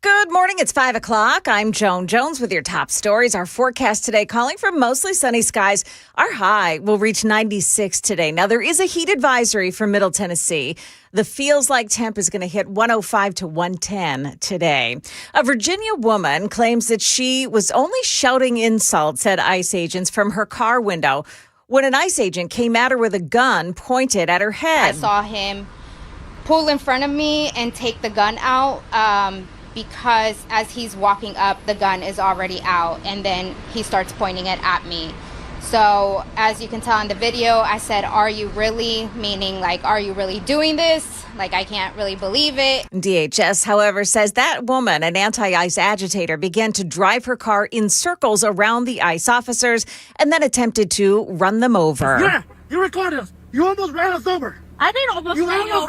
Good morning. It's 5 o'clock. I'm Joan Jones with your top stories. Our forecast today calling for mostly sunny skies. Our high will reach 96 today. Now, there is a heat advisory for Middle Tennessee. The feels like temp is going to hit 105 to 110 today. A Virginia woman claims that she was only shouting insults at ICE agents from her car window when an ICE agent came at her with a gun pointed at her head. I saw him pull in front of me and take the gun out because as he's walking up, the gun is already out, and then he starts pointing it at me. So as you can tell in the video, I said, "Are you really?" Meaning, like, are you really doing this? Like, I can't really believe it. DHS, however, says that woman, an anti-ICE agitator, began to drive her car in circles around the ICE officers and then attempted to run them over. Yeah, you recorded us. You almost ran us over. I didn't almost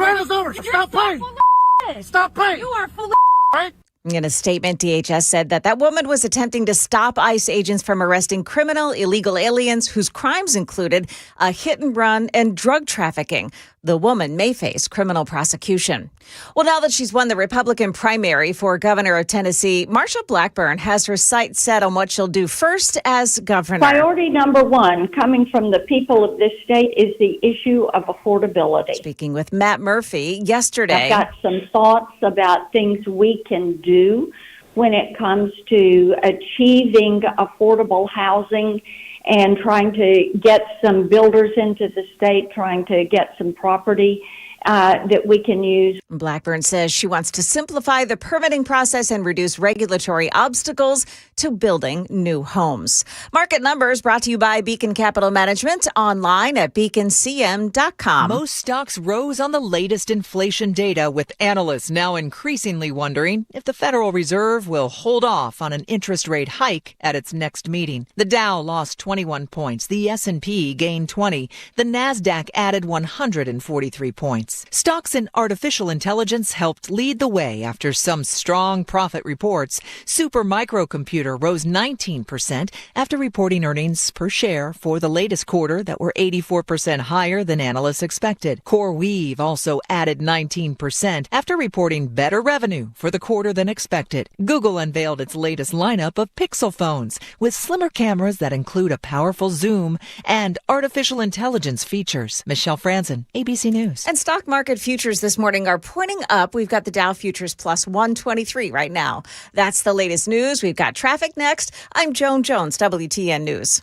ran us over. So stop playing. Stop playing. You are full of right? In a statement, DHS said that woman was attempting to stop ICE agents from arresting criminal illegal aliens whose crimes included a hit and run and drug trafficking. The woman may face criminal prosecution. Well, now that she's won the Republican primary for governor of Tennessee, Marsha Blackburn has her sights set on what she'll do first as governor. Priority number one, coming from the people of this state, is the issue of affordability. Speaking with Matt Murphy yesterday. I've got some thoughts about things we can do when it comes to achieving affordable housing and trying to get some builders into the state, trying to get some property that we can use. Blackburn says she wants to simplify the permitting process and reduce regulatory obstacles to building new homes. Market numbers brought to you by Beacon Capital Management, online at beaconcm.com. Most stocks rose on the latest inflation data, with analysts now increasingly wondering if the Federal Reserve will hold off on an interest rate hike at its next meeting. The Dow lost 21 points. The S&P gained 20. The Nasdaq added 143 points. Stocks in artificial intelligence helped lead the way after some strong profit reports. Super Microcomputer rose 19% after reporting earnings per share for the latest quarter that were 84% higher than analysts expected. CoreWeave also added 19% after reporting better revenue for the quarter than expected. Google unveiled its latest lineup of Pixel phones with slimmer cameras that include a powerful zoom and artificial intelligence features. Michelle Franzen, ABC News. And stock market futures this morning are pointing up. We've got the Dow futures plus 123 right now. That's the latest news. We've got traffic next. I'm Joan Jones, WTN News.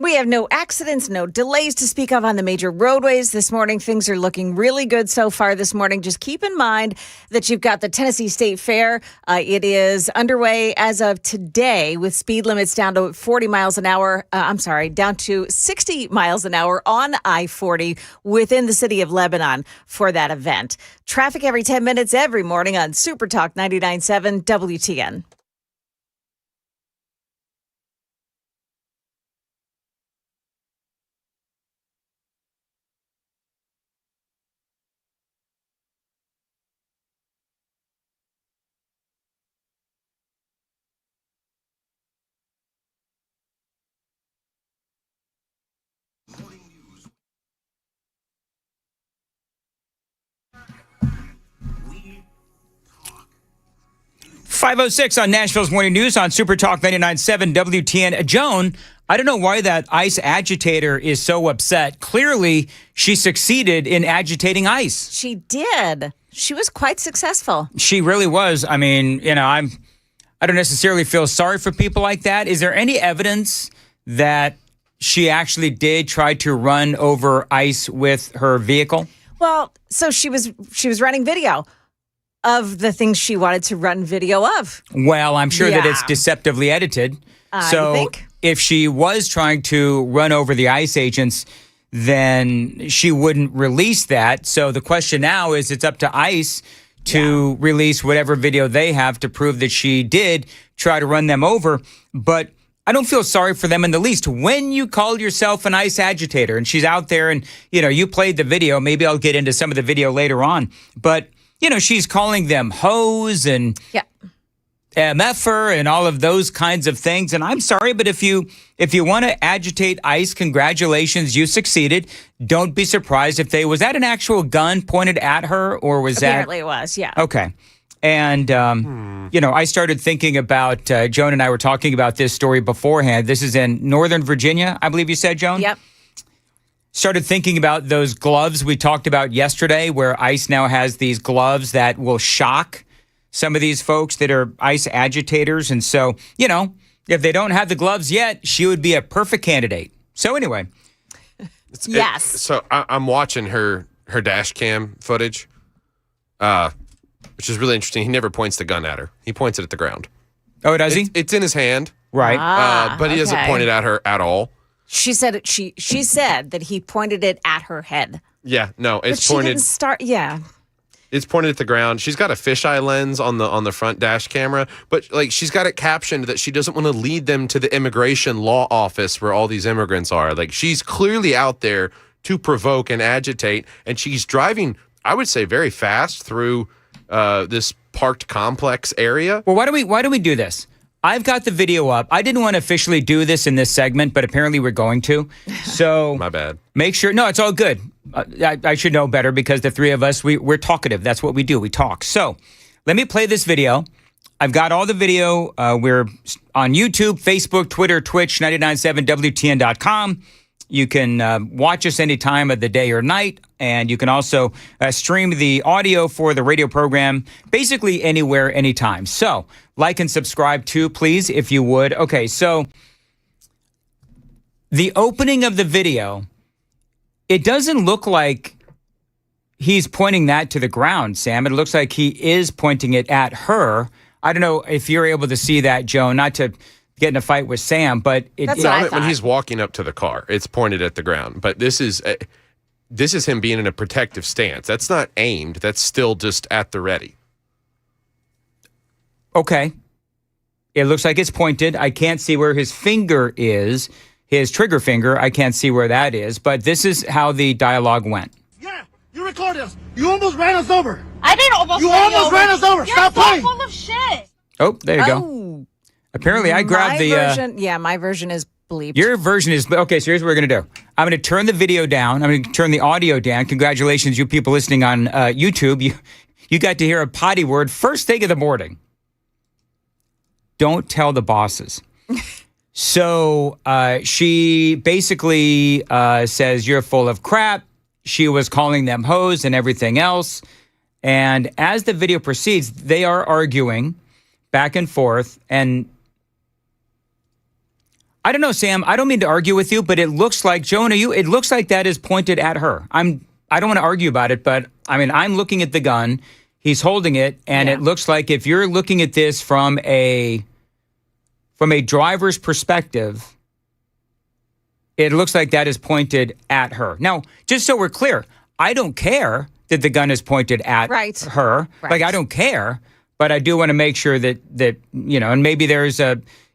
We have no accidents, no delays to speak of on the major roadways this morning. Things are looking really good so far this morning. Just keep in mind that you've got the Tennessee State Fair. It is underway as of today with speed limits down to 40 miles an hour. Down to 60 miles an hour on I-40 within the city of Lebanon for that event. Traffic every 10 minutes every morning on Super Talk 99.7 WTN. Morning news. 5:06 on Nashville's Morning News on Super Talk 99.7 WTN. Joan, I don't know why that ICE agitator is so upset. Clearly, she succeeded in agitating ICE. She did. She was quite successful. She really was. I mean, I don't necessarily feel sorry for people like that. Is there any evidence that she actually did try to run over ICE with her vehicle? Well, so she was running video of the things she wanted to run video of. Well, I'm sure that it's Yeah. deceptively edited. You So think? if she was trying to run over the ICE agents, then she wouldn't release that. So the question now is it's up to ICE to release whatever video they have to prove that she did try to run them over. But I don't feel sorry for them in the least. When you call yourself an ICE agitator and she's out there and, you played the video, maybe I'll get into some of the video later on. But, she's calling them hoes and MFer and all of those kinds of things. And I'm sorry, but if you want to agitate ICE, congratulations, you succeeded. Don't be surprised if was that an actual gun pointed at her or was Apparently it was, yeah. Okay. And, I started thinking about, Joan and I were talking about this story beforehand. This is in Northern Virginia, I believe you said, Joan? Yep. Started thinking about those gloves we talked about yesterday, where ICE now has these gloves that will shock some of these folks that are ICE agitators. And so, if they don't have the gloves yet, she would be a perfect candidate. So anyway. Yes. So I'm watching her dash cam footage, which is really interesting. He never points the gun at her. He points it at the ground. Oh, does he? It's in his hand. Right. But he doesn't point it at her at all. She said she said that he pointed it at her head. Yeah, no, But it's she pointed. didn't start. Yeah. It's pointed at the ground. She's got a fisheye lens on the front dash camera, but she's got it captioned that she doesn't want to lead them to the immigration law office where all these immigrants are. She's clearly out there to provoke and agitate, and she's driving, I would say, very fast through this parked complex area. Well, why don't we do this? I've got the video up. I didn't want to officially do this in this segment, but apparently we're going to. So My bad. Make sure. No, it's all good. I should know better because the three of us, we're talkative. That's what we do. We talk. So let me play this video. I've got all the video. We're on YouTube, Facebook, Twitter, Twitch, 997WTN.com. You can watch us any time of the day or night. And you can also stream the audio for the radio program basically anywhere, anytime. So like and subscribe too, please, if you would. Okay, so the opening of the video, it doesn't look like he's pointing that to the ground, Sam. It looks like he is pointing it at her. I don't know if you're able to see that, Joan, not to get in a fight with Sam, but That's what I When thought. he's walking up to the car, it's pointed at the ground. But this is him being in a protective stance. That's not aimed. That's still just at the ready. Okay. It looks like it's pointed. I can't see where his finger is, his trigger finger. I can't see where that is, but this is how the dialogue went. Yeah, you record us. You almost ran us over. I didn't almost You run almost ran us over. You're Stop so playing. full of shit. Oh, there you go. Oh, Apparently, I grabbed my the. version. My version is bleeped. Your version is okay. So here's what we're gonna do. I'm gonna turn the video down. I'm gonna turn the audio down. Congratulations, you people listening on YouTube. You got to hear a potty word first thing in the morning. Don't tell the bosses. So she basically says you're full of crap. She was calling them hoes and everything else. And as the video proceeds, they are arguing back and forth. And I don't know, Sam. I don't mean to argue with you, but it looks like, Jonah, it looks like that is pointed at her. I don't want to argue about it, but I mean, I'm looking at the gun. He's holding it, and it looks like if you're looking at this from a driver's perspective, it looks like that is pointed at her. Now, just so we're clear, I don't care that the gun is pointed at her. Right. Like, I don't care, but I do want to make sure that and maybe there's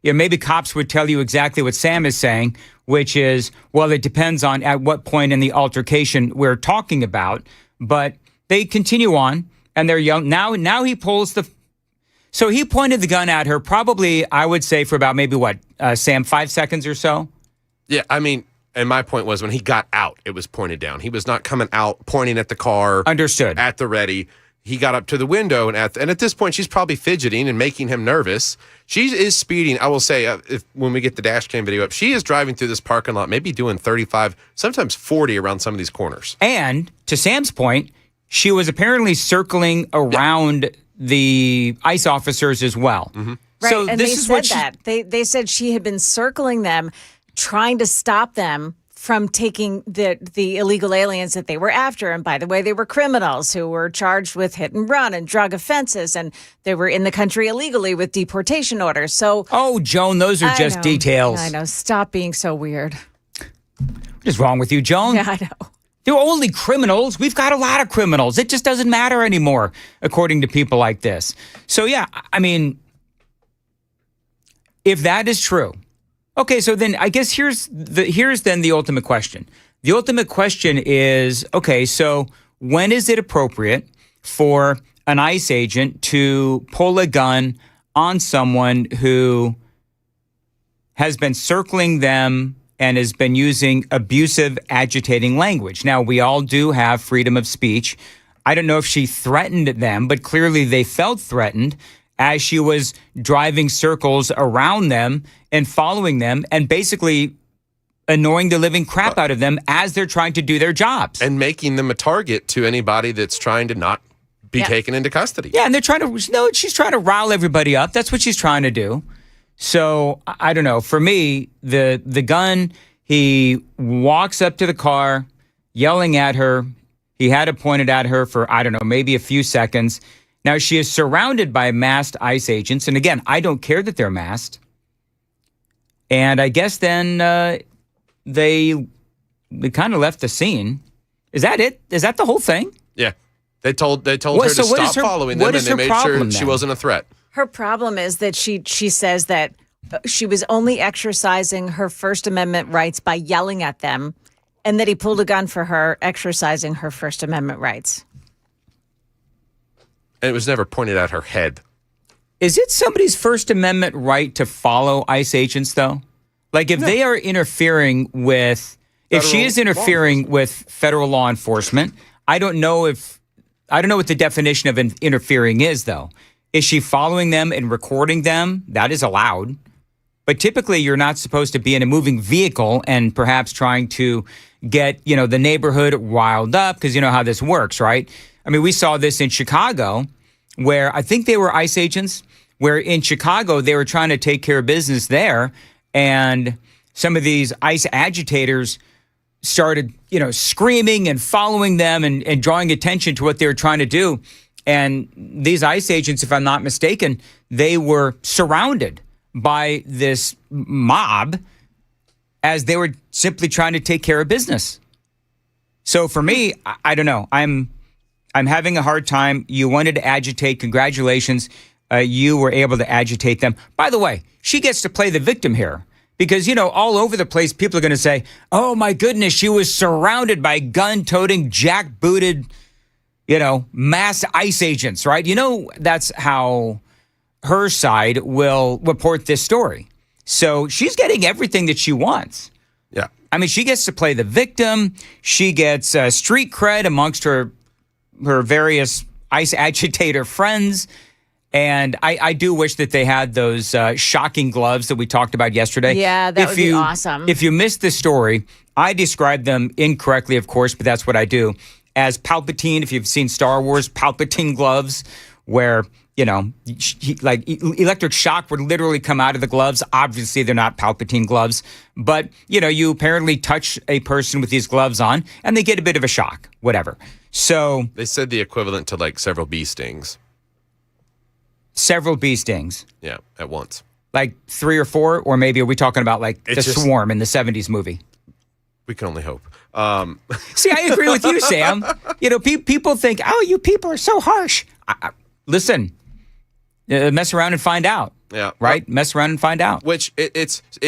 maybe cops would tell you exactly what Sam is saying, which is, well, it depends on at what point in the altercation we're talking about. But they continue on, and they're young. Now he pulls so he pointed the gun at her probably, I would say, for about maybe Sam, 5 seconds or so? Yeah, I mean, and my point was when he got out, it was pointed down. He was not coming out pointing at the car. Understood. At the ready. He got up to the window, and at this point, she's probably fidgeting and making him nervous. She is speeding. I will say, when we get the dash cam video up, she is driving through this parking lot, maybe doing 35, sometimes 40 around some of these corners. And to Sam's point, she was apparently circling around the ICE officers as well. Mm-hmm. Right, so and this they is said that. They said she had been circling them, trying to stop them from taking the illegal aliens that they were after. And by the way, they were criminals who were charged with hit and run and drug offenses, and they were in the country illegally with deportation orders. So, oh, Joan, those are just details. I know. Stop being so weird. What is wrong with you, Joan? Yeah, I know. They're only criminals. We've got a lot of criminals. It just doesn't matter anymore, according to people like this. So, yeah, I mean, if that is true, okay, so then I guess here's then the ultimate question. The ultimate question is, okay, so when is it appropriate for an ICE agent to pull a gun on someone who has been circling them and has been using abusive, agitating language? Now, we all do have freedom of speech. I don't know if she threatened them, but clearly they felt threatened as she was driving circles around them and following them and basically annoying the living crap out of them as they're trying to do their jobs. And making them a target to anybody that's trying to not be taken into custody. Yeah, and they're trying to, she's trying to rile everybody up. That's what she's trying to do. So, I don't know. For me, the gun, he walks up to the car, yelling at her. He had it pointed at her for, I don't know, maybe a few seconds. Now, she is surrounded by masked ICE agents. And again, I don't care that they're masked. And I guess then they kind of left the scene. Is that it? Is that the whole thing? Yeah. They told her to stop following them, and they made sure she wasn't a threat. Her problem is that she says that she was only exercising her First Amendment rights by yelling at them, and that he pulled a gun for her exercising her First Amendment rights. And it was never pointed at her head. Is it somebody's First Amendment right to follow ICE agents, though? Like, if they are interfering with, if she is interfering with federal law enforcement, I don't know what the definition of interfering is, though. Is she following them and recording them? That is allowed. But typically, you're not supposed to be in a moving vehicle and perhaps trying to get, the neighborhood riled up, because you know how this works, right? I mean, we saw this in Chicago, where I think they were ICE agents, where in Chicago, they were trying to take care of business there. And some of these ICE agitators started, screaming and following them and drawing attention to what they were trying to do. And these ICE agents, if I'm not mistaken, they were surrounded by this mob as they were simply trying to take care of business. So for me, I don't know. I'm having a hard time. You wanted to agitate. Congratulations. You were able to agitate them. By the way, she gets to play the victim here. Because, all over the place, people are going to say, oh, my goodness, she was surrounded by gun-toting, jackbooted, mass ICE agents, right? That's how her side will report this story. So she's getting everything that she wants. Yeah. I mean, she gets to play the victim. She gets street cred amongst her various ICE agitator friends. And I do wish that they had those shocking gloves that we talked about yesterday. Yeah, that would be awesome. If you missed the story, I described them incorrectly, of course, but that's what I do. As Palpatine, if you've seen Star Wars, Palpatine gloves, where, electric shock would literally come out of the gloves. Obviously, they're not Palpatine gloves, but, you apparently touch a person with these gloves on and they get a bit of a shock, whatever. So they said the equivalent to like several bee stings. Several bee stings. Yeah, at once. Like 3 or 4, or maybe are we talking about like the Swarm in the 70s movie? We can only hope. See, I agree with you, Sam. People think, oh, you people are so harsh. Listen, mess around and find out. Yeah. Right? Mess around and find out. Which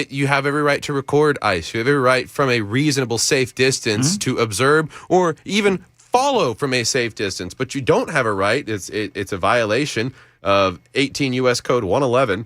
you have every right to record ICE. You have every right from a reasonable, safe distance to observe or even follow from a safe distance. But you don't have a right. It's a violation of 18 U.S. Code 111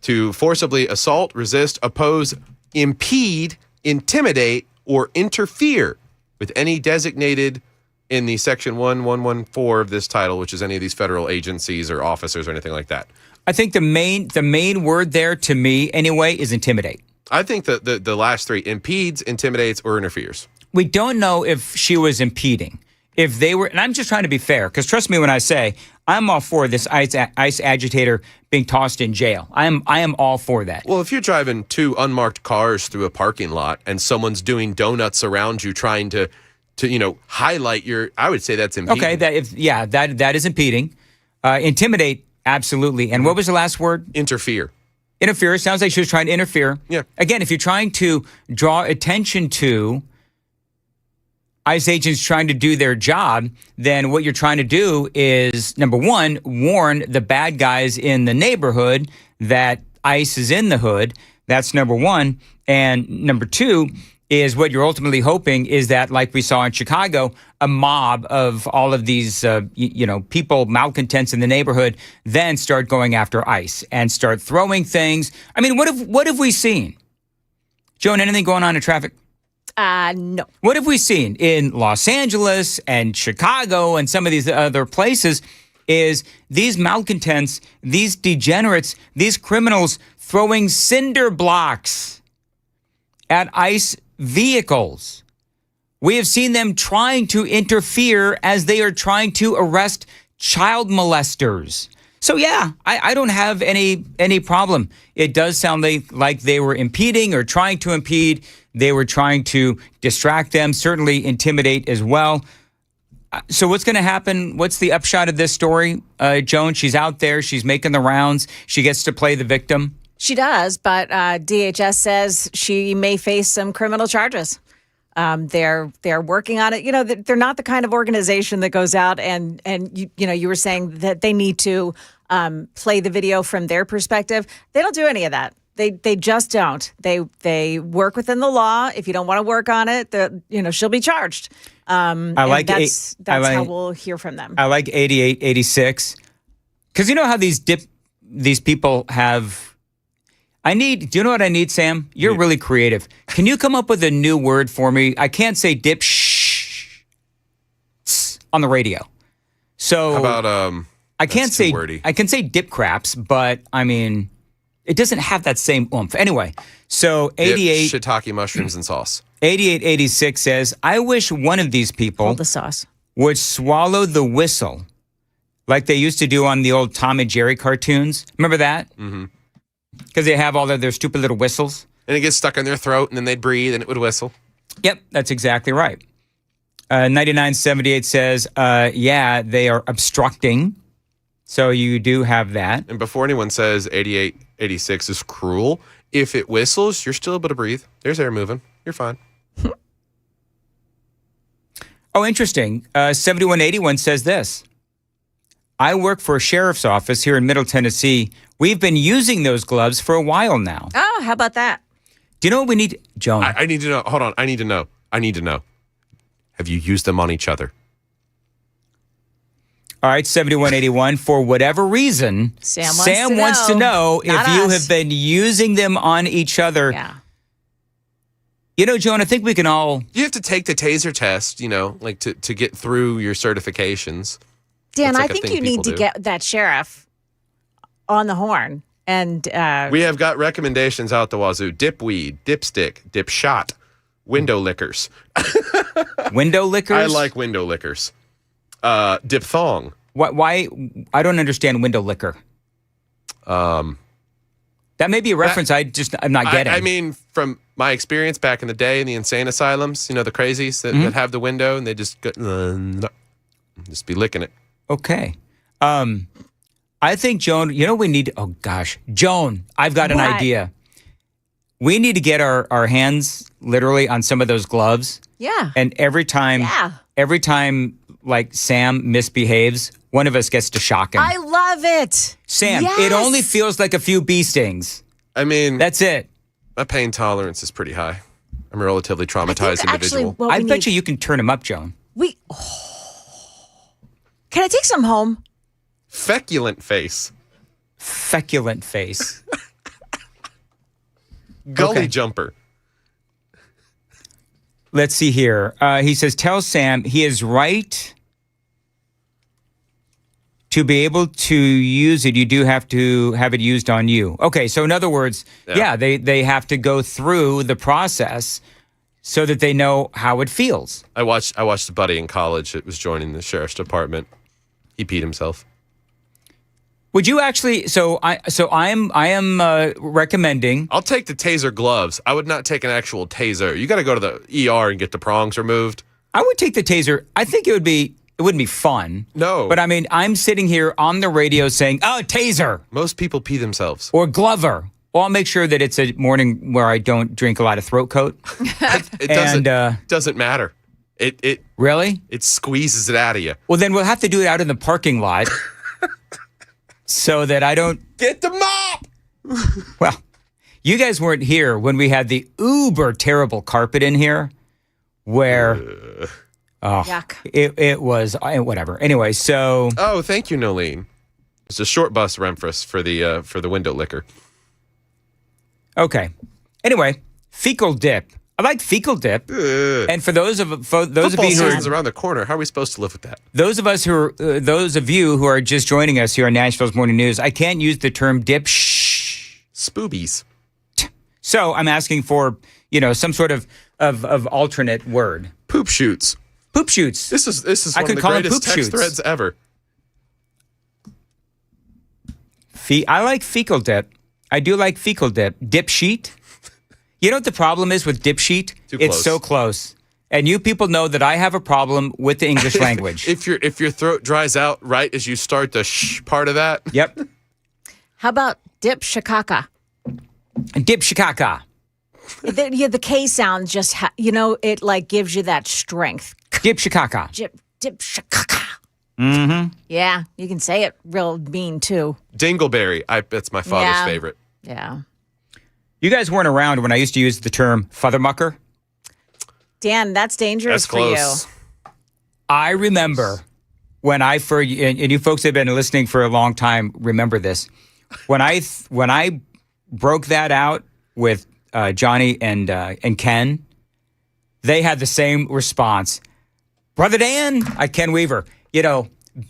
to forcibly assault, resist, oppose, impede, intimidate, or interfere with any designated in the section 1114 of this title, which is any of these federal agencies or officers or anything like that. I think the main word there to me anyway is intimidate. I think that the last 3, impedes, intimidates, or interferes. We don't know if she was impeding. If they were, and I'm just trying to be fair, because trust me when I say I'm all for this ICE agitator being tossed in jail. I am all for that. Well, if you're driving 2 unmarked cars through a parking lot and someone's doing donuts around you trying to highlight I would say that's impeding. Okay, that is impeding. Intimidate, absolutely. And what was the last word? Interfere. Interfere sounds like she was trying to interfere. Yeah. Again, if you're trying to draw attention to ICE agents trying to do their job, then what you're trying to do is, number one, warn the bad guys in the neighborhood that ICE is in the hood. That's number one. And number 2 is what you're ultimately hoping is that, like we saw in Chicago, a mob of all of these, people, malcontents in the neighborhood, then start going after ICE and start throwing things. I mean, what have we seen? Joan, anything going on in traffic? No. What have we seen in Los Angeles and Chicago and some of these other places is these malcontents, these degenerates, these criminals throwing cinder blocks at ICE vehicles. We have seen them trying to interfere as they are trying to arrest child molesters. So yeah, I don't have any problem. It does sound like they were impeding or trying to impede. They were trying to distract them, certainly intimidate as well. So what's going to happen? What's the upshot of this story, Joan? She's out there. She's making the rounds. She gets to play the victim. She does, but DHS says she may face some criminal charges. They're working on it. They're not the kind of organization that goes out and you were saying that they need to play the video from their perspective. They don't do any of that. They just don't. They work within the law. If you don't want to work on it, she'll be charged. That's how we'll hear from them. I like 88, 86. Because you know how these people have. Do you know what I need, Sam? You're really creative. Can you come up with a new word for me? I can't say dip on the radio. So how about I can't say wordy. I can say dip craps, but I mean it doesn't have that same oomph. Anyway, so 88 shiitake mushrooms and sauce. 8886 says, I wish one of these people Hold the sauce. would swallow the whistle like they used to do on the old Tom and Jerry cartoons. Remember that? Mm-hmm. Because they have all their stupid little whistles. And it gets stuck in their throat, and then they'd breathe, and it would whistle. Yep, that's exactly right. 9978 says, yeah, they are obstructing. So you do have that. And before anyone says 8886 is cruel, if it whistles, you're still able to breathe. There's air moving. You're fine. Oh, interesting. 7181 says this. I work for a sheriff's office here in Middle Tennessee. We've been using those gloves for a while now. Oh, how about that? Do you know what we need? Joan. I need to know. Hold on. I need to know. Have you used them on each other? All right, 7181. For whatever reason, Sam wants to know if Not you us. have been using them on each other. Yeah. You know, Joan, I think we can all. You have to take the taser test, like to get through your certifications. Dan, That's like I a think thing you need people to do. get that sheriff on the horn. And We have got recommendations out the wazoo. Dip weed, dipstick, dip shot, window lickers. Window lickers? I like window lickers. Diphthong. Why? I don't understand window liquor. That may be a reference I'm not getting. I mean, from my experience back in the day in the insane asylums, the crazies that have the window and they just just be licking it. Okay. I think, Joan, we need... Oh, gosh. Joan, I've got an idea. We need to get our hands literally on some of those gloves. Yeah. And every time, like, Sam misbehaves, one of us gets to shock him. I love it. Sam, Yes. it only feels like a few bee stings. I mean... That's it. My pain tolerance is pretty high. I'm a relatively traumatized individual. I bet you can turn him up, Joan. Can I take some home? Feculent face. Feculent face. Gully jumper. Let's see here. He says, tell Sam he is right. To be able to use it, you do have to have it used on you. Okay, so in other words, they have to go through the process so that they know how it feels. I watched a buddy in college that was joining the sheriff's department. He peed himself. Would you actually? I am recommending. I'll take the taser gloves. I would not take an actual taser. You got to go to the ER and get the prongs removed. I would take the taser. I think it wouldn't be fun. No. But I mean, I'm sitting here on the radio saying, "Oh, taser." Most people pee themselves. Or Glover. Well, I'll make sure that it's a morning where I don't drink a lot of throat coat. It doesn't matter. It really? It squeezes it out of you. Well, then we'll have to do it out in the parking lot. So that I don't... Get the mop! Well, you guys weren't here when we had the uber terrible carpet in here where... Yuck. It was... whatever. Anyway, so... Oh, thank you, Nolene. It's a short bus reference for the window liquor. Okay. Anyway, fecal dip. I like fecal dip. And for those of you who are around the corner, how are we supposed to live with that? Those of you who are just joining us here on Nashville's Morning News, I can't use the term dip. Spoobies. So I'm asking for some sort of alternate word. Poop shoots. Poop shoots. This is one of the greatest text threads ever. I like fecal dip. I do like fecal dip. Dip sheet. You know what the problem is with dip sheet? It's so close. And you people know that I have a problem with the English language. If your throat dries out right as you start the shh part of that. Yep. How about dip shikaka? Dip shikaka. The K sound just, it like gives you that strength. Dip shikaka. Dip shikaka. Mm-hmm. Yeah, you can say it real mean too. Dingleberry. That's my father's favorite. Yeah. You guys weren't around when I used to use the term fathermucker. Dan, that's dangerous for you. I remember when and you folks have been listening for a long time remember this. When I broke that out with Johnny and Ken, they had the same response. Brother Dan, Ken Weaver,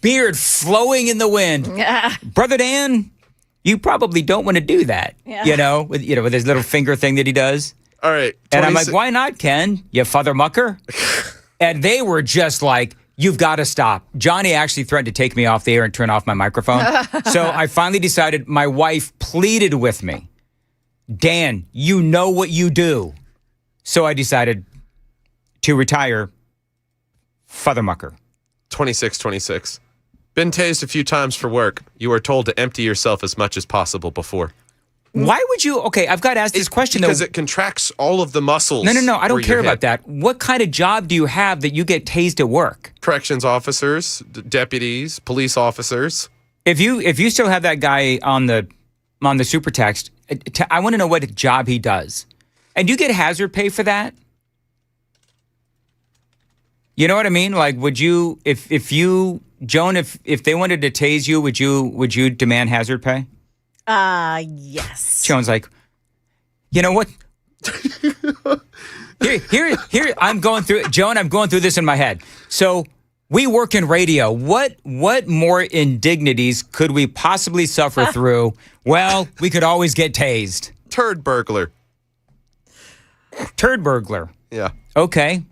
beard flowing in the wind. Brother Dan, you probably don't want to do that. Yeah. With his little finger thing that he does. All right. And I'm like, why not, Ken? You father mucker? And they were just like, you've got to stop. Johnny actually threatened to take me off the air and turn off my microphone. So I finally decided, my wife pleaded with me. Dan, you know what you do. So I decided to retire father mucker. 26. Been tased a few times for work. You are told to empty yourself as much as possible before. Why would you? Okay, I've got to ask this question, because it contracts all of the muscles. No. I don't care about that. What kind of job do you have that you get tased at work? Corrections officers, deputies, police officers. If you still have that guy on the super text, I want to know what job he does. And do you get hazard pay for that? You know what I mean? Like, would you, if Joan, if they wanted to tase you, would you demand hazard pay? Yes. Joan's like, you know what? Here, I'm going through, Joan, I'm going through this in my head. So we work in radio. What more indignities could we possibly suffer through? Well, we could always get tased. Turd burglar. Turd burglar. Yeah. Okay.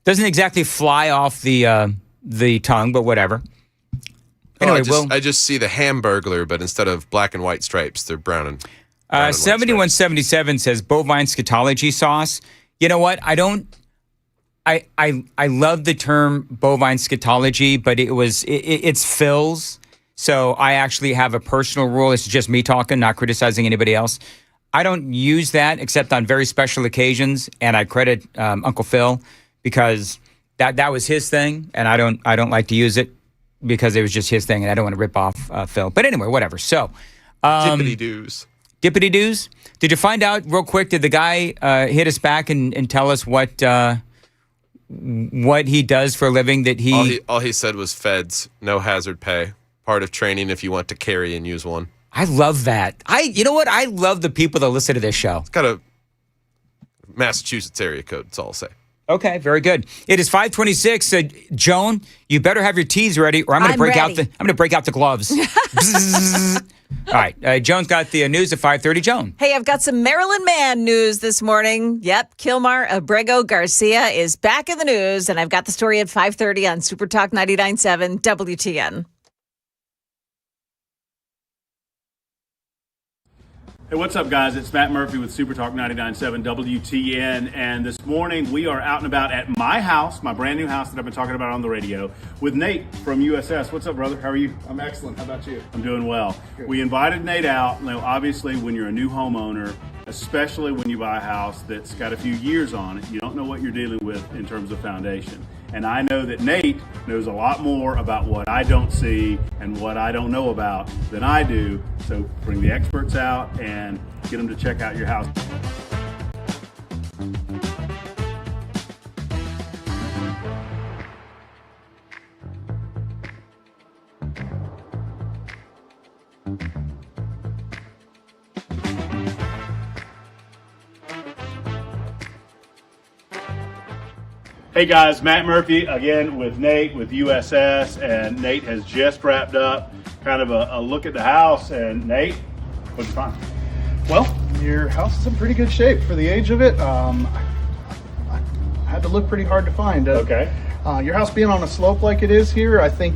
Doesn't exactly fly off the tongue, but whatever. Anyway, I just see the Hamburglar, but instead of black and white stripes, they're brown and white stripes. 7177 says bovine scatology sauce. You know what? I love the term bovine scatology, but it's Phil's. So I actually have a personal rule. It's just me talking, not criticizing anybody else. I don't use that except on very special occasions, and I credit Uncle Phil because that was his thing, and I don't like to use it because it was just his thing, and I don't want to rip off Phil. But anyway, whatever. So, Dippity doos. Dippity doos. Did you find out real quick? Did the guy hit us back and tell us what he does for a living? That all he said was feds, no hazard pay, part of training if you want to carry and use one. I love that. You know what? I love the people that listen to this show. It's got a Massachusetts area code. That's all I'll say. Okay, very good. It is 5:26. Joan, you better have your teas ready, or I'm going to break out the gloves. All right, Joan's got the news at 5:30. Joan. Hey, I've got some Maryland man news this morning. Yep, Kilmar Abrego Garcia is back in the news, and I've got the story at 5:30 on Super Talk 99.7 WTN. Hey, what's up, guys? It's Matt Murphy with Super Talk 99.7 WTN, and this morning we are out and about at my house, my brand new house that I've been talking about on the radio, with Nate from USS. What's up, brother? How are you? I'm excellent. How about you? I'm doing well. Good. We invited Nate out. Now, obviously, when you're a new homeowner, especially when you buy a house that's got a few years on it, you don't know what you're dealing with in terms of foundation. And I know that Nate knows a lot more about what I don't see and what I don't know about than I do. So bring the experts out and get them to check out your house. Hey guys, Matt Murphy again with Nate with USS, and Nate has just wrapped up kind of a look at the house. And Nate, what'd you find? Well, your house is in pretty good shape for the age of it. I had to look pretty hard to find. Okay. Your house being on a slope like it is here, I think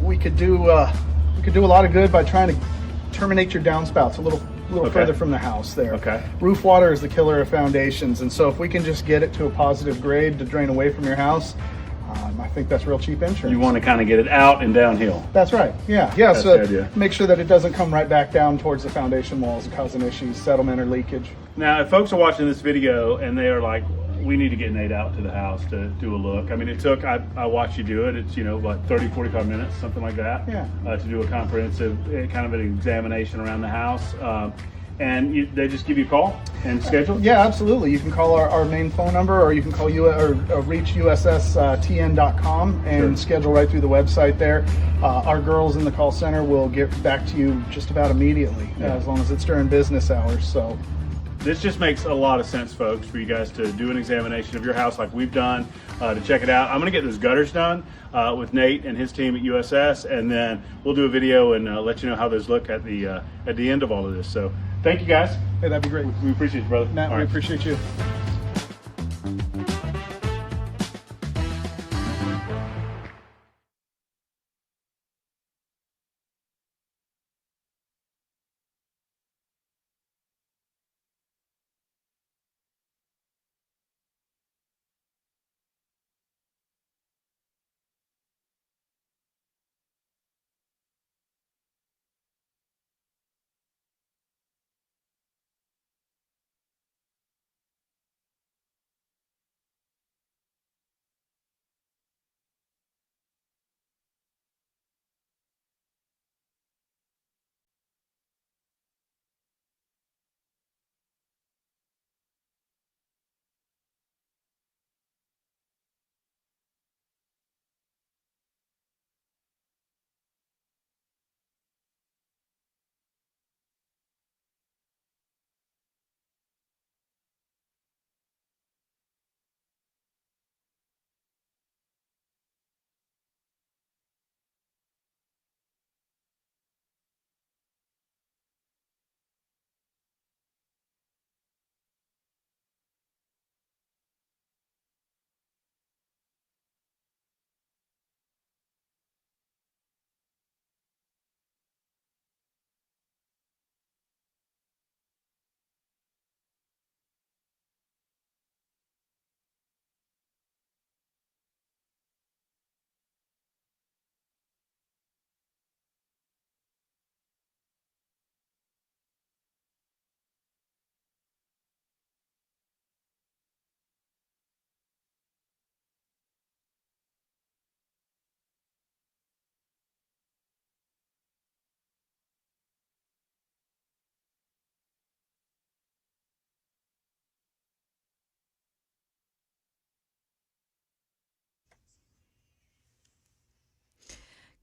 we could do a lot of good by trying to terminate your downspouts a little Okay. further from the house there. Okay. Roof water is the killer of foundations, and so if we can just get it to a positive grade to drain away from your house, I think that's real cheap insurance. You want to kind of get it out and downhill. That's right. Yeah. That's So the idea. make sure that it doesn't come right back down towards the foundation walls, causing issues, settlement, or leakage. Now, if folks are watching this video and they are like, we need to get Nate out to the house to do a look. I mean, it took, I watched you do it. It's, 30, 45 minutes, something like that. Yeah. To do a comprehensive kind of an examination around the house. And they just give you a call and schedule? Yeah, absolutely. You can call our main phone number, or you can call reach USSTN.com and Sure. schedule right through the website there. Our girls in the call center will get back to you just about immediately, as long as it's during business hours. So this just makes a lot of sense, folks, for you guys to do an examination of your house like we've done, to check it out. I'm going to get those gutters done with Nate and his team at USS, and then we'll do a video and let you know how those look at the end of all of this. So thank you, guys. hey, that'd be great. We appreciate you, brother. Matt, All we right. appreciate you.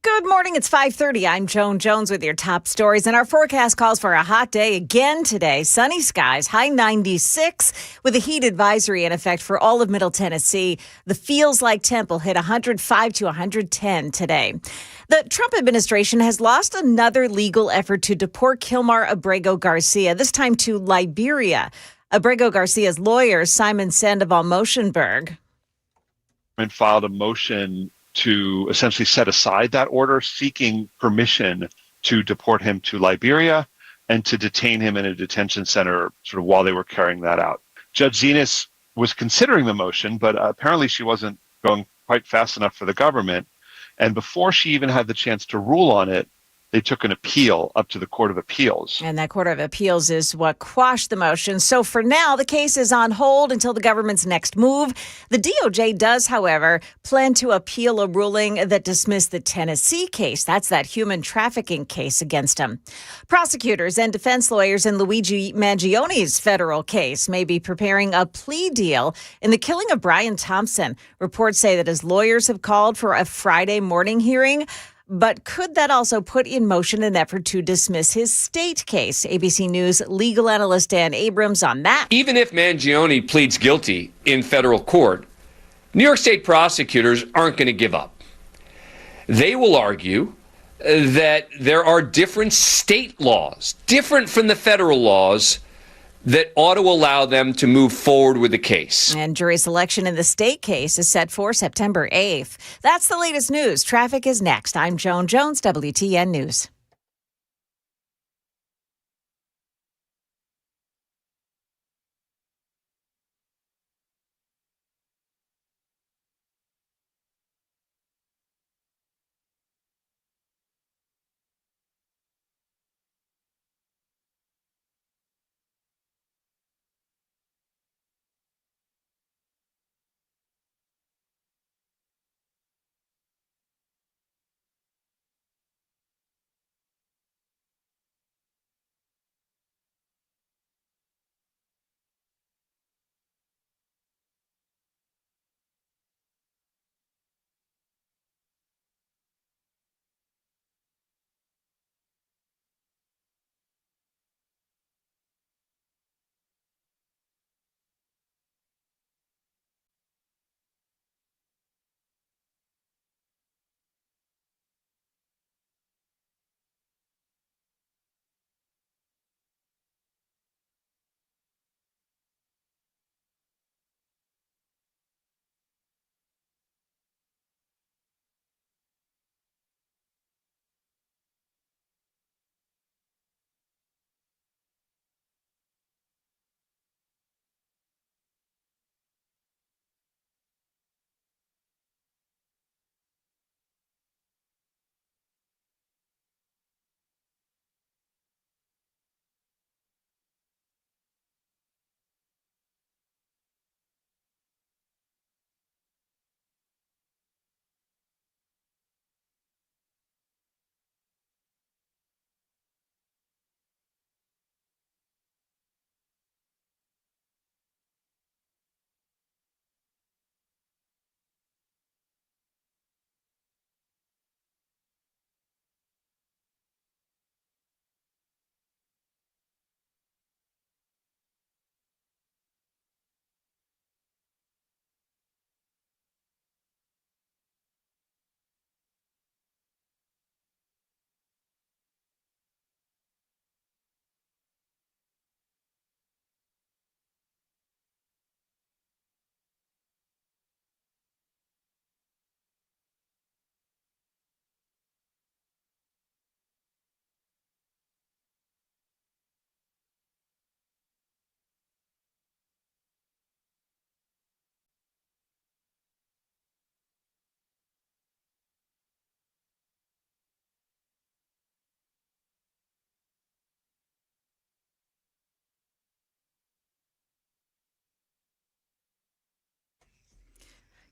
Good morning. It's 5:30. I'm Joan Jones with your top stories, and our forecast calls for a hot day again today. Sunny skies, high 96, with a heat advisory in effect for all of Middle Tennessee. The feels like temp will hit 105 to 110 today. The Trump administration has lost another legal effort to deport Kilmar Abrego Garcia, this time to Liberia. Abrego Garcia's lawyer, Simon Sandoval Moshenberg, and filed a motion to essentially set aside that order, seeking permission to deport him to Liberia and to detain him in a detention center sort of while they were carrying that out. Judge Zenas was considering the motion, but apparently she wasn't going quite fast enough for the government. And before she even had the chance to rule on it, they took an appeal up to the Court of Appeals. And that Court of Appeals is what quashed the motion. So for now, the case is on hold until the government's next move. The DOJ does, however, plan to appeal a ruling that dismissed the Tennessee case. That's that human trafficking case against him. Prosecutors and defense lawyers in Luigi Mangione's federal case may be preparing a plea deal in the killing of Brian Thompson. Reports say that his lawyers have called for a Friday morning hearing. But could that also put in motion an effort to dismiss his state case? ABC News legal analyst Dan Abrams on that. Even if Mangione pleads guilty in federal court, New York State prosecutors aren't going to give up. They will argue that there are different state laws, different from the federal laws, that ought to allow them to move forward with the case. And jury selection in the state case is set for September 8th. That's the latest news. Traffic is next. I'm Joan Jones, WTN News.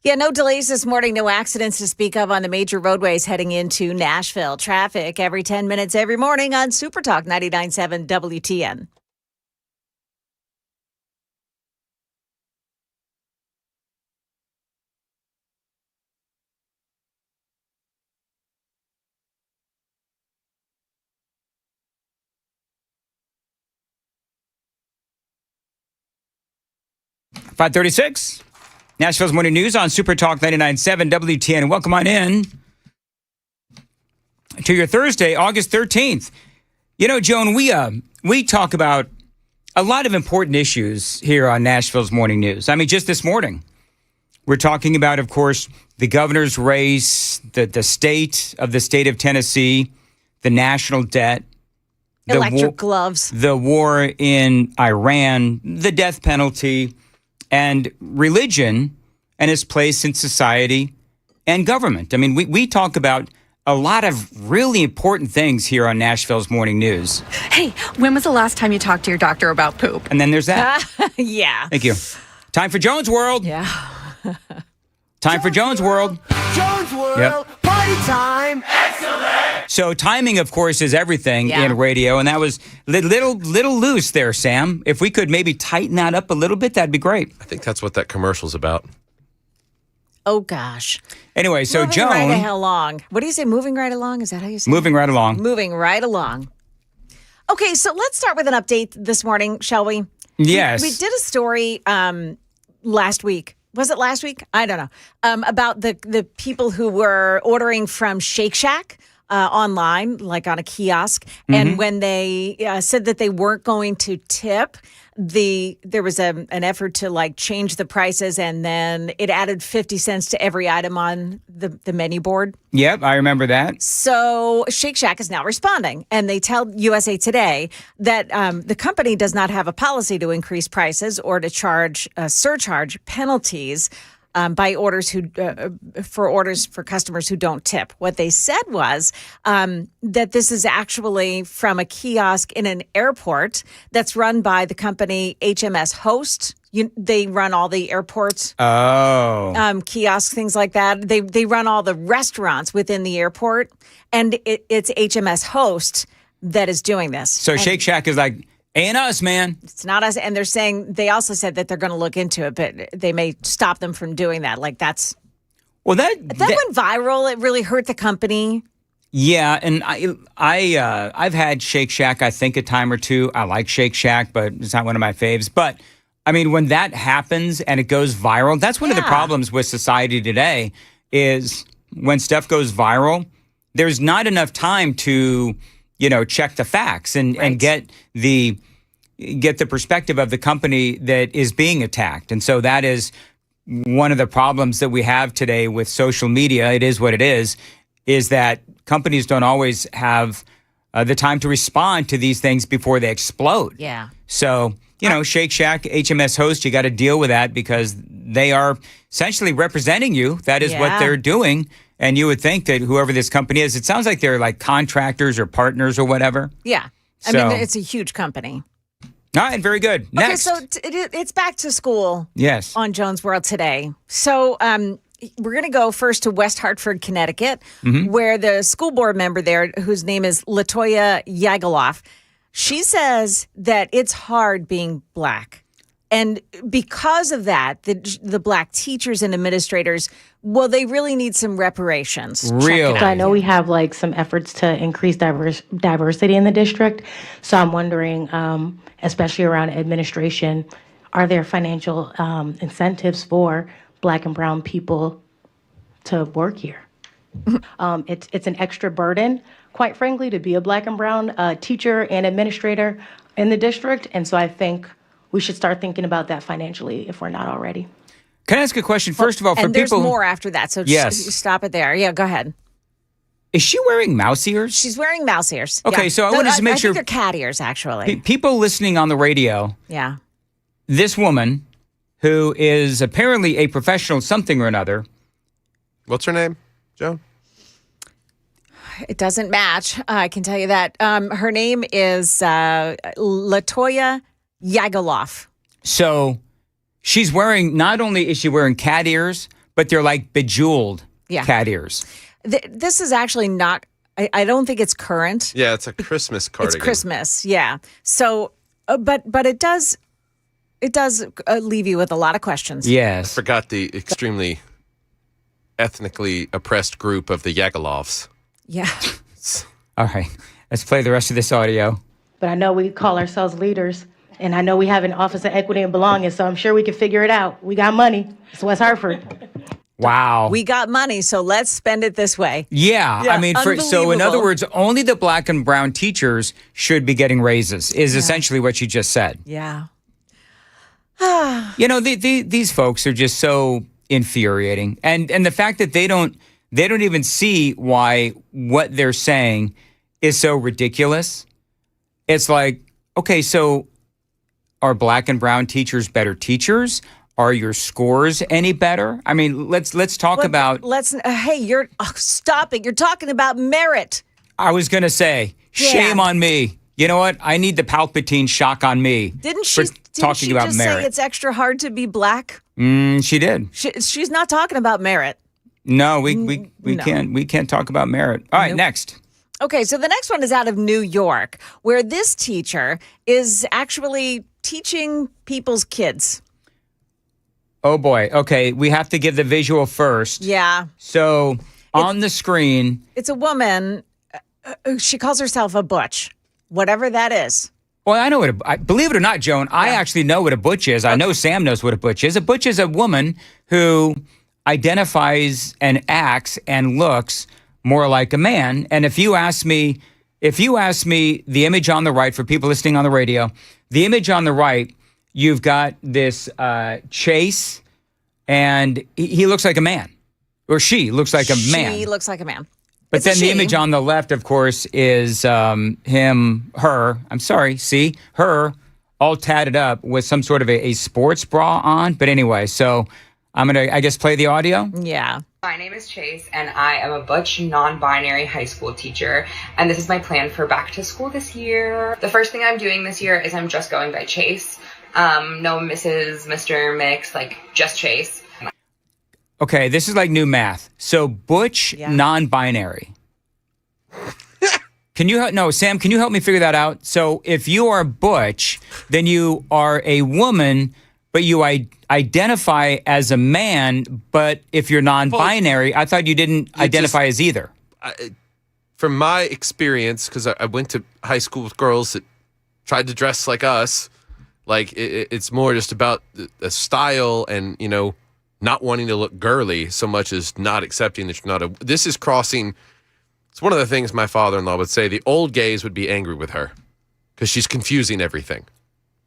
Yeah, no delays this morning, no accidents to speak of on the major roadways heading into Nashville. Traffic every 10 minutes every morning on Super Talk 99.7 WTN. 536. Nashville's Morning News on Super Talk 99.7 WTN. Welcome on in to your Thursday, August 13th. You know, Joan, we talk about a lot of important issues here on Nashville's Morning News. I mean, just this morning, we're talking about, of course, the governor's race, the state of Tennessee, the national debt, Electric gloves, the war in Iran, the death penalty, and religion and its place in society and government. I mean, we talk about a lot of really important things here on Nashville's Morning News. Hey, when was the last time you talked to your doctor about poop? And then there's that. Yeah. Thank you. Time for Jones World. Yeah. Time for Jones World. Jones World, Yep. party time. So timing, of course, is everything in radio, and that was little loose there, Sam. If we could maybe tighten that up a little bit, that'd be great. I think that's what that commercial's about. Oh, gosh. Anyway, so moving Joan... right along. What do you say, moving right along? Is that how you say it? Moving right along. Moving right along. Okay, so let's start with an update this morning, shall we? Yes. We did a story last week. Was it last week? I don't know. About the people who were ordering from Shake Shack online, like on a kiosk. And when they said that they weren't going to tip, there was an effort to like change the prices, and then it added 50 cents to every item on the menu board. Yep, I remember that. So Shake Shack is now responding, and they tell USA Today that the company does not have a policy to increase prices or to charge surcharge penalties by orders for customers who don't tip. What they said was that this is actually from a kiosk in an airport that's run by the company HMS Host. They run all the airports, kiosks, things like that. They run all the restaurants within the airport, and it's HMS Host that is doing this. So Shake Shack is like, ain't us, man. It's not us. And they also said that they're going to look into it, but they may stop them from doing that. Like that went viral. It really hurt the company. Yeah, and I've had Shake Shack, I think, a time or two. I like Shake Shack, but it's not one of my faves. But I mean, when that happens and it goes viral, that's one of the problems with society today is when stuff goes viral, there's not enough time to, check the facts and get the perspective of the company that is being attacked. And so that is one of the problems that we have today with social media. It is what it is that companies don't always have the time to respond to these things before they explode. Yeah. So, Shake Shack, HMS Host, you got to deal with that because they are essentially representing you. That is what they're doing. And you would think that whoever this company is, it sounds like they're like contractors or partners or whatever. Yeah. I mean, it's a huge company. All right, very good. Next. Okay, so it's back to school. Yes. On Jones World today. So we're going to go first to West Hartford, Connecticut, where the school board member there, whose name is Latoya Yagaloff, she says that it's hard being Black. And because of that, the Black teachers and administrators, they really need some reparations. Really? So I know we have like some efforts to increase diversity in the district. So I'm wondering, especially around administration, are there financial incentives for Black and brown people to work here? It's an extra burden, quite frankly, to be a Black and brown teacher and administrator in the district. And so I think we should start thinking about that financially if we're not already. Can I ask a question? First of all, for and there's people... more after that, so just stop it there. Yeah, go ahead. Is she wearing mouse ears? She's wearing mouse ears. Okay, yeah. so I wanted to make sure... I think they're cat ears, actually. People listening on the radio... Yeah. This woman, who is apparently a professional something or another... What's her name, Joe? It doesn't match. I can tell you that. Her name is Latoya Yagaloff. So she's wearing, not only is she wearing cat ears, but they're like bejeweled cat ears. This is actually not, I don't think it's current. Yeah, it's a Christmas cardigan. It's Christmas, yeah. So, but it does leave you with a lot of questions. Yes. I forgot the extremely ethnically oppressed group of the Yagalovs. Yeah. All right. Let's play the rest of this audio. But I know we call ourselves leaders, And I know we have an Office of Equity and Belonging, so I'm sure we can figure it out. We got money. It's West Hartford. Wow. We got money, so let's spend it this way. Yeah, I mean, so in other words, only the black and brown teachers should be getting raises, is essentially what you just said. Yeah. These folks are just so infuriating, and the fact that they don't even see why what they're saying is so ridiculous. It's like, okay, so are black and brown teachers better teachers? Are your scores any better? I mean, let's talk about. Hey, stop it! You're talking about merit. I was gonna say, shame on me. You know what? I need the Palpatine shock on me. Didn't she just merit. say it's extra hard to be black? She did. She's not talking about merit. No, we can't talk about merit. All right, next. Okay, so the next one is out of New York, where this teacher is actually teaching people's kids. Oh boy. Okay, we have to give the visual first. Yeah. So on the screen, it's a woman. She calls herself a butch, whatever that is. Well, I know believe it or not, Joan, I actually know what a butch is. I know Sam knows what a butch is. A butch is a woman who identifies and acts and looks more like a man. And if you ask me the image on the right, for people listening on the radio, the image on the right, you've got this Chase, and he looks like a man, or she looks like a man. She looks like a man. But then the image on the left, of course, is her, all tatted up with some sort of a sports bra on. But anyway, so I'm going to, I guess, play the audio. Yeah. My name is Chase, and I am a butch, non-binary high school teacher, and this is my plan for back to school this year. The first thing I'm doing this year is I'm just going by Chase. No Mrs., Mr., Mix, just Chase. Okay, this is like new math. So butch, non-binary. Sam, can you help me figure that out? So if you are butch, then you are a woman, but you identify as a man. But if you're non-binary, I thought you didn't identify as either. From my experience, because I went to high school with girls that tried to dress like us, it's more just about the style and, not wanting to look girly so much as not accepting that you're not this is crossing. It's one of the things my father-in-law would say. The old gays would be angry with her because she's confusing everything.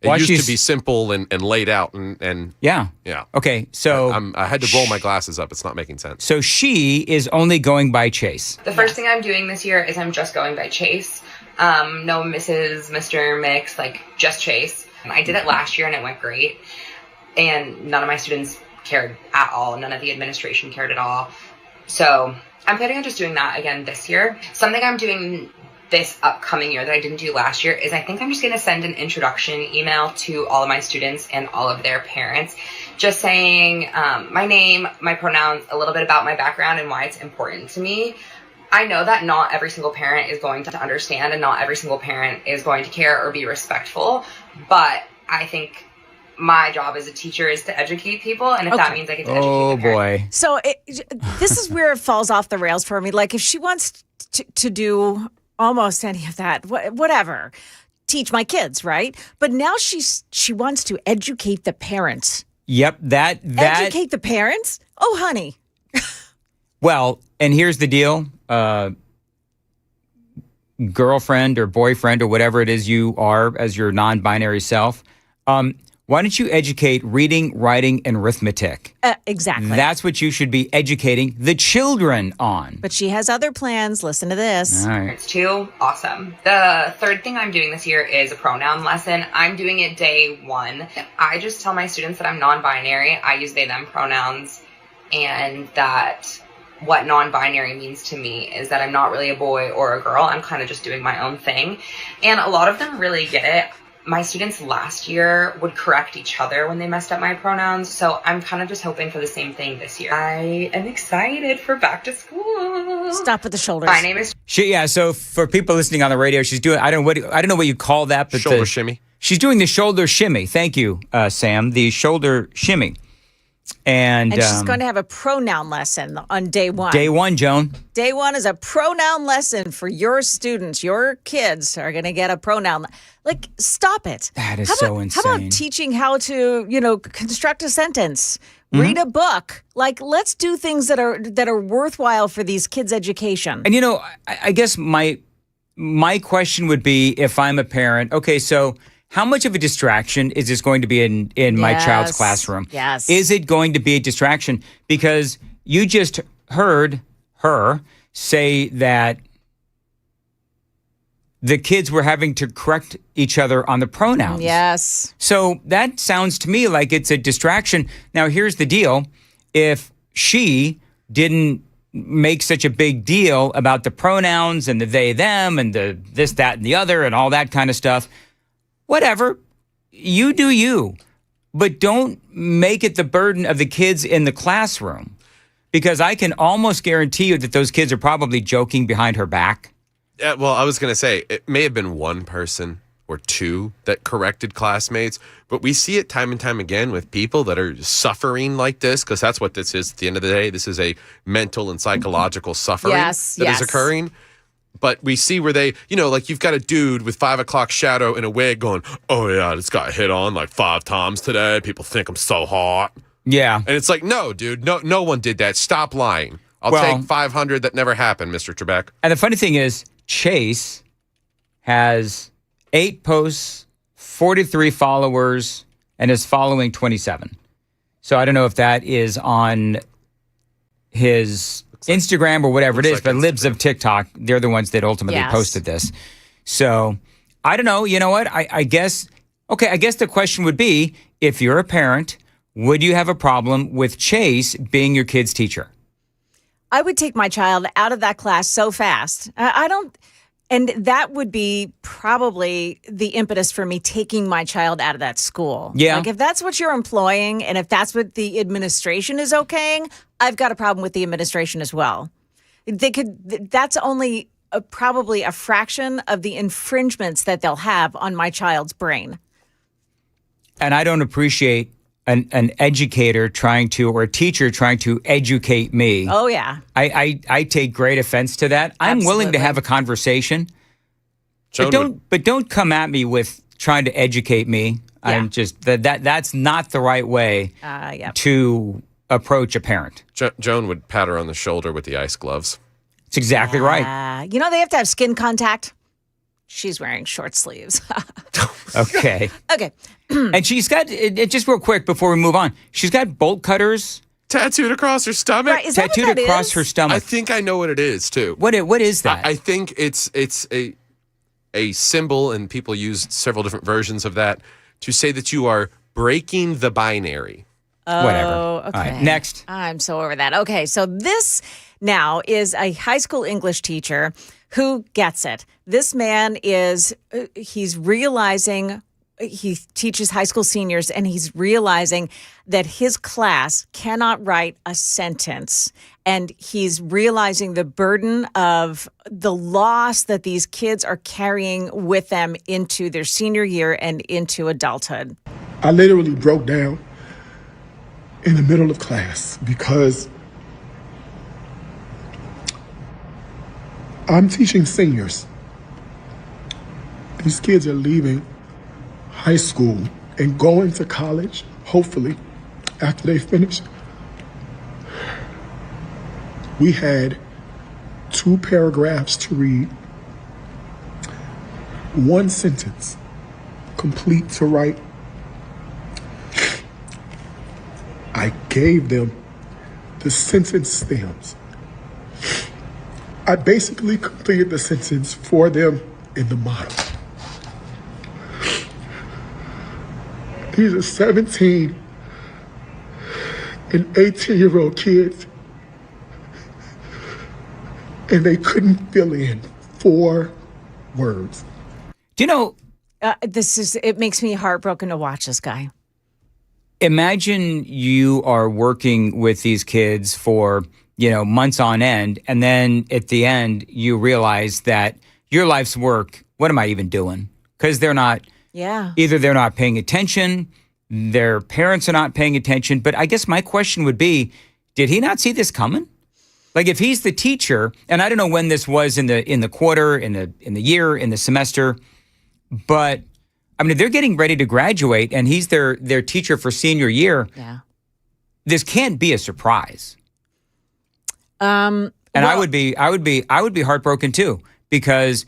It used to be simple and laid out and yeah. Okay, so I had to roll my glasses up. It's not making sense. So she is only going by Chase. The first thing I'm doing this year is I'm just going by Chase. No Mrs., Mr., Mix, just Chase. I did it last year and it went great. And none of my students cared at all. None of the administration cared at all. So I'm planning on just doing that again this year. Something I'm doing this upcoming year that I didn't do last year is I think I'm just going to send an introduction email to all of my students and all of their parents, just saying my name, my pronouns, a little bit about my background and why it's important to me. I know that not every single parent is going to understand and not every single parent is going to care or be respectful, but I think my job as a teacher is to educate people, and if that means I get to educate the parents. Boy. So this is where it falls off the rails for me. If she wants to do almost any of that, whatever, teach my kids, right? But now she wants to educate the parents. Yep, that educate the parents? Oh, honey. Well, and here's the deal. Girlfriend or boyfriend or whatever it is you are as your non-binary self, why don't you educate reading, writing, and arithmetic? Exactly. That's what you should be educating the children on. But she has other plans. Listen to this. All right. It's too awesome. The third thing I'm doing this year is a pronoun lesson. I'm doing it day 1. I just tell my students that I'm non-binary. I use they, them pronouns, and that what non-binary means to me is that I'm not really a boy or a girl. I'm kind of just doing my own thing. And a lot of them really get it. My students last year would correct each other when they messed up my pronouns, so I'm kind of just hoping for the same thing this year. I am excited for back to school. Stop with the shoulders. My name is So for people listening on the radio, she's doing I don't know what you call that, but shoulder shimmy. She's doing the shoulder shimmy. Thank you, Sam. The shoulder shimmy. And she's going to have a pronoun lesson on day one. Day one, Joan. Day one is a pronoun lesson for your students. Your kids are going to get a pronoun. Like, stop it. That is so insane. How about teaching how to, construct a sentence, read a book? Like, let's do things that are worthwhile for these kids' education. And, I guess my question would be, if I'm a parent, okay, so how much of a distraction is this going to be in my child's classroom? Yes. Is it going to be a distraction? Because you just heard her say that the kids were having to correct each other on the pronouns. Yes. So that sounds to me like it's a distraction. Now, here's the deal. If she didn't make such a big deal about the pronouns and the they, them, and the this, that, and the other, and all that kind of stuff, whatever, you do you. But don't make it the burden of the kids in the classroom, because I can almost guarantee you that those kids are probably joking behind her back. Yeah, well, I was going to say, it may have been one person or two that corrected classmates, but we see it time and time again with people that are suffering like this, because that's what this is at the end of the day. This is a mental and psychological suffering that is occurring. But we see where they, like you've got a dude with 5 o'clock shadow in a wig going, oh yeah, I just got hit on like 5 times today. People think I'm so hot. Yeah. And it's like, no, dude, no one did that. Stop lying. I'll take 500 that never happened, Mr. Trebek. And the funny thing is, Chase has 8 posts, 43 followers, and is following 27. So I don't know if that is on his Instagram or whatever it is, but Libs of TikTok, they're the ones that ultimately posted this. So I don't know. You know what? I guess the question would be, if you're a parent, would you have a problem with Chase being your kid's teacher? I would take my child out of that class so fast. I don't, and that would be probably the impetus for me taking my child out of that school. Yeah. Like, if that's what you're employing and if that's what the administration is okaying, I've got a problem with the administration as well. That's only probably a fraction of the infringements that they'll have on my child's brain. And I don't appreciate an educator or a teacher trying to educate me. Oh, yeah. I take great offense to that. I'm willing to have a conversation, but don't come at me with trying to educate me. Yeah. I'm just that's not the right way to approach a parent. Joan would pat her on the shoulder with the ice gloves. That's exactly right. They have to have skin contact. She's wearing short sleeves. Okay. Okay. And she's got, just real quick before we move on, she's got bolt cutters tattooed across her stomach. Right, is that tattooed what that across is? her stomach. I think I know what it is too. What is that? I think it's a symbol, and people use several different versions of that to say that you are breaking the binary. Oh, Whatever. Okay. All right, next. I'm so over that. Okay, so this now is a high school English teacher who gets it. This man he's realizing, he teaches high school seniors, and he's realizing that his class cannot write a sentence. And he's realizing the burden of the loss that these kids are carrying with them into their senior year and into adulthood. I literally broke down in the middle of class because I'm teaching seniors. These kids are leaving high school and going to college, hopefully, after they finish. We had 2 paragraphs to read, 1 sentence complete to write. I gave them the sentence stems. I basically completed the sentence for them in the model. These are 17 and 18-year-old kids, and they couldn't fill in 4 words. Do you know? It makes me heartbroken to watch this guy. Imagine you are working with these kids for, months on end, and then at the end you realize that your life's work, what am I even doing? Because they're not, either they're not paying attention, Their parents are not paying attention. But I guess my question would be, did he not see this coming? Like if he's the teacher, and I don't know when this was in the quarter, in the year, in the semester, but I mean, they're getting ready to graduate and he's their teacher for senior year. Yeah. This can't be a surprise. And I would be heartbroken too, because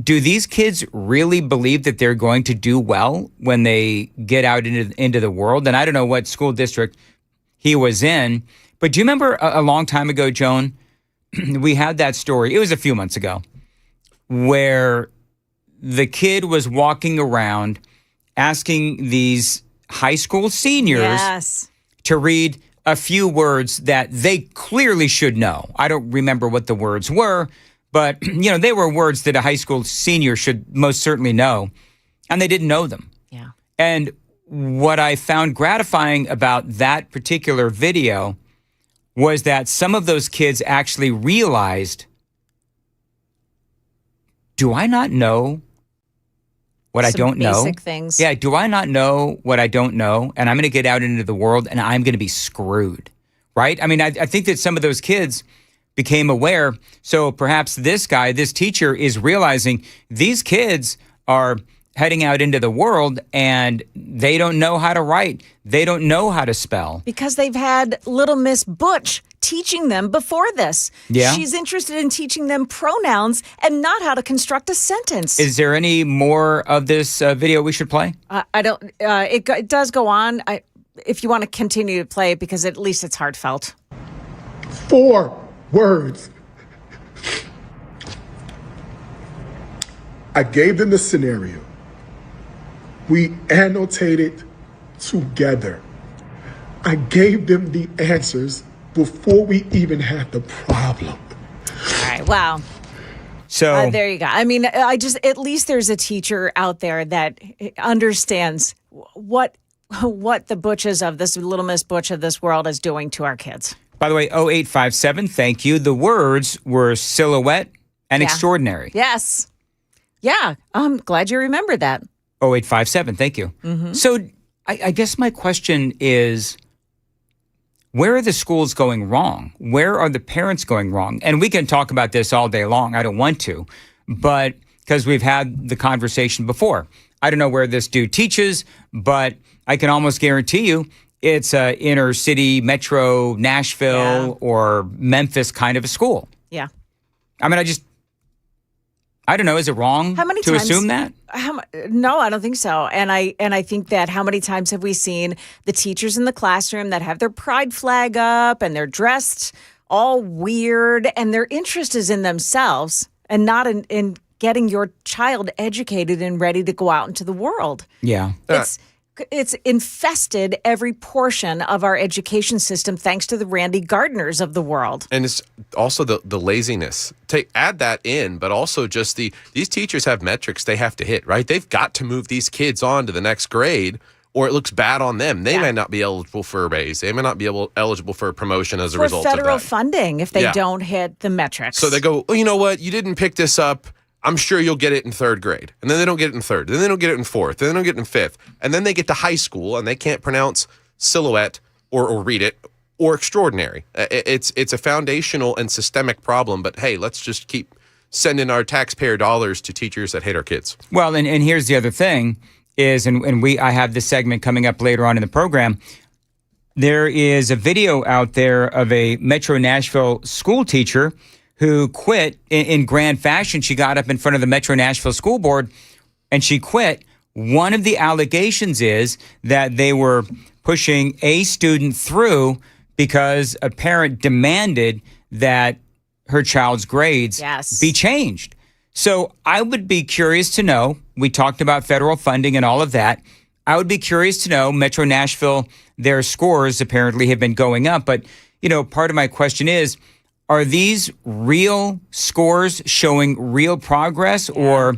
do these kids really believe that they're going to do well when they get out into the world? And I don't know what school district he was in, but do you remember a long time ago, Joan, we had that story, it was a few months ago, where the kid was walking around asking these high school seniors to read a few words that they clearly should know. I don't remember what the words were, but they were words that a high school senior should most certainly know, and they didn't know them. Yeah. And what I found gratifying about that particular video was that some of those kids actually realized, do I not know what I don't know? Basic things. Yeah, do I not know what I don't know? And I'm going to get out into the world and I'm going to be screwed, right? I mean, I think that some of those kids became aware. So perhaps this guy, this teacher is realizing these kids are heading out into the world and they don't know how to write. They don't know how to spell. Because they've had Little Miss Butch teaching them before this. Yeah. She's interested in teaching them pronouns and not how to construct a sentence. Is there any more of this video we should play? I don't. It does go on. If you want to continue to play it, because at least it's heartfelt. 4 words. I gave them the scenario. We annotated together. I gave them the answers before we even had the problem. All right. Wow. So there you go. I mean, at least there's a teacher out there that understands what the Butches of this Little Miss Butch of this world is doing to our kids. By the way, 0857, thank you. The words were silhouette and extraordinary. Yes. Yeah. I'm glad you remembered that. 0857, thank you. Mm-hmm. So I guess my question is, where are the schools going wrong? Where are the parents going wrong? And we can talk about this all day long. I don't want to, but because we've had the conversation before. I don't know where this dude teaches, but I can almost guarantee you it's a inner city, metro, Nashville, or Memphis kind of a school. Yeah. I mean, I don't know. Is it wrong to assume that? No, I don't think so. And I think that how many times have we seen the teachers in the classroom that have their pride flag up and they're dressed all weird and their interest is in themselves and not in getting your child educated and ready to go out into the world. Yeah. It's infested every portion of our education system thanks to the Randy Gardners of the world. And it's also the laziness. Add that in, but also just these teachers have metrics they have to hit, right? They've got to move these kids on to the next grade or it looks bad on them. They may not be eligible for a raise. They may not be eligible for a promotion as a result of that. For federal funding if they don't hit the metrics. So they go, oh, you know what? You didn't pick this up. I'm sure you'll get it in 3rd grade. And then they don't get it in 3rd. Then they don't get it in 4th. Then they don't get it in 5th. And then they get to high school and they can't pronounce silhouette or read it or extraordinary. It's a foundational and systemic problem. But hey, let's just keep sending our taxpayer dollars to teachers that hate our kids. Well, and here's the other thing is, I have this segment coming up later on in the program. There is a video out there of a Metro Nashville school teacher who quit in grand fashion. She got up in front of the Metro Nashville School Board and she quit. One of the allegations is that they were pushing a student through because a parent demanded that her child's grades be changed. So I would be curious to know, we talked about federal funding and all of that. I would be curious to know, Metro Nashville, their scores apparently have been going up. But, part of my question is, are these real scores showing real progress or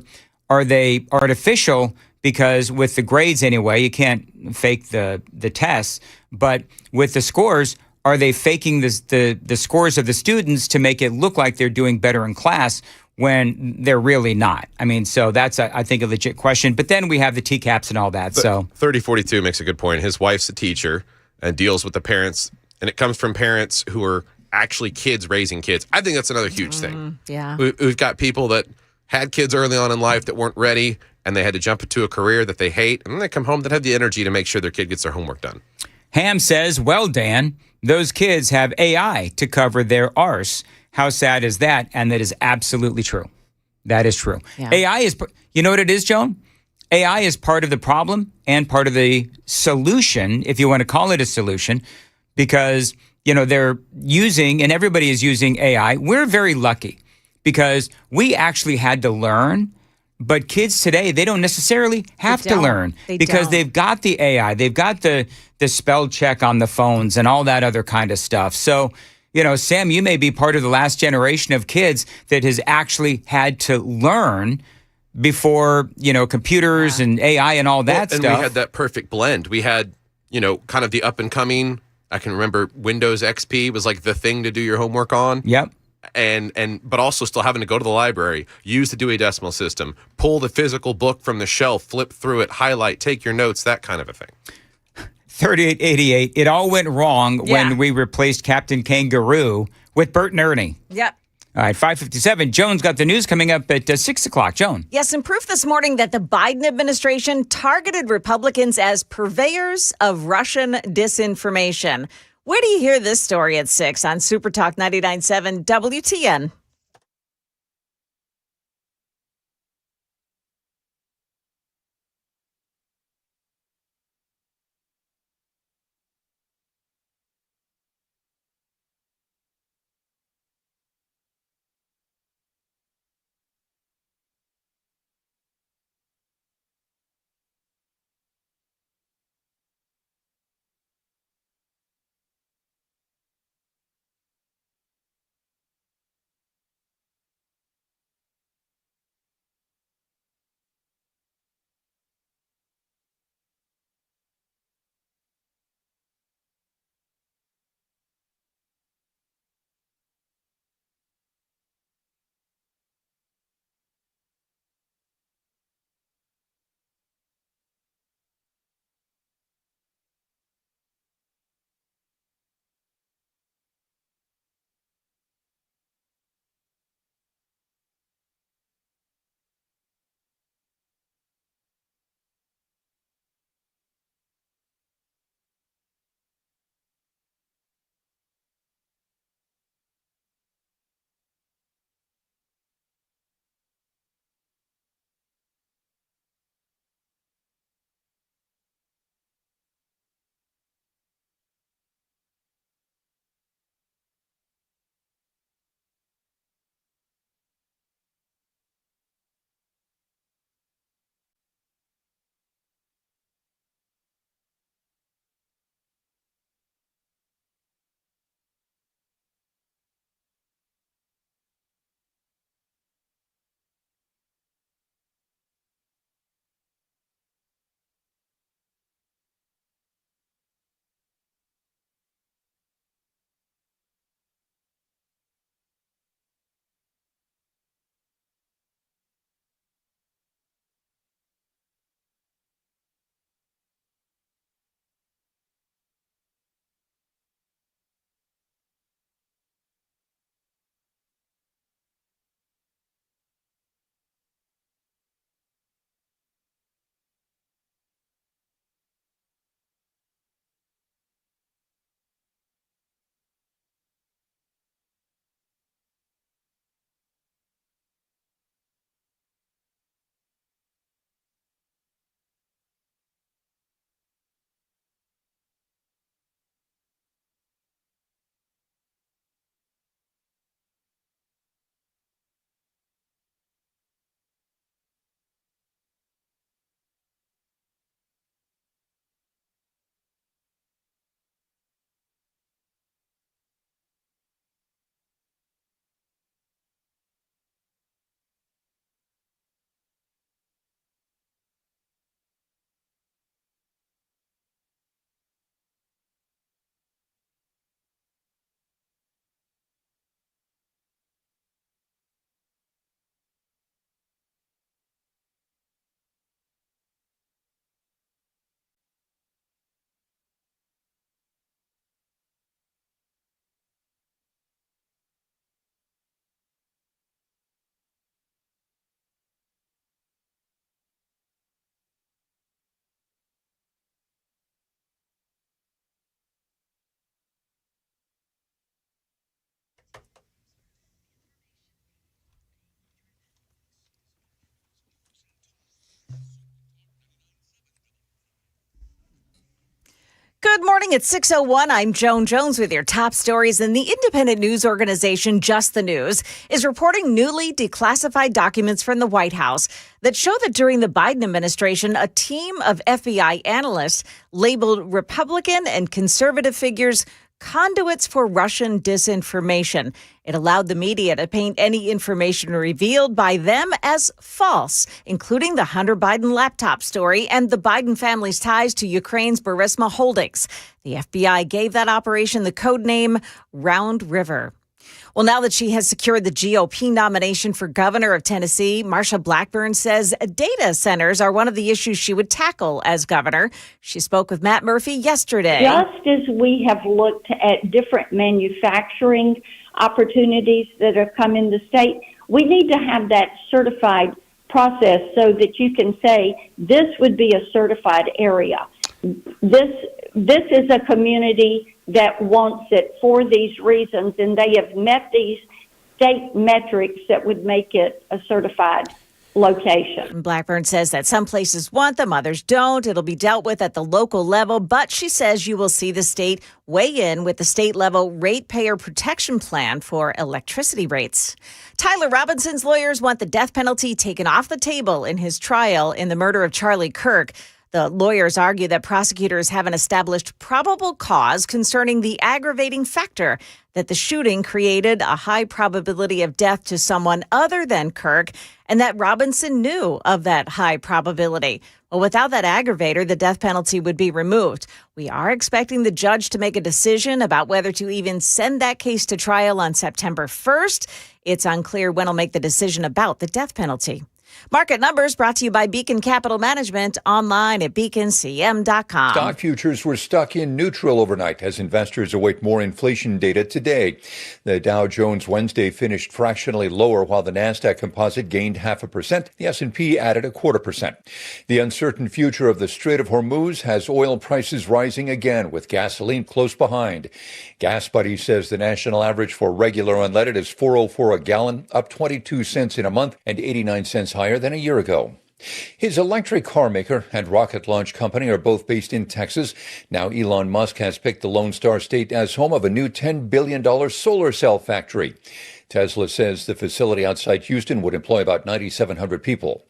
are they artificial? Because with the grades anyway, you can't fake the tests. But with the scores, are they faking the scores of the students to make it look like they're doing better in class? when they're really not. I mean, so that's, I think, a legit question. But then we have the TCAPs and all that. So 3042 makes a good point. His wife's a teacher and deals with the parents, and it comes from parents who are actually kids raising kids. I think that's another huge thing. Yeah. We've got people that had kids early on in life that weren't ready, and they had to jump into a career that they hate, and then they come home that have the energy to make sure their kid gets their homework done. Ham says, well, Dan, those kids have AI to cover their arse. How sad is that? And that is absolutely true. That is true. Yeah. AI is, you know what it is, Joan? AI is part of the problem and part of the solution, if you want to call it a solution, because, you know, they're using, and everybody is using AI. We're very lucky because we actually had to learn. But kids today, they don't necessarily have to learn because they've got the AI, they've got the spell check on the phones and all that other kind of stuff. So, you know, Sam, you may be part of the last generation of kids that has actually had to learn before, you know, computers and AI and all that stuff. And we had that perfect blend. We had, you know, kind of the up and coming. I can remember Windows XP was like the thing to do your homework on. Yep. But also still having to go to the library, use the Dewey Decimal System, pull the physical book from the shelf, flip through it, highlight, take your notes, that kind of a thing. 3888. It all went wrong when we replaced Captain Kangaroo with Bert and Ernie. Yep. All right, 5:57. Joan's got the news coming up at 6 o'clock. Joan. Yes, and proof this morning that the Biden administration targeted Republicans as purveyors of Russian disinformation. Where do you hear this story at 6 on Super Talk 99.7 WTN? Good morning. It's 6:01. I'm Joan Jones with your top stories. And the independent news organization Just the News is reporting newly declassified documents from the White House that show that during the Biden administration, a team of FBI analysts labeled Republican and conservative figures conduits for Russian disinformation. It allowed the media to paint any information revealed by them as false, including the Hunter Biden laptop story and the Biden family's ties to Ukraine's Burisma Holdings. The FBI gave that operation the code name Round River. Well, now that she has secured the GOP nomination for governor of Tennessee, Marsha Blackburn says data centers are one of the issues she would tackle as governor. She spoke with Matt Murphy yesterday. Just as we have looked at different manufacturing opportunities that have come in the state, we need to have that certified process so that you can say this would be a certified area. This is a community that wants it for these reasons, and they have met these state metrics that would make it a certified location. Blackburn says that some places want them, others don't. It'll be dealt with at the local level, but she says you will see the state weigh in with the state level ratepayer protection plan for electricity rates. Tyler Robinson's lawyers want the death penalty taken off the table in his trial in the murder of Charlie Kirk. The lawyers argue that prosecutors haven't established probable cause concerning the aggravating factor that the shooting created a high probability of death to someone other than Kirk, and that Robinson knew of that high probability. Well, without that aggravator, the death penalty would be removed. We are expecting the judge to make a decision about whether to even send that case to trial on September 1st. It's unclear when he'll make the decision about the death penalty. Market numbers brought to you by Beacon Capital Management, online at beaconcm.com. Stock futures were stuck in neutral overnight as investors await more inflation data today. The Dow Jones Wednesday finished fractionally lower while the Nasdaq Composite gained 0.5%. The S&P added 0.25%. The uncertain future of the Strait of Hormuz has oil prices rising again, with gasoline close behind. Gas Buddy says the national average for regular unleaded is $4.04 a gallon, up 22 cents in a month and 89 cents higher than a year ago. His electric car maker and rocket launch company are both based in Texas. Now Elon Musk has picked the Lone Star State as home of a new $10 billion solar cell factory. Tesla says the facility outside Houston would employ about 9,700 people.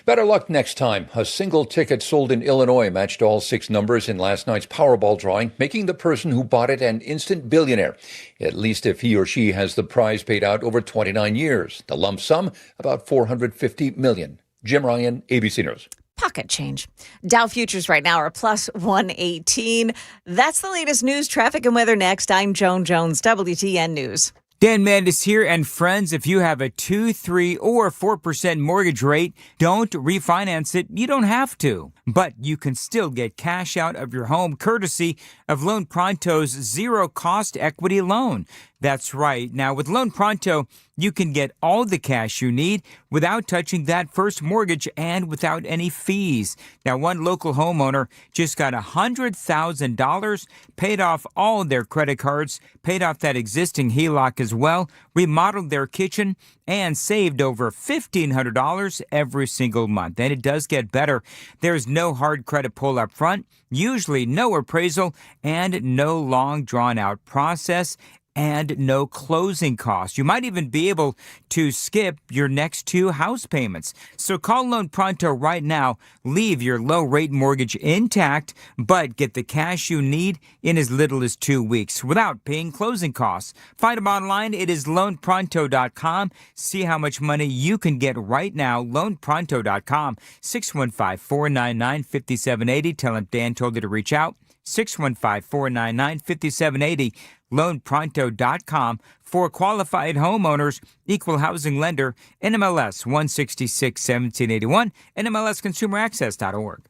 Better luck next time. A single ticket sold in Illinois matched all 6 numbers in last night's Powerball drawing, making the person who bought it an instant billionaire, at least if he or she has the prize paid out over 29 years. The lump sum, about $450 million. Jim Ryan, ABC News. Pocket change. Dow futures right now are plus 118. That's the latest news, traffic, and weather next. I'm Joan Jones, WTN News. Dan Mandis here, and friends, if you have a 2, 3, or 4% mortgage rate, don't refinance it. You don't have to. But you can still get cash out of your home courtesy of Loan Pronto's zero-cost equity loan. That's right. Now, with Loan Pronto, you can get all the cash you need without touching that first mortgage and without any fees. Now, one local homeowner just got $100,000, paid off all their credit cards, paid off that existing HELOC as well, remodeled their kitchen, and saved over $1,500 every single month. And it does get better. There's no hard credit pull up front, usually no appraisal, and no long drawn-out process, and no closing costs. You might even be able to skip your next 2 house payments. So call Loan Pronto right now. Leave your low-rate mortgage intact, but get the cash you need in as little as 2 weeks without paying closing costs. Find them online. It is loanpronto.com. See how much money you can get right now. Loanpronto.com. 615-499-5780. Tell them Dan told you to reach out. 615-499-5780. LoanPronto.com for qualified homeowners, equal housing lender, NMLS 166-1781, NMLSConsumerAccess.org.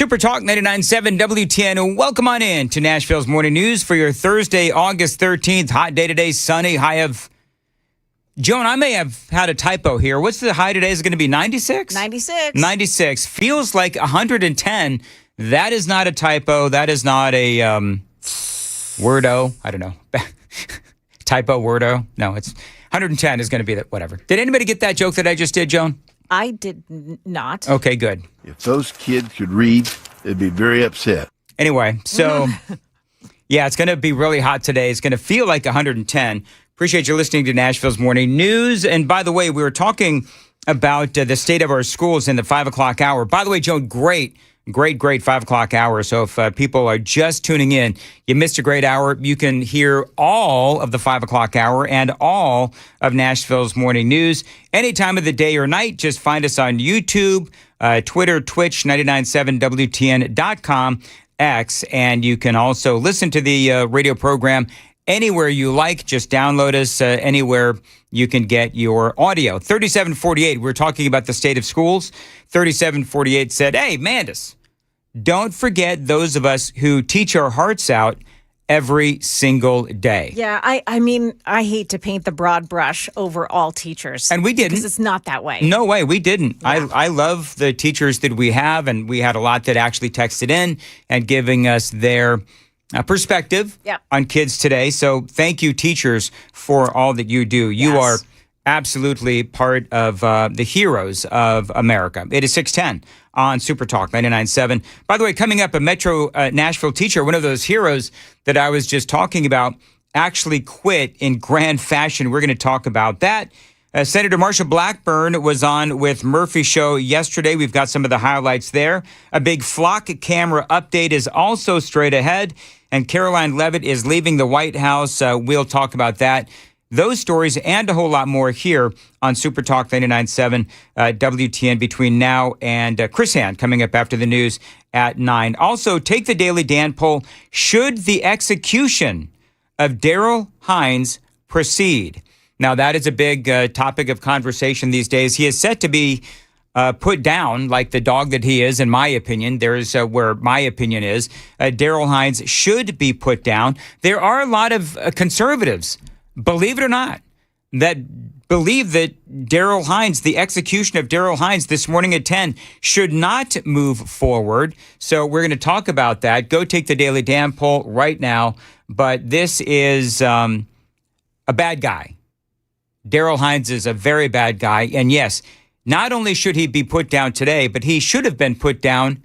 Super Talk 99.7 WTN. Welcome on in to Nashville's Morning News for your Thursday, August 13th. Hot day today, sunny, high of... Joan, I may have had a typo here. What's the high today? Is it going to be 96? 96. 96. Feels like 110. That is not a typo. That is not a wordo. I don't know. Typo, wordo. No, it's 110 is going to be that, whatever. Did anybody get that joke that I just did, Joan? I did not. Okay, good. If those kids could read, they'd be very upset. Anyway, so yeah, it's going to be really hot today. It's going to feel like 110. Appreciate you listening to Nashville's Morning News. And by the way, we were talking about the state of our schools in the 5 o'clock hour. By the way, Joan, great 5 o'clock hour. So if people are just tuning in, you missed a great hour. You can hear all of the 5 o'clock hour and all of Nashville's Morning News any time of the day or night. Just find us on YouTube, Twitter, Twitch, 997WTN.com, X. And you can also listen to the radio program anywhere you like. Just download us anywhere you can get your audio. 3748, we're talking about the state of schools. 3748 said, hey, Mandis, don't forget those of us who teach our hearts out every single day. Yeah, I mean, I hate to paint the broad brush over all teachers. And we didn't. Because it's not that way. No way, we didn't. Yeah. I love the teachers that we have, and we had a lot that actually texted in and giving us their perspective on kids today. So thank you, teachers, for all that you do. You are absolutely part of the heroes of America. It is 610 on Super Talk 99.7. By the way, coming up, a Metro Nashville teacher, one of those heroes that I was just talking about, actually quit in grand fashion. We're going to talk about that. Senator Marsha Blackburn was on with Murphy Show yesterday. We've got some of the highlights there. A big flock camera update is also straight ahead. And Caroline Leavitt is leaving the White House. We'll talk about that. Those stories and a whole lot more here on Super Talk 99.7 WTN between now and Chris Hand coming up after the news at 9. Also, take the Daily Dan poll. Should the execution of Daryl Hines proceed? Now, that is a big topic of conversation these days. He is set to be put down like the dog that he is, in my opinion. There's where my opinion is. Daryl Hines should be put down. There are a lot of conservatives, believe it or not, that believe that Daryl Hines, the execution of Daryl Hines this morning at 10, should not move forward. So we're going to talk about that. Go take the Daily Dan poll right now. But this is a bad guy. Daryl Hines is a very bad guy. And yes, not only should he be put down today, but he should have been put down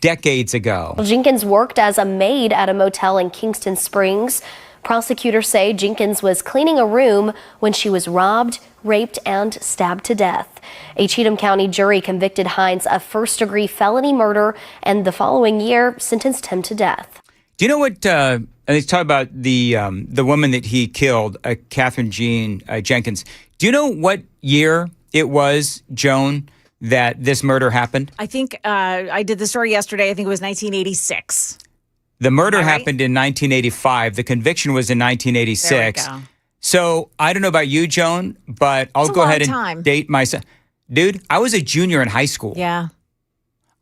decades ago. Jenkins worked as a maid at a motel in Kingston Springs. Prosecutors say Jenkins was cleaning a room when she was robbed, raped, and stabbed to death. A Cheatham County jury convicted Hines of first-degree felony murder and the following year sentenced him to death. Do you know what? Let's talk about the woman that he killed, Catherine Jean Jenkins. Do you know what year it was, Joan, that this murder happened? I think I did the story yesterday. I think it was 1986. The murder happened in 1985. The conviction was in 1986. There we go. So I don't know about you, Joan, but I'll go ahead and date myself. Dude, I was a junior in high school. Yeah.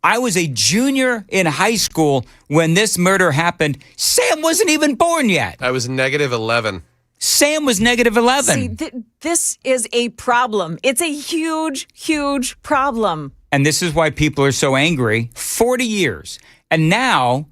I was a junior in high school when this murder happened. Sam wasn't even born yet. I was -11. Sam was -11. See, this is a problem. It's a huge, huge problem. And this is why people are so angry. 40 years. And now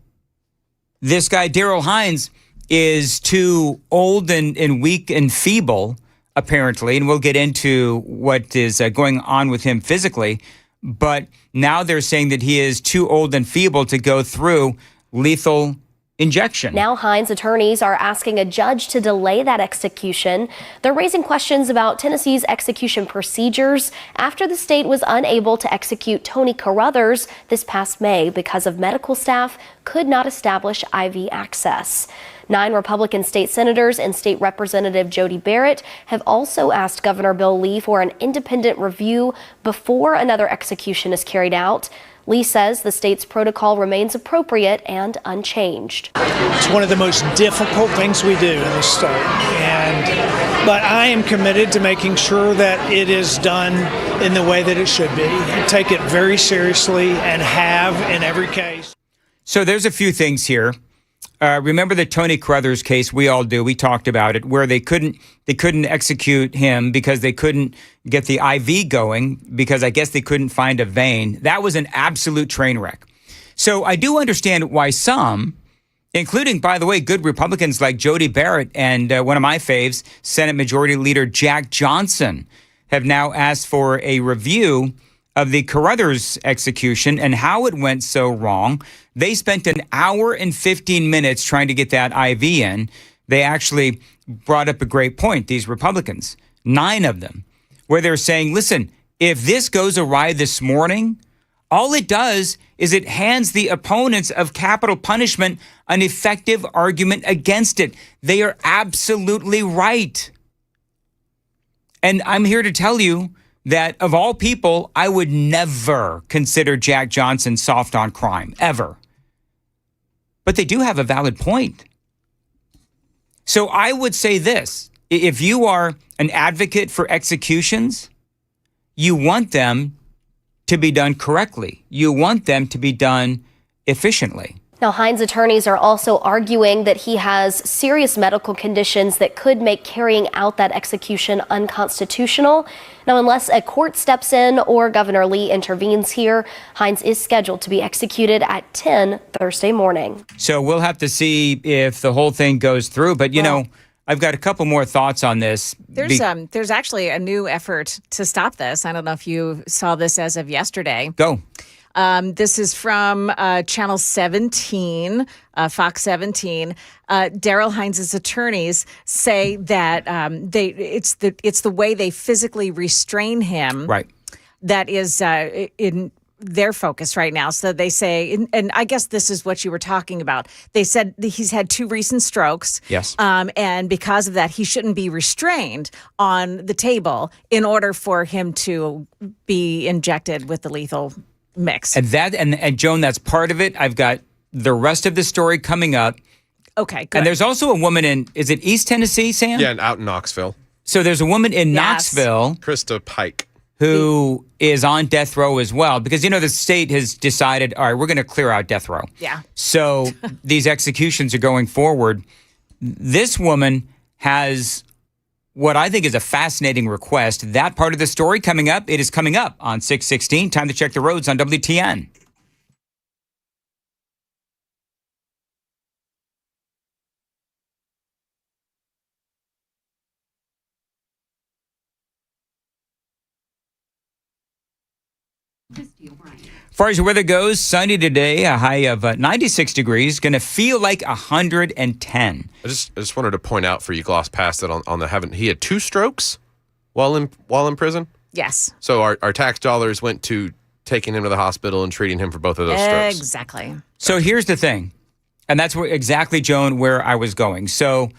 this guy, Daryl Hines, is too old and weak and feeble, apparently. And we'll get into what is going on with him physically. But now they're saying that he is too old and feeble to go through lethal injection. Now Hines' attorneys are asking a judge to delay that execution. They're raising questions about Tennessee's execution procedures after the state was unable to execute Tony Carruthers this past May because of medical staff could not establish IV access. 9 Republican state senators and State Representative Jody Barrett have also asked Governor Bill Lee for an independent review before another execution is carried out. Lee says the state's protocol remains appropriate and unchanged. It's one of the most difficult things we do in the state, and but I am committed to making sure that it is done in the way that it should be. Take it very seriously and have in every case. So there's a few things here. Remember the Tony Carruthers case? We all do. We talked about it, where they couldn't execute him because they couldn't get the IV going because I guess they couldn't find a vein. That was an absolute train wreck. So I do understand why some, including, by the way, good Republicans like Jody Barrett and one of my faves, Senate Majority Leader Jack Johnson, have now asked for a review of the Carruthers execution and how it went so wrong. They spent an hour and 15 minutes trying to get that IV in. They actually brought up a great point, these Republicans, 9 of them, where they're saying, listen, if this goes awry this morning, all it does is it hands the opponents of capital punishment an effective argument against it. They are absolutely right. And I'm here to tell you that of all people, I would never consider Jack Johnson soft on crime, ever. But they do have a valid point. So I would say this, if you are an advocate for executions, you want them to be done correctly. You want them to be done efficiently. Now, Hines' attorneys are also arguing that he has serious medical conditions that could make carrying out that execution unconstitutional. Now, unless a court steps in or Governor Lee intervenes here, Hines is scheduled to be executed at 10 Thursday morning. So we'll have to see if the whole thing goes through. But, you know, I've got a couple more thoughts on this. There's actually a new effort to stop this. I don't know if you saw this as of yesterday. Go. This is from Channel 17, Fox 17. Daryl Hines' attorneys say that it's the way they physically restrain him, right, that is in their focus right now. So they say, and I guess this is what you were talking about. They said that he's had 2 recent strokes. Yes. And because of that, he shouldn't be restrained on the table in order for him to be injected with the lethal mix. And Joan, that's part of it. I've got the rest of the story coming up. Okay, good. And there's also a woman in, is it East Tennessee, Sam? Yeah, out in Knoxville. So there's a woman in Knoxville. Krista Pike. Who is on death row as well. Because, you know, the state has decided, all right, we're going to clear out death row. Yeah. So these executions are going forward. This woman has what I think is a fascinating request. That part of the story coming up, it is coming up on 6:16. Time to check the roads on WTN. As far as the weather goes, sunny today, a high of 96 degrees, going to feel like 110. I just wanted to point out for you, gloss past it on the he had 2 strokes while in prison. Yes. So our tax dollars went to taking him to the hospital and treating him for both of those strokes. Exactly. So here's the thing, and that's exactly, Joan, where I was going. So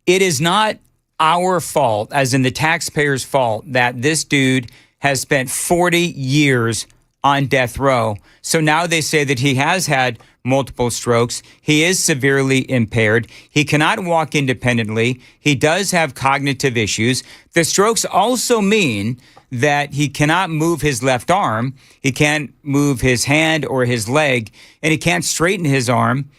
it is not our fault, as in the taxpayers' fault, that this dude has spent 40 years on death row. So now they say that he has had multiple strokes. He is severely impaired. He cannot walk independently. He does have cognitive issues. The strokes also mean that he cannot move his left arm. He can't move his hand or his leg, and he can't straighten his arm.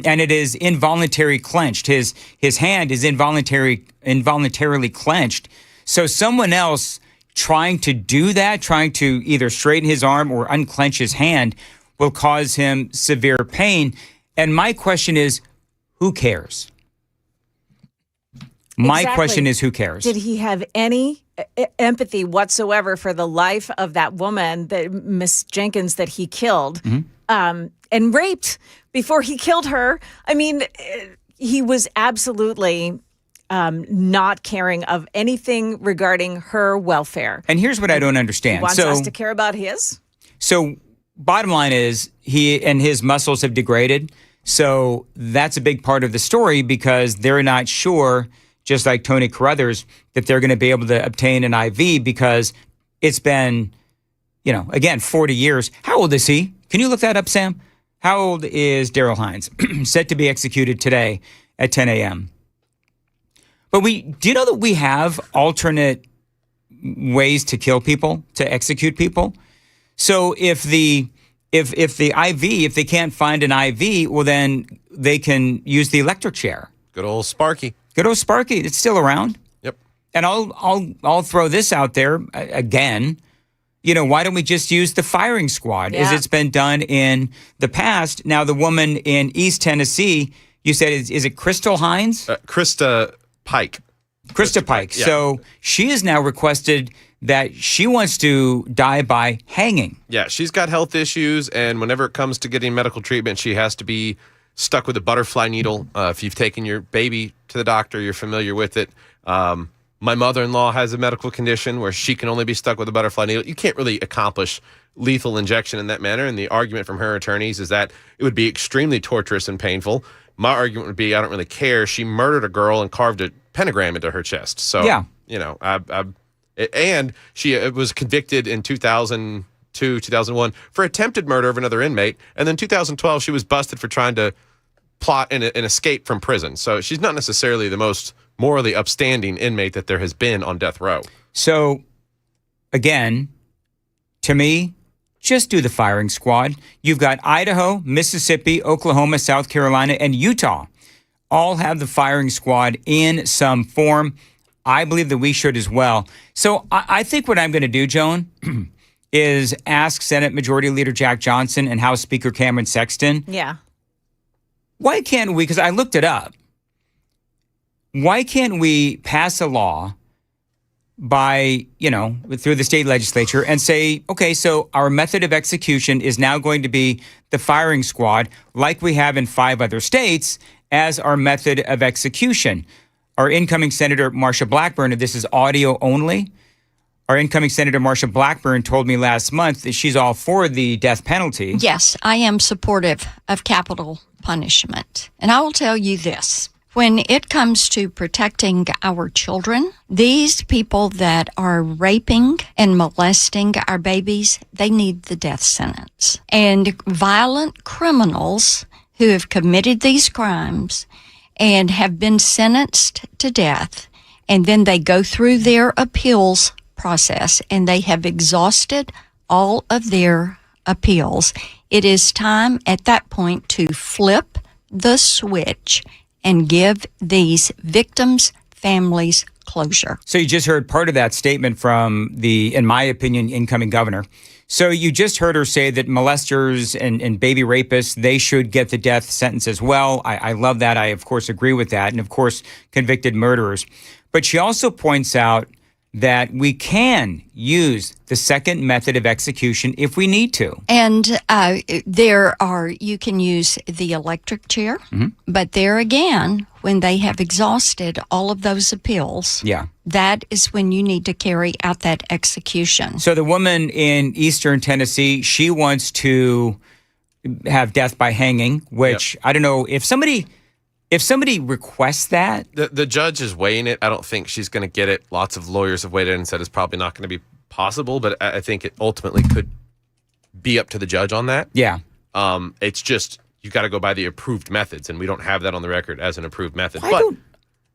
And it is involuntary clenched. His hand is involuntarily clenched. So someone else trying to do that, trying to either straighten his arm or unclench his hand, will cause him severe pain. And my question is, who cares? My question is, who cares? Did he have any empathy whatsoever for the life of that woman, that Miss Jenkins, that he killed and raped before he killed her? I mean, he was absolutely not caring of anything regarding her welfare. And here's what I don't understand. He wants us to care about his? So bottom line is, he and his muscles have degraded. So that's a big part of the story, because they're not sure, just like Tony Carruthers, that they're going to be able to obtain an IV, because it's been, again, 40 years. How old is he? Can you look that up, Sam? How old is Daryl Hines? Set to be executed today at 10 a.m. But do you know that we have alternate ways to kill people, to execute people? So if the IV, if they can't find an IV, well, then they can use the electric chair. Good old Sparky. Good old Sparky. It's still around. Yep. And I'll throw this out there again. Why don't we just use the firing squad as it's been done in the past? Now, the woman in East Tennessee, you said, is it Crystal Hines? Krista Pike. Krista Pike. Yeah. So she has now requested that she wants to die by hanging. Yeah, she's got health issues, and whenever it comes to getting medical treatment, she has to be stuck with a butterfly needle. If you've taken your baby to the doctor, you're familiar with it. My mother-in-law has a medical condition where she can only be stuck with a butterfly needle. You can't really accomplish lethal injection in that manner, and the argument from her attorneys is that it would be extremely torturous and painful. My argument would be, I don't really care. She murdered a girl and carved a pentagram into her chest. So, yeah. And she was convicted in 2002, 2001 for attempted murder of another inmate. And then 2012, she was busted for trying to plot an escape from prison. So she's not necessarily the most morally upstanding inmate that there has been on death row. So, again, to me, just do the firing squad. You've got Idaho, Mississippi, Oklahoma, South Carolina, and Utah all have the firing squad in some form. I believe that we should as well. So I think what I'm going to do, Joan, is ask Senate Majority Leader Jack Johnson and House Speaker Cameron Sexton. Yeah. Why can't we, because I looked it up, why can't we pass a law by, through the state legislature and say, okay, so our method of execution is now going to be the firing squad like we have in 5 other states as our method of execution. Our incoming Senator Marsha Blackburn, and this is audio only, our incoming Senator Marsha Blackburn told me last month that she's all for the death penalty. Yes, I am supportive of capital punishment. And I will tell you this. When it comes to protecting our children, these people that are raping and molesting our babies, they need the death sentence. And violent criminals who have committed these crimes and have been sentenced to death, and then they go through their appeals process and they have exhausted all of their appeals, it is time at that point to flip the switch and give these victims' families closure. So you just heard part of that statement from the, in my opinion, incoming governor. So you just heard her say that molesters and baby rapists, they should get the death sentence as well. I love that. I, of course, agree with that. And, of course, convicted murderers. But she also points out that we can use the second method of execution if we need to. And you can use the electric chair, but there again, when they have exhausted all of those appeals, that is when you need to carry out that execution. So the woman in Eastern Tennessee, she wants to have death by hanging, which I don't know if somebody requests that. The judge is weighing it. I don't think she's going to get it. Lots of lawyers have weighed in and said it's probably not going to be possible, but I think it ultimately could be up to the judge on that. Yeah. It's just, you've got to go by the approved methods, and we don't have that on the record as an approved method.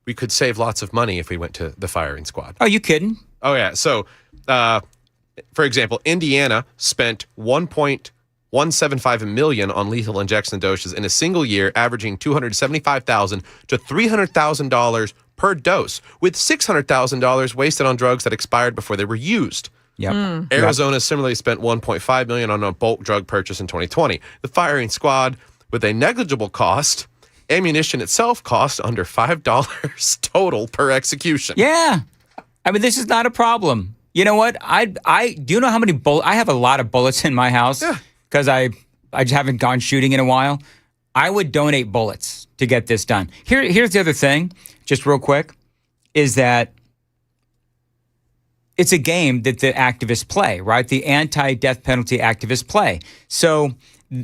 We could save lots of money if we went to the firing squad. Are you kidding? Oh, yeah. So, for example, Indiana spent $1.175 million on lethal injection doses in a single year, averaging $275,000 to $300,000 per dose, with $600,000 wasted on drugs that expired before they were used. Arizona similarly spent $1.5 million on a bulk drug purchase in 2020. The firing squad, with a negligible cost, ammunition itself cost under $5 total per execution. Yeah. I mean, this is not a problem. You know what? I do you know how many bullets? I have a lot of bullets in my house because I just haven't gone shooting in a while. I would donate bullets to get this done. Here's the other thing, just real quick, is that it's a game that the activists play, right? The anti-death penalty activists play. So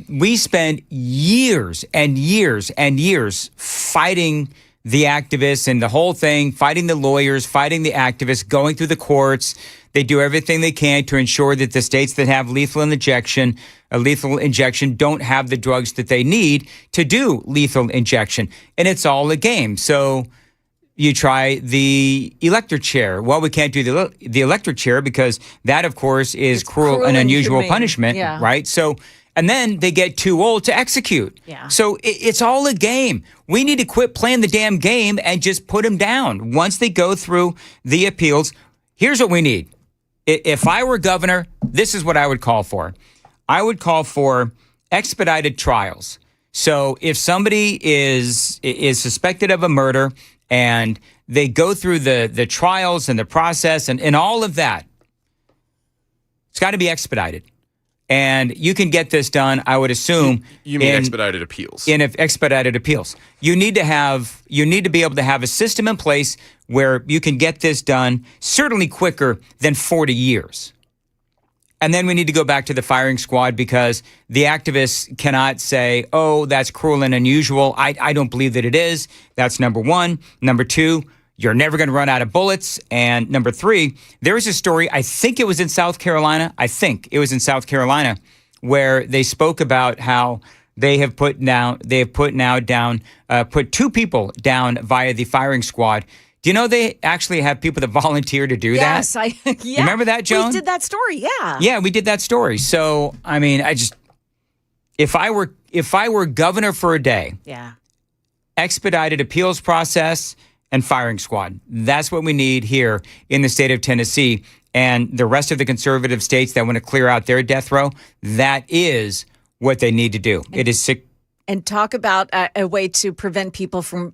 we spend years and years and years fighting the activists and the whole thing, fighting the lawyers, fighting the activists, going through the courts. They do everything they can to ensure that the states that have lethal injection don't have the drugs that they need to do lethal injection. And it's all a game. So you try the electric chair. Well, we can't do the electric chair because that, of course, is cruel and unusual inhumane. punishment, Yeah. right? So, and then they get too old to execute. Yeah. So it's all a game. We need to quit playing the damn game and just put them down. Once they go through the appeals, here's what we need. If I were governor, this is what I would call for. I would call for expedited trials. So if somebody is suspected of a murder and they go through the trials and the process and all of that, it's got to be expedited. And you can get this done, I would assume. You mean expedited appeals? In expedited appeals. You need to be able to have a system in place where you can get this done certainly quicker than 40 years. And then we need to go back to the firing squad because the activists cannot say, oh, that's cruel and unusual. I don't believe that it is. That's number one. Number two, you're never going to run out of bullets. And number three, there was a story, I think it was in South Carolina. Where they spoke about how they have put two people down via the firing squad. Do you know they actually have people that volunteer to do that? Yes, yeah. Remember that, Joan? We did that story, yeah. Yeah, we did that story. So, I mean, if I were governor for a day, yeah, expedited appeals process and firing squad. That's what we need here in the state of Tennessee. And the rest of the conservative states that want to clear out their death row, that is what they need to do. It is sick. And talk about a way to prevent people from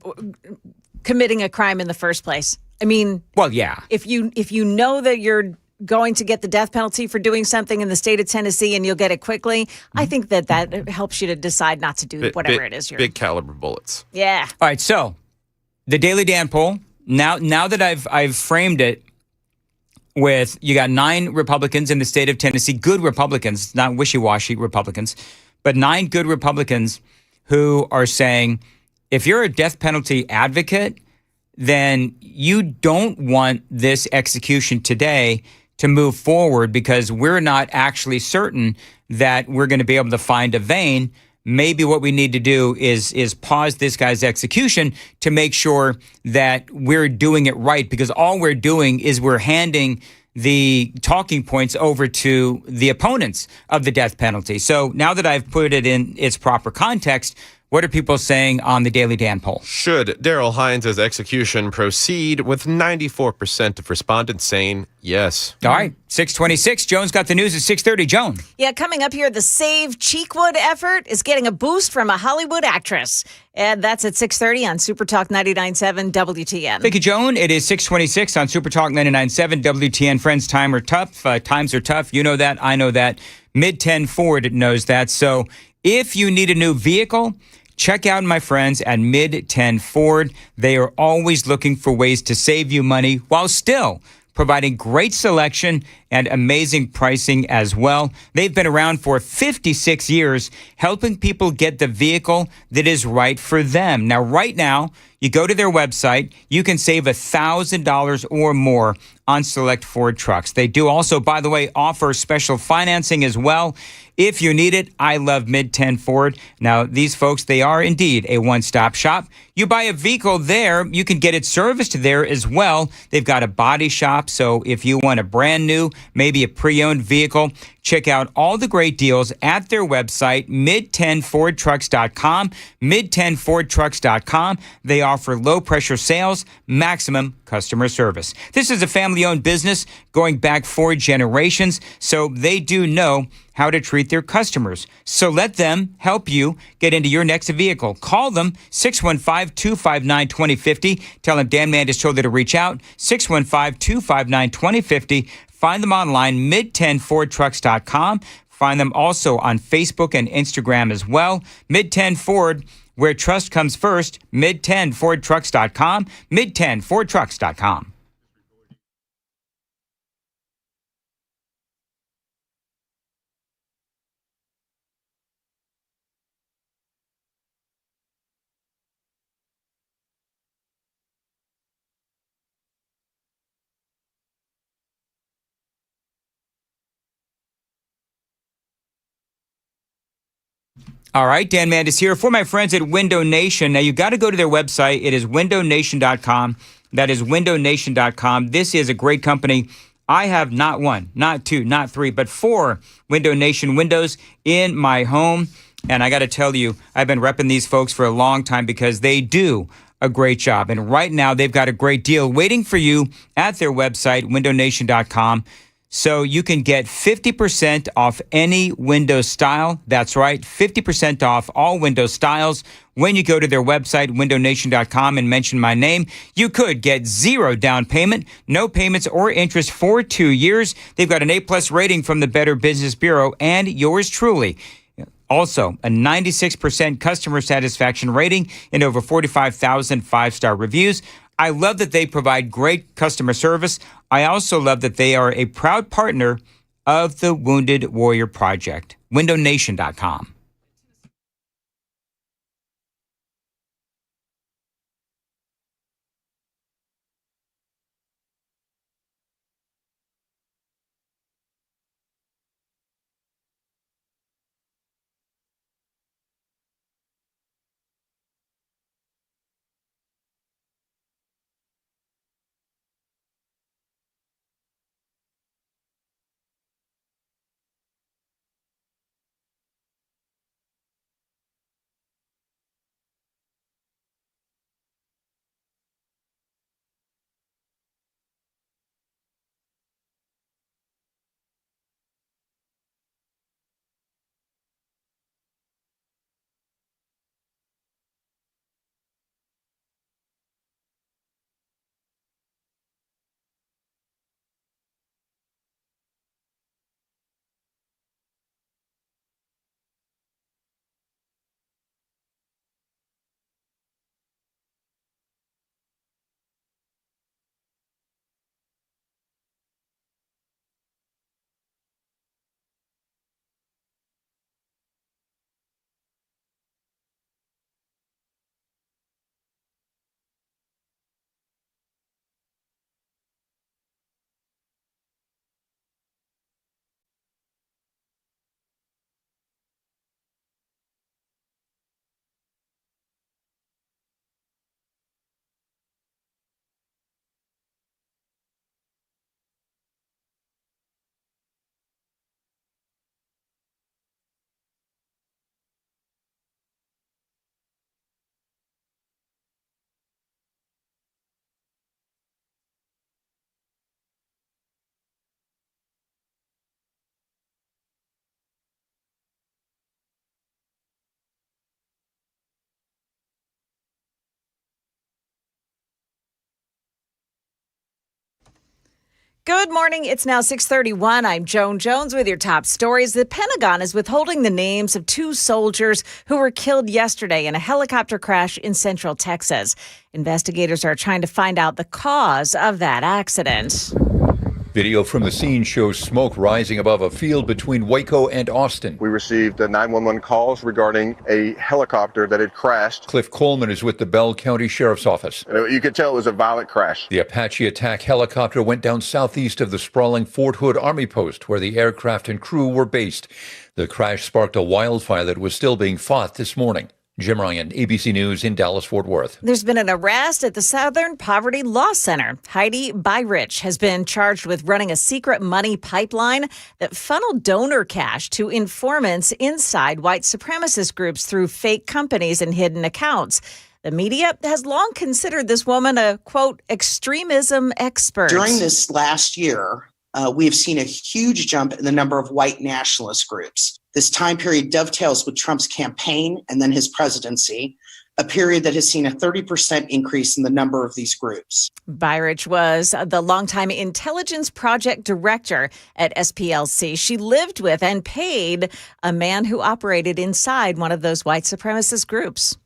committing a crime in the first place. I mean, well, yeah. If you know that you're going to get the death penalty for doing something in the state of Tennessee and you'll get it quickly, I think that helps you to decide not to do whatever it is. Big caliber bullets. Yeah. All right. So the Daily Dan poll. Now that I've framed it with, you got 9 Republicans in the state of Tennessee, good Republicans, not wishy-washy Republicans, but 9 good Republicans who are saying, if you're a death penalty advocate, then you don't want this execution today to move forward because we're not actually certain that we're going to be able to find a vein. Maybe what we need to do is pause this guy's execution to make sure that we're doing it right, because all we're doing is we're handing the talking points over to the opponents of the death penalty. So now that I've put it in its proper context, what are people saying on the Daily Dan poll? Should Daryl Hines' execution proceed, with 94% of respondents saying yes. All right, 6:26. Joan's got the news at 6:30. Joan. Yeah, coming up here, the Save Cheekwood effort is getting a boost from a Hollywood actress. And that's at 6:30 on Super Talk 99.7 WTN. Thank you, Joan. It is 6:26 on Super Talk 99.7 WTN. Friends, times are tough. You know that. I know that. Mid-10 Ford knows that. So if you need a new vehicle, check out my friends at Mid-10 Ford. They are always looking for ways to save you money while still providing great selection and amazing pricing as well. They've been around for 56 years, helping people get the vehicle that is right for them. Now, right now, you go to their website, you can save $1,000 or more on select Ford trucks. They do also, by the way, offer special financing as well. If you need it, I love Mid-10 Ford. Now, these folks, they are indeed a one-stop shop. You buy a vehicle there, you can get it serviced there as well. They've got a body shop, so if you want a brand new, maybe a pre-owned vehicle, check out all the great deals at their website, mid10fordtrucks.com, mid10fordtrucks.com. They offer low-pressure sales, maximum customer service. This is a family-owned business going back 4 generations, so they do know how to treat their customers. So let them help you get into your next vehicle. Call them, 615-259-2050. Tell them Dan Mandis told you to reach out, 615-259-2050. Find them online, mid10fordtrucks.com. Find them also on Facebook and Instagram as well. Mid-10 Ford, where trust comes first, mid10fordtrucks.com, mid10fordtrucks.com. All right, Dan Mandis here for my friends at Window Nation. Now, you got to go to their website. It is windownation.com. That is windownation.com. This is a great company. I have not one, not two, not three, but 4 Window Nation windows in my home. And I got to tell you, I've been repping these folks for a long time because they do a great job. And right now, they've got a great deal waiting for you at their website, windownation.com. So you can get 50% off any window style. That's right, 50% off all window styles. When you go to their website, windownation.com, and mention my name, you could get 0 down payment, no payments or interest for 2 years. They've got an A+ rating from the Better Business Bureau, and yours truly. Also, a 96% customer satisfaction rating and over 45,000 5-star reviews. I love that they provide great customer service. I also love that they are a proud partner of the Wounded Warrior Project. windownation.com. Good morning. It's now 6:31. I'm Joan Jones with your top stories. The Pentagon is withholding the names of 2 soldiers who were killed yesterday in a helicopter crash in central Texas. Investigators are trying to find out the cause of that accident. Video from the scene shows smoke rising above a field between Waco and Austin. We received 911 calls regarding a helicopter that had crashed. Cliff Coleman is with the Bell County Sheriff's Office. You could tell it was a violent crash. The Apache attack helicopter went down southeast of the sprawling Fort Hood Army Post, where the aircraft and crew were based. The crash sparked a wildfire that was still being fought this morning. Jim Ryan, ABC News in Dallas-Fort Worth. There's been an arrest at the Southern Poverty Law Center. Heidi Byrich has been charged with running a secret money pipeline that funneled donor cash to informants inside white supremacist groups through fake companies and hidden accounts. The media has long considered this woman a, quote, extremism expert. During this last year, we have seen a huge jump in the number of white nationalist groups. This time period dovetails with Trump's campaign and then his presidency, a period that has seen a 30% increase in the number of these groups. Byrich was the longtime intelligence project director at SPLC. She lived with and paid a man who operated inside one of those white supremacist groups.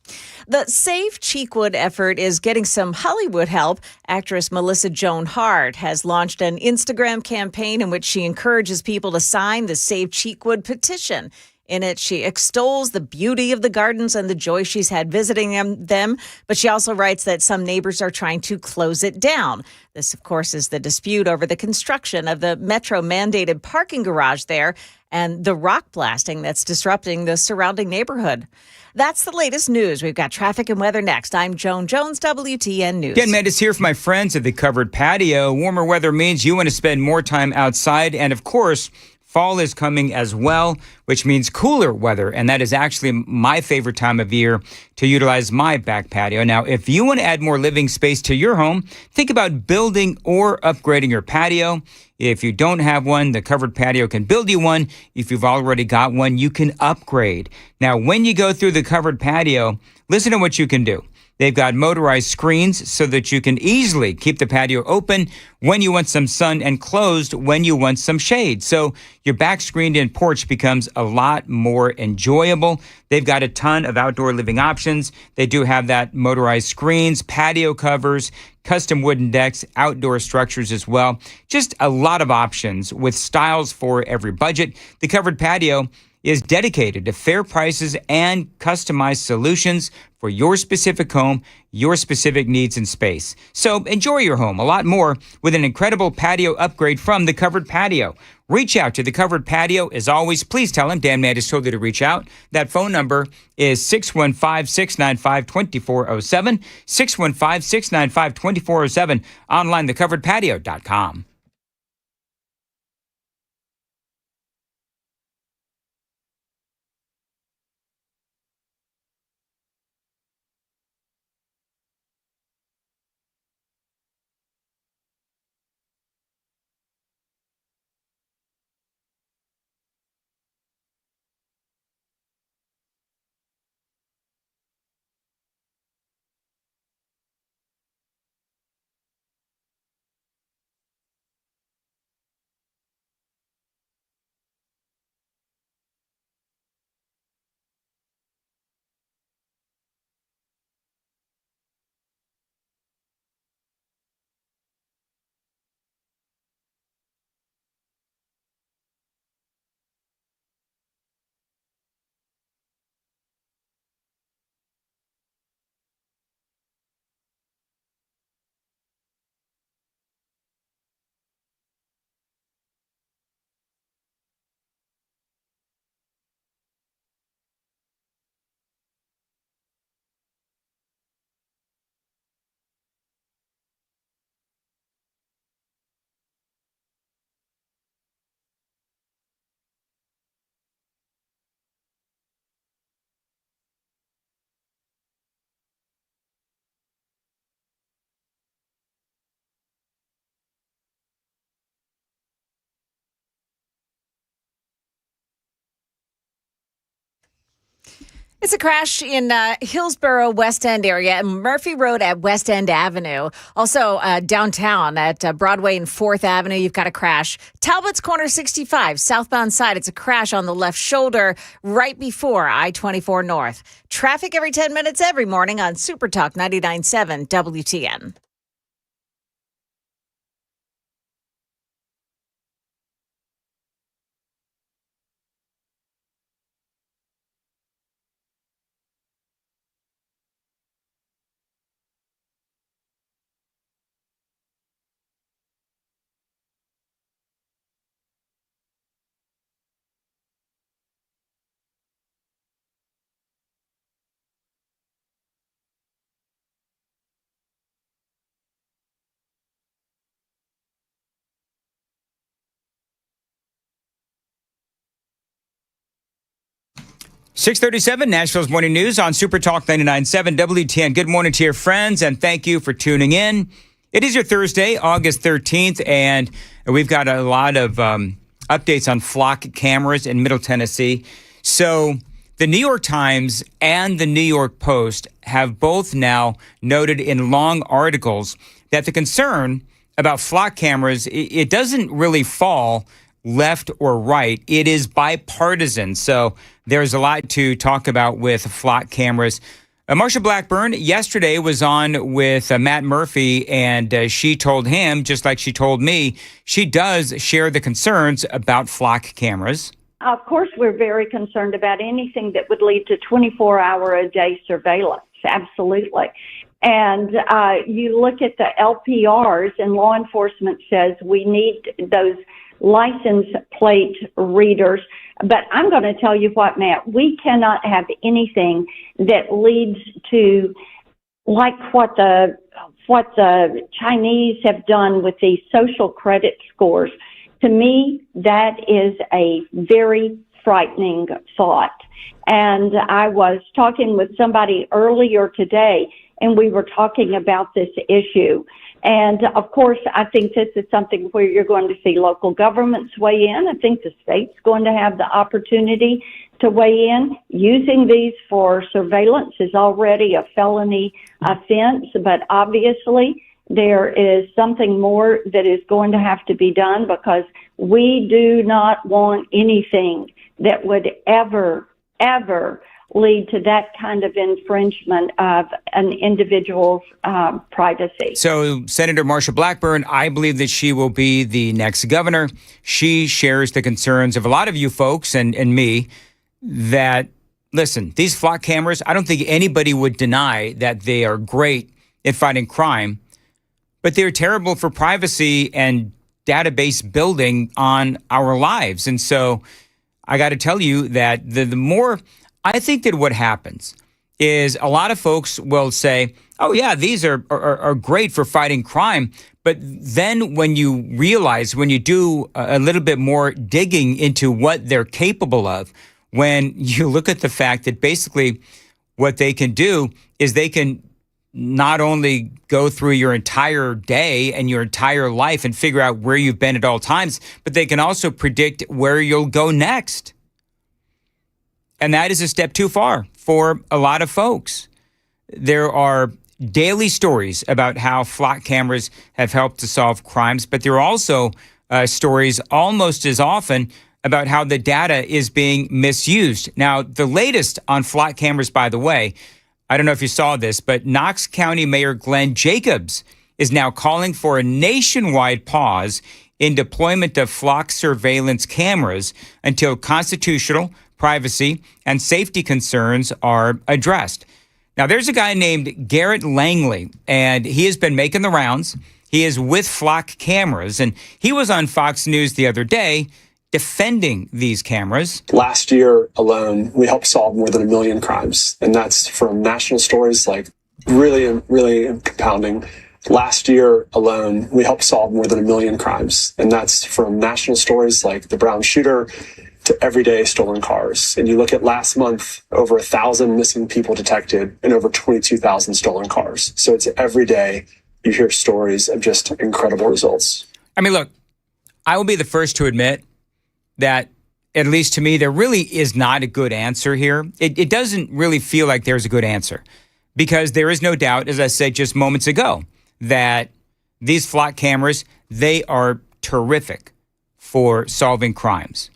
The Save Cheekwood effort is getting some Hollywood help. Actress Melissa Joan Hart has launched an Instagram campaign in which she encourages people to sign the Save Cheekwood petition. In it, she extols the beauty of the gardens and the joy she's had visiting them, but she also writes that some neighbors are trying to close it down. This, of course, is the dispute over the construction of the Metro-mandated parking garage there and the rock blasting that's disrupting the surrounding neighborhood. That's the latest news. We've got traffic and weather next. I'm Joan Jones, WTN News. Dan Mandis here for my friends at the Covered Patio. Warmer weather means you want to spend more time outside, and of course, fall is coming as well, which means cooler weather, and that is actually my favorite time of year to utilize my back patio. Now, if you want to add more living space to your home, think about building or upgrading your patio. If you don't have one, the Covered Patio can build you one. If you've already got one, you can upgrade. Now, when you go through the Covered Patio, listen to what you can do. They've got motorized screens so that you can easily keep the patio open when you want some sun and closed when you want some shade. So your back screened-in porch becomes a lot more enjoyable. They've got a ton of outdoor living options. They do have that motorized screens, patio covers, custom wooden decks, outdoor structures as well. Just a lot of options with styles for every budget. The Covered Patio is dedicated to fair prices and customized solutions for your specific home, your specific needs and space. So enjoy your home a lot more with an incredible patio upgrade from the Covered Patio. Reach out to the Covered Patio. As always, please tell them Dan Mandis told you to reach out. That phone number is 615-695-2407, 615-695-2407, online thecoveredpatio.com. It's a crash in Hillsborough, West End area, and Murphy Road at West End Avenue. Also, downtown at Broadway and 4th Avenue, you've got a crash. Talbot's Corner 65, southbound side, it's a crash on the left shoulder right before I-24 North. Traffic every 10 minutes every morning on Super Talk 99.7 WTN. .637 Nashville's Morning News on Super Talk 99.7 WTN. Good morning to your friends, and thank you for tuning in. It is your Thursday, August 13th, and we've got a lot of updates on flock cameras in Middle Tennessee. So the New York Times and the New York Post have both now noted in long articles that the concern about flock cameras, it doesn't really fall left or right. It is bipartisan. So there's a lot to talk about with flock cameras. Marsha Blackburn yesterday was on with Matt Murphy, and she told him, just like she told me, she does share the concerns about flock cameras. Of course, we're very concerned about anything that would lead to 24-hour-a-day surveillance. Absolutely. And you look at the LPRs, and law enforcement says we need those license plate readers. But I'm going to tell you what, Matt, we cannot have anything that leads to like what the Chinese have done with these social credit scores. To me, that is a very frightening thought. And I was talking with somebody earlier today, and we were talking about this issue. And of course, I think this is something where you're going to see local governments weigh in. I think the state's going to have the opportunity to weigh in. Using these for surveillance is already a felony offense, but obviously there is something more that is going to have to be done, because we do not want anything that would ever lead to that kind of infringement of an individual's privacy. So Senator Marsha Blackburn, I believe that she will be the next governor. She shares the concerns of a lot of you folks and me that, listen, these flock cameras, I don't think anybody would deny that they are great at fighting crime, but they're terrible for privacy and database building on our lives. And so I got to tell you that the more, I think that what happens is a lot of folks will say, oh yeah, these are great for fighting crime. But then when you realize, when you do a little bit more digging into what they're capable of, when you look at the fact that basically what they can do is they can not only go through your entire day and your entire life and figure out where you've been at all times, but they can also predict where you'll go next. And that is a step too far for a lot of folks. There are daily stories about how flock cameras have helped to solve crimes, but there are also stories almost as often about how the data is being misused. Now, the latest on flock cameras, by the way, I don't know if you saw this, but Knox County Mayor Glenn Jacobs is now calling for a nationwide pause in deployment of flock surveillance cameras until constitutional, privacy, and safety concerns are addressed. Now, there's a guy named Garrett Langley, and he has been making the rounds. He is with flock cameras, and he was on Fox News the other day defending these cameras. Last year alone, we helped solve more than 1 million crimes, and that's from national stories like really compounding. Last year alone, we helped solve more than 1 million crimes, and that's from national stories like the Brown shooter to everyday stolen cars. And you look at last month, over 1,000 missing people detected and over 22,000 stolen cars. So it's every day you hear stories of just incredible results. I mean, look, I will be the first to admit that, at least to me, there really is not a good answer here. It doesn't really feel like there's a good answer, because there is no doubt, as I said just moments ago, that these flock cameras, they are terrific for solving crimes.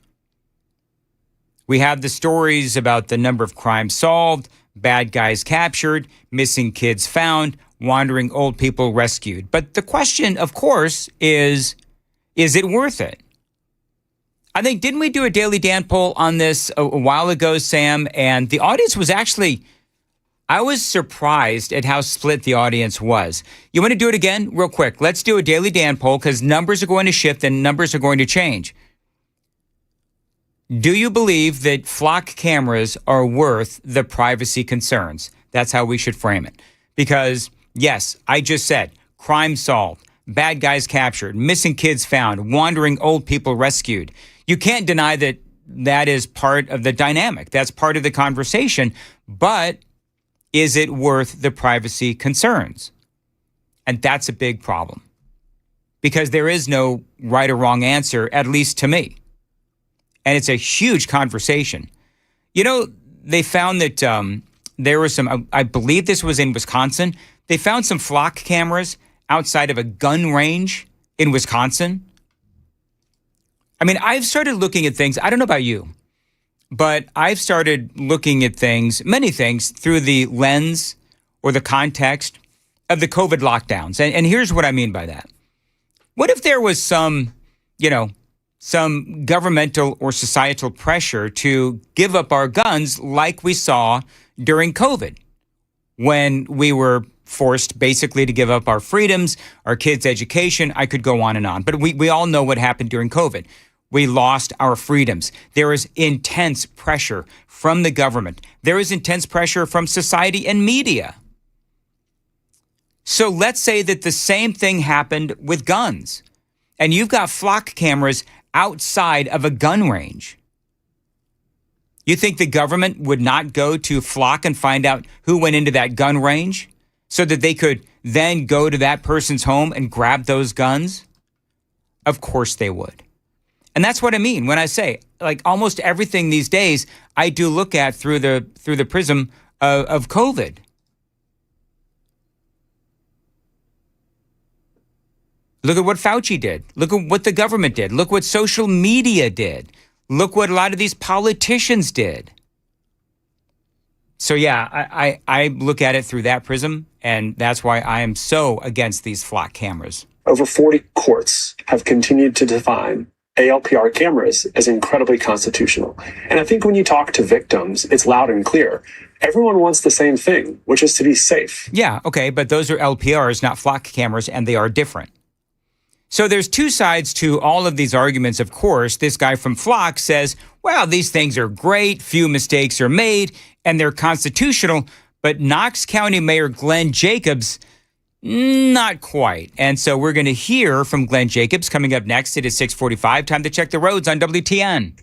We have the stories about the number of crimes solved, bad guys captured, missing kids found, wandering old people rescued. But the question, of course, is it worth it? I think, didn't we do a Daily Dan poll on this a while ago, Sam? And the audience was actually, I was surprised at how split the audience was. You want to do it again? Real quick. Let's do a Daily Dan poll, because numbers are going to shift and numbers are going to change. Do you believe that flock cameras are worth the privacy concerns? That's how we should frame it. Because, yes, I just said, crime solved, bad guys captured, missing kids found, wandering old people rescued. You can't deny that that is part of the dynamic. That's part of the conversation. But is it worth the privacy concerns? And that's a big problem, because there is no right or wrong answer, at least to me. And it's a huge conversation. You know, they found that there was some, I believe this was in Wisconsin, they found some flock cameras outside of a gun range in Wisconsin. I mean, I've started looking at things, I don't know about you, but I've started looking at things, many things, through the lens or the context of the COVID lockdowns. And here's what I mean by that. What if there was some, some governmental or societal pressure to give up our guns like we saw during COVID, when we were forced basically to give up our freedoms, our kids' education. I could go on and on. But we all know what happened during COVID. We lost our freedoms. There is intense pressure from the government. There is intense pressure from society and media. So let's say that the same thing happened with guns, and you've got flock cameras outside of a gun range. You think the government would not go to flock and find out who went into that gun range so that they could then go to that person's home and grab those guns? Of course they would. And that's what I mean when I say, like, almost everything these days I do look at through the prism of COVID. Look at what Fauci did. Look at what the government did. Look what social media did. Look what a lot of these politicians did. So yeah, I look at it through that prism, and that's why I am so against these flock cameras. Over 40 courts have continued to define ALPR cameras as incredibly constitutional. And I think when you talk to victims, it's loud and clear. Everyone wants the same thing, which is to be safe. Yeah, okay, but those are LPRs, not flock cameras, and they are different. So there's two sides to all of these arguments, of course. This guy from Flock says, well, these things are great, few mistakes are made, and they're constitutional. But Knox County Mayor Glenn Jacobs, not quite. And so we're going to hear from Glenn Jacobs coming up next. It is 6:45. Time to check the roads on WTN.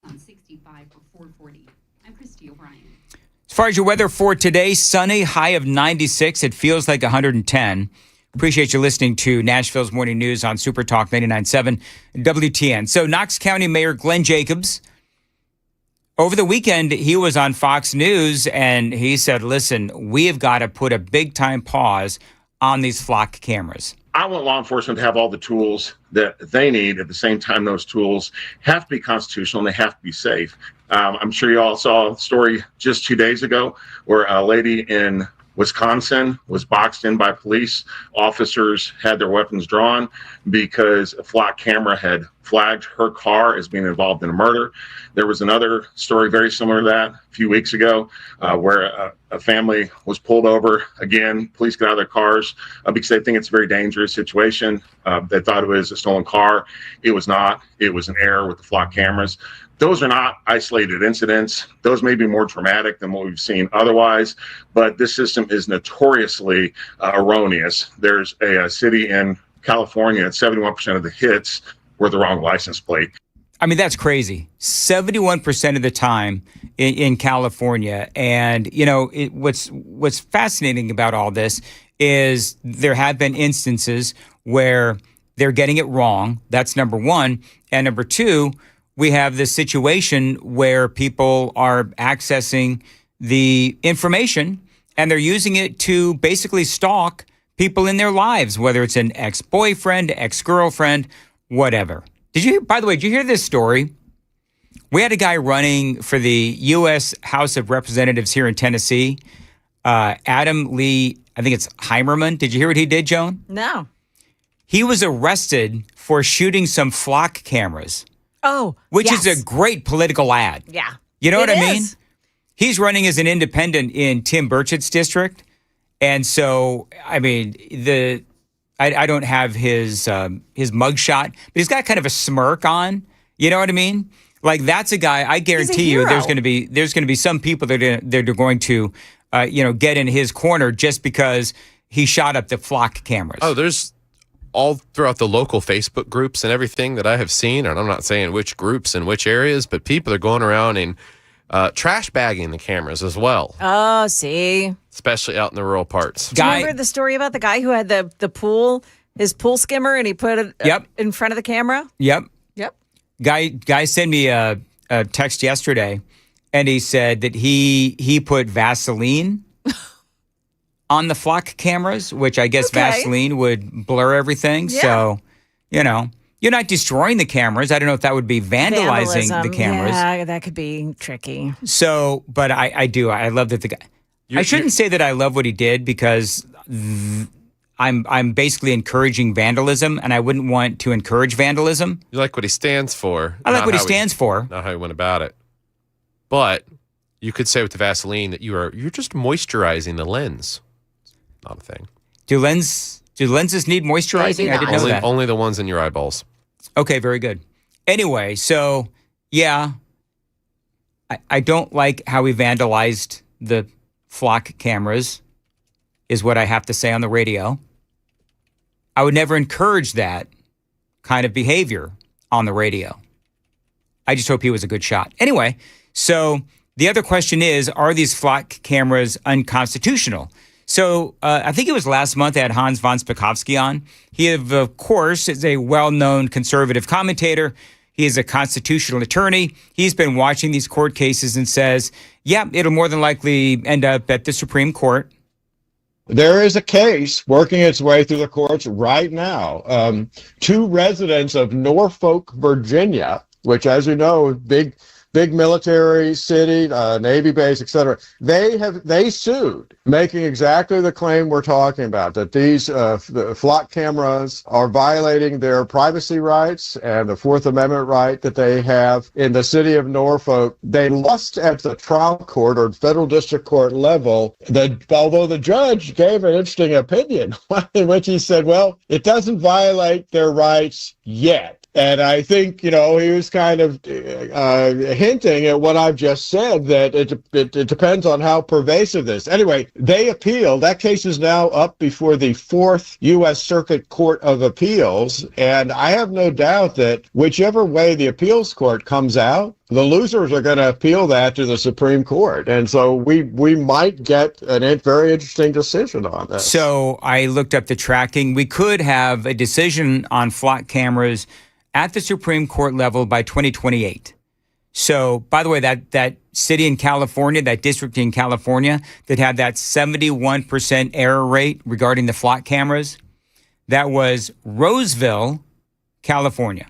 On 65 for 440. I'm Christy O'Brien. As far as your weather for today, sunny, high of 96. It feels like 110. Appreciate you listening to Nashville's Morning News on Super Talk 99.7 WTN. So Knox County Mayor Glenn Jacobs, over the weekend, he was on Fox News and he said, listen, we have got to put a big time pause on these flock cameras. I want law enforcement to have all the tools that they need. At the same time, those tools have to be constitutional and they have to be safe. I'm sure you all saw a story just 2 days ago where a lady in Wisconsin was boxed in by police. Officers had their weapons drawn because a flock camera had flagged her car as being involved in a murder. There was another story very similar to that a few weeks ago where a family was pulled over. Again, police got out of their cars because they think it's a very dangerous situation. They thought it was a stolen car. It was not. It was an error with the flock cameras. Those are not isolated incidents. Those may be more dramatic than what we've seen otherwise, but this system is notoriously erroneous. There's a city in California, and 71% of the hits were the wrong license plate. I mean, that's crazy. 71% of the time in California. And, you know, what's fascinating about all this is there have been instances where they're getting it wrong. That's number one. And number two, we have this situation where people are accessing the information and they're using it to basically stalk people in their lives, whether it's an ex-boyfriend, ex-girlfriend, whatever. By the way, did you hear this story? We had a guy running for the U.S. House of Representatives here in Tennessee, Adam Lee, I think it's Heimerman. Did you hear what he did, Joan? No. He was arrested for shooting some flock cameras. Oh, which yes. is a great political ad. Yeah. You know what I It mean? is. He's running as an independent in Tim Burchett's district. And so, I mean, I don't have his mugshot, but he's got kind of a smirk on. You know what I mean? Like, that's a guy, I guarantee you there's going to be some people that are going to get in his corner just because he shot up the flock cameras. Oh, there's all throughout the local Facebook groups and everything that I have seen, and I'm not saying which groups and which areas, but people are going around and trash bagging the cameras as well. Oh, see. Especially out in the rural parts. Do you remember the story about the guy who had the pool, his pool skimmer, and he put it in front of the camera? Yep. Yep. Guy sent me a text yesterday, and he said that he put Vaseline on the flock cameras, which I guess Vaseline would blur everything. Yeah. So, You're not destroying the cameras. I don't know if that would be vandalizing the cameras. Yeah, that could be tricky. So, but I do. I love that the guy. I shouldn't say that I love what he did because I'm basically encouraging vandalism, and I wouldn't want to encourage vandalism. You like what he stands for. I like what he stands for. Not how he went about it. But you could say with the Vaseline that you're just moisturizing the lens. Not a thing. Do lenses need moisturizing? I didn't know that. Only the ones in your eyeballs. Okay, very good. Anyway, so yeah, I don't like how he vandalized the flock cameras, is what I have to say on the radio. I would never encourage that kind of behavior on the radio. I just hope he was a good shot. Anyway, so the other question is, are these flock cameras unconstitutional? So I think it was last month I had Hans von Spakovsky on. He, of course, is a well-known conservative commentator. He is a constitutional attorney. He's been watching these court cases and says, yeah, it'll more than likely end up at the Supreme Court. There is a case working its way through the courts right now. Two residents of Norfolk, Virginia, which, as you know, big military city, Navy base, etc. They sued, making exactly the claim we're talking about, that these the flock cameras are violating their privacy rights and the Fourth Amendment right that they have in the city of Norfolk. They lost at the trial court or federal district court level, although the judge gave an interesting opinion in which he said, well, it doesn't violate their rights yet. And I think, he was kind of hinting at what I've just said, that it depends on how pervasive this. Anyway, they appealed. That case is now up before the Fourth U.S. Circuit Court of Appeals. And I have no doubt that whichever way the appeals court comes out, the losers are going to appeal that to the Supreme Court. And so we might get a very interesting decision on this. So I looked up the tracking. We could have a decision on flock cameras at the Supreme Court level by 2028. So, by the way, that city in California, that district in California that had that 71% error rate regarding the flock cameras, that was Roseville, California.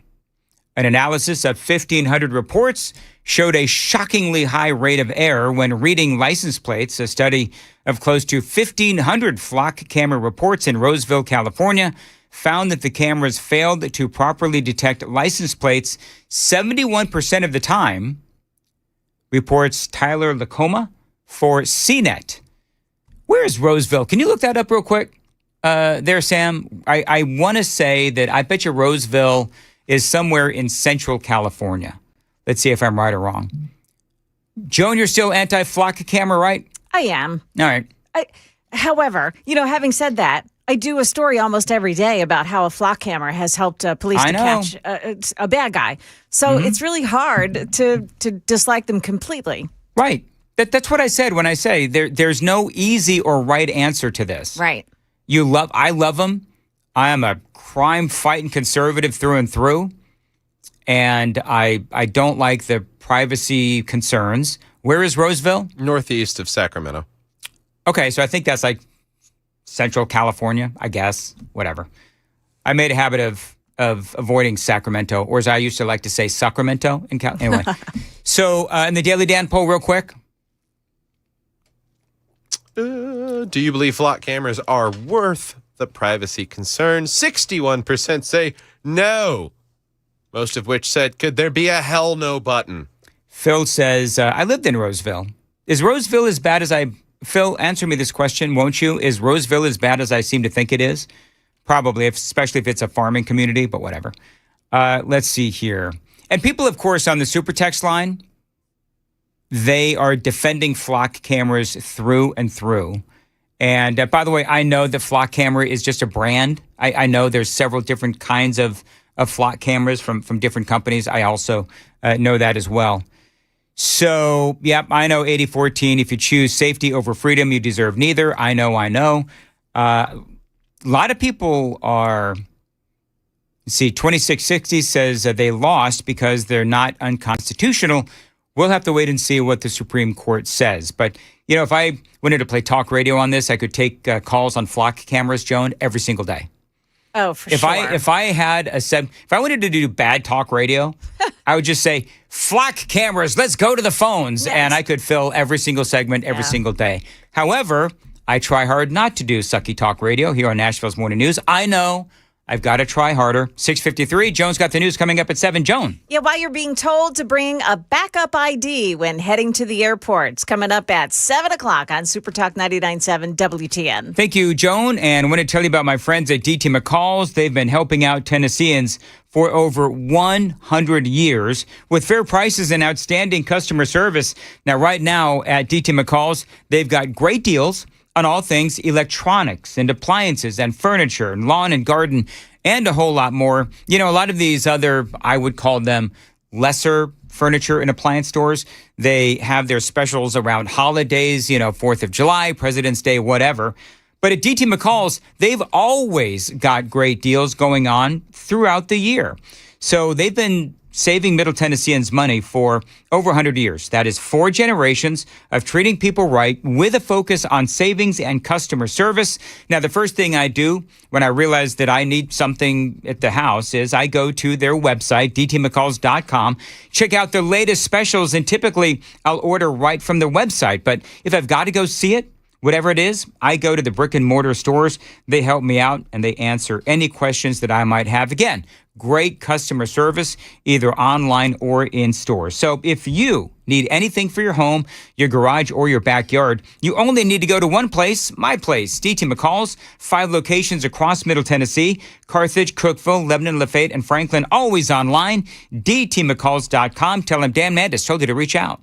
An analysis of 1,500 reports showed a shockingly high rate of error when reading license plates. A study of close to 1,500 flock camera reports in Roseville, California, found that the cameras failed to properly detect license plates 71% of the time, reports Tyler Lacoma for CNET. Where is Roseville? Can you look that up real quick there, Sam? I want to say that I bet you Roseville is somewhere in central California. Let's see if I'm right or wrong. Joan, you're still anti-flock camera, right? I am. All right. However, having said that, I do a story almost every day about how a flock camera has helped police to catch a bad guy. So it's really hard to dislike them completely. Right. That's what I said when I say there's no easy or right answer to this. Right. I love them. I am a crime-fighting conservative through and through. And I don't like the privacy concerns. Where is Roseville? Northeast of Sacramento. Okay, so I think that's like Central California, I guess, whatever. I made a habit of avoiding Sacramento, or as I used to like to say, Sacramento. Anyway, so in the Daily Dan poll, real quick. Do you believe flock cameras are worth the privacy concerns? 61% say no, most of which said, could there be a hell no button? Phil says, I lived in Roseville. Is Roseville as bad as Phil, answer me this question, won't you? Is Roseville as bad as I seem to think it is? Probably, especially if it's a farming community, but whatever. Let's see here. And people, of course, on the super text line, they are defending flock cameras through and through. And by the way, I know the flock camera is just a brand. I know there's several different kinds of flock cameras from different companies. I also know that as well. So, yep, I know 80-14. If you choose safety over freedom, you deserve neither. I know. A lot of people are, 2660 says they lost because they're not unconstitutional. We'll have to wait and see what the Supreme Court says. But, if I wanted to play talk radio on this, I could take calls on flock cameras, Joan, every single day. Oh, for If sure. if I had if I wanted to do bad talk radio, I would just say, flock cameras, let's go to the phones. Yes. And I could fill every single segment every single day. However, I try hard not to do sucky talk radio here on Nashville's Morning News. I know I've got to try harder. 6:53, Joan's got the news coming up at 7. Joan. Yeah, while you're being told to bring a backup ID when heading to the airport. It's coming up at 7 o'clock on Super Talk 99.7 WTN. Thank you, Joan. And I want to tell you about my friends at DT McCall's. They've been helping out Tennesseans for over 100 years with fair prices and outstanding customer service. Now, right now at DT McCall's, they've got great deals on all things electronics and appliances and furniture and lawn and garden and a whole lot more. You know, a lot of these other, I would call them lesser furniture and appliance stores, they have their specials around holidays, 4th of July, President's Day, whatever. But at DT McCall's, they've always got great deals going on throughout the year. So they've been saving Middle Tennesseans money for over 100 years. That is 4 generations of treating people right with a focus on savings and customer service. Now, the first thing I do when I realize that I need something at the house is I go to their website, dtmccalls.com, check out their latest specials, and typically I'll order right from their website. But if I've got to go see it, whatever it is, I go to the brick and mortar stores. They help me out and they answer any questions that I might have. Again, great customer service, either online or in stores. So if you need anything for your home, your garage, or your backyard, you only need to go to one place, my place, DT McCall's, 5 locations across Middle Tennessee, Carthage, Cookeville, Lebanon, Lafayette, and Franklin, always online, dtmccalls.com. Tell them Dan Mandis told you to reach out.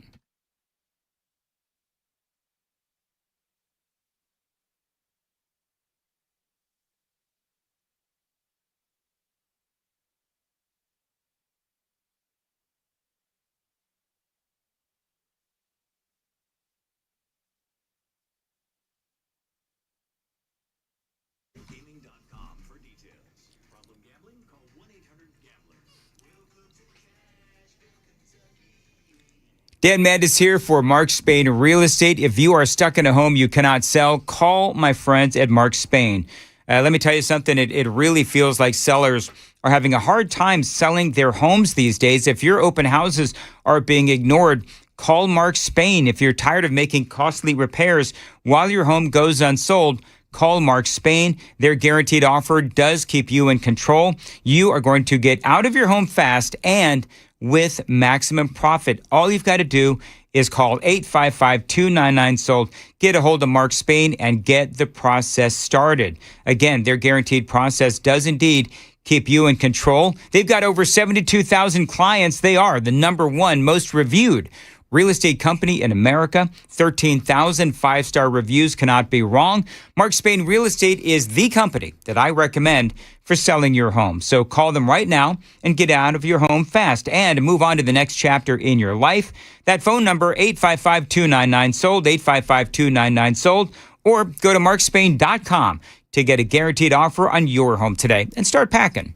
Dan Mandis here for Mark Spain Real Estate. If you are stuck in a home you cannot sell, call my friends at Mark Spain. Let me tell you something. It really feels like sellers are having a hard time selling their homes these days. If your open houses are being ignored, call Mark Spain. If you're tired of making costly repairs while your home goes unsold, call Mark Spain. Their guaranteed offer does keep you in control. You are going to get out of your home fast and with maximum profit. All you've got to do is call 855-299-SOLD. Get a hold of Mark Spain and get the process started. Again, their guaranteed process does indeed keep you in control. They've got over 72,000 clients. They are the #1 most reviewed real estate company in America. 13,000 5-star reviews cannot be wrong. Mark Spain Real Estate is the company that I recommend for selling your home. So call them right now and get out of your home fast and move on to the next chapter in your life. That phone number, 855-299-SOLD, 855-299-SOLD, or go to markspain.com to get a guaranteed offer on your home today and start packing.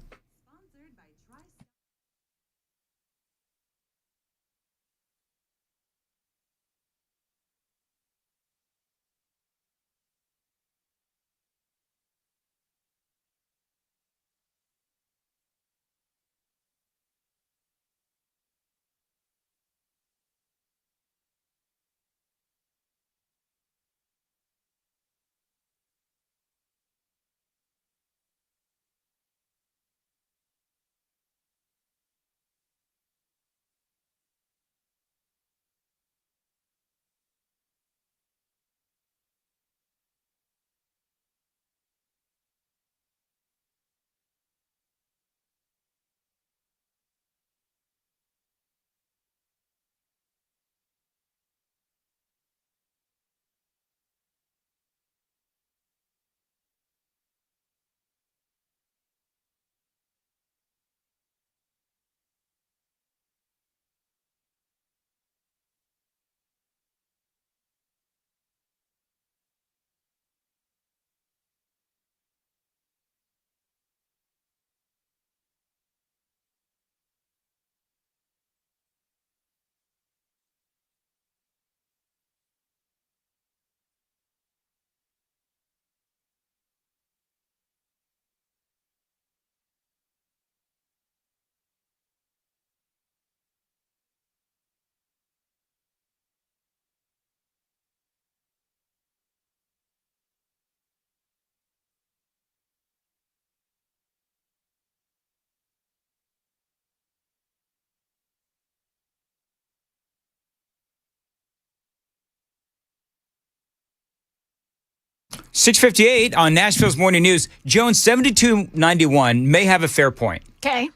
6:58 on Nashville's Morning News. Jones 7291 may have a fair point. Okay.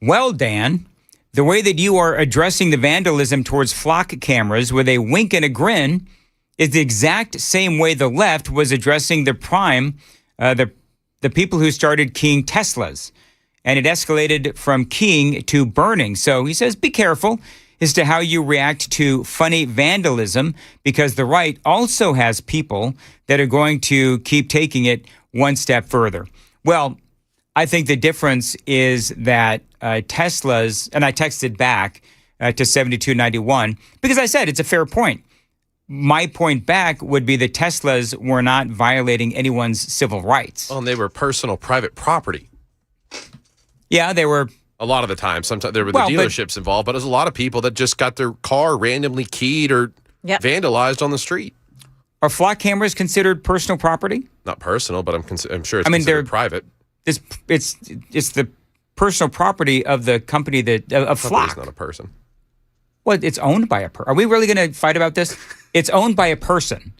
Well, Dan, the way that you are addressing the vandalism towards flock cameras with a wink and a grin is the exact same way the left was addressing the people who started keying Teslas. And it escalated from keying to burning. So he says, be careful as to how you react to funny vandalism, because the right also has people that are going to keep taking it one step further. Well, I think the difference is that Teslas, and I texted back to 7291, because I said it's a fair point. My point back would be that Teslas were not violating anyone's civil rights. Oh, and they were personal private property. Yeah, they were. A lot of the time. Sometimes there were the dealerships involved, but there's a lot of people that just got their car randomly keyed or vandalized on the street. Are flock cameras considered personal property? Not personal, but I'm sure it's considered private. It's the personal property of the company of Flock. It's not a person. Well, it's owned by a person. Are we really going to fight about this? It's owned by a person.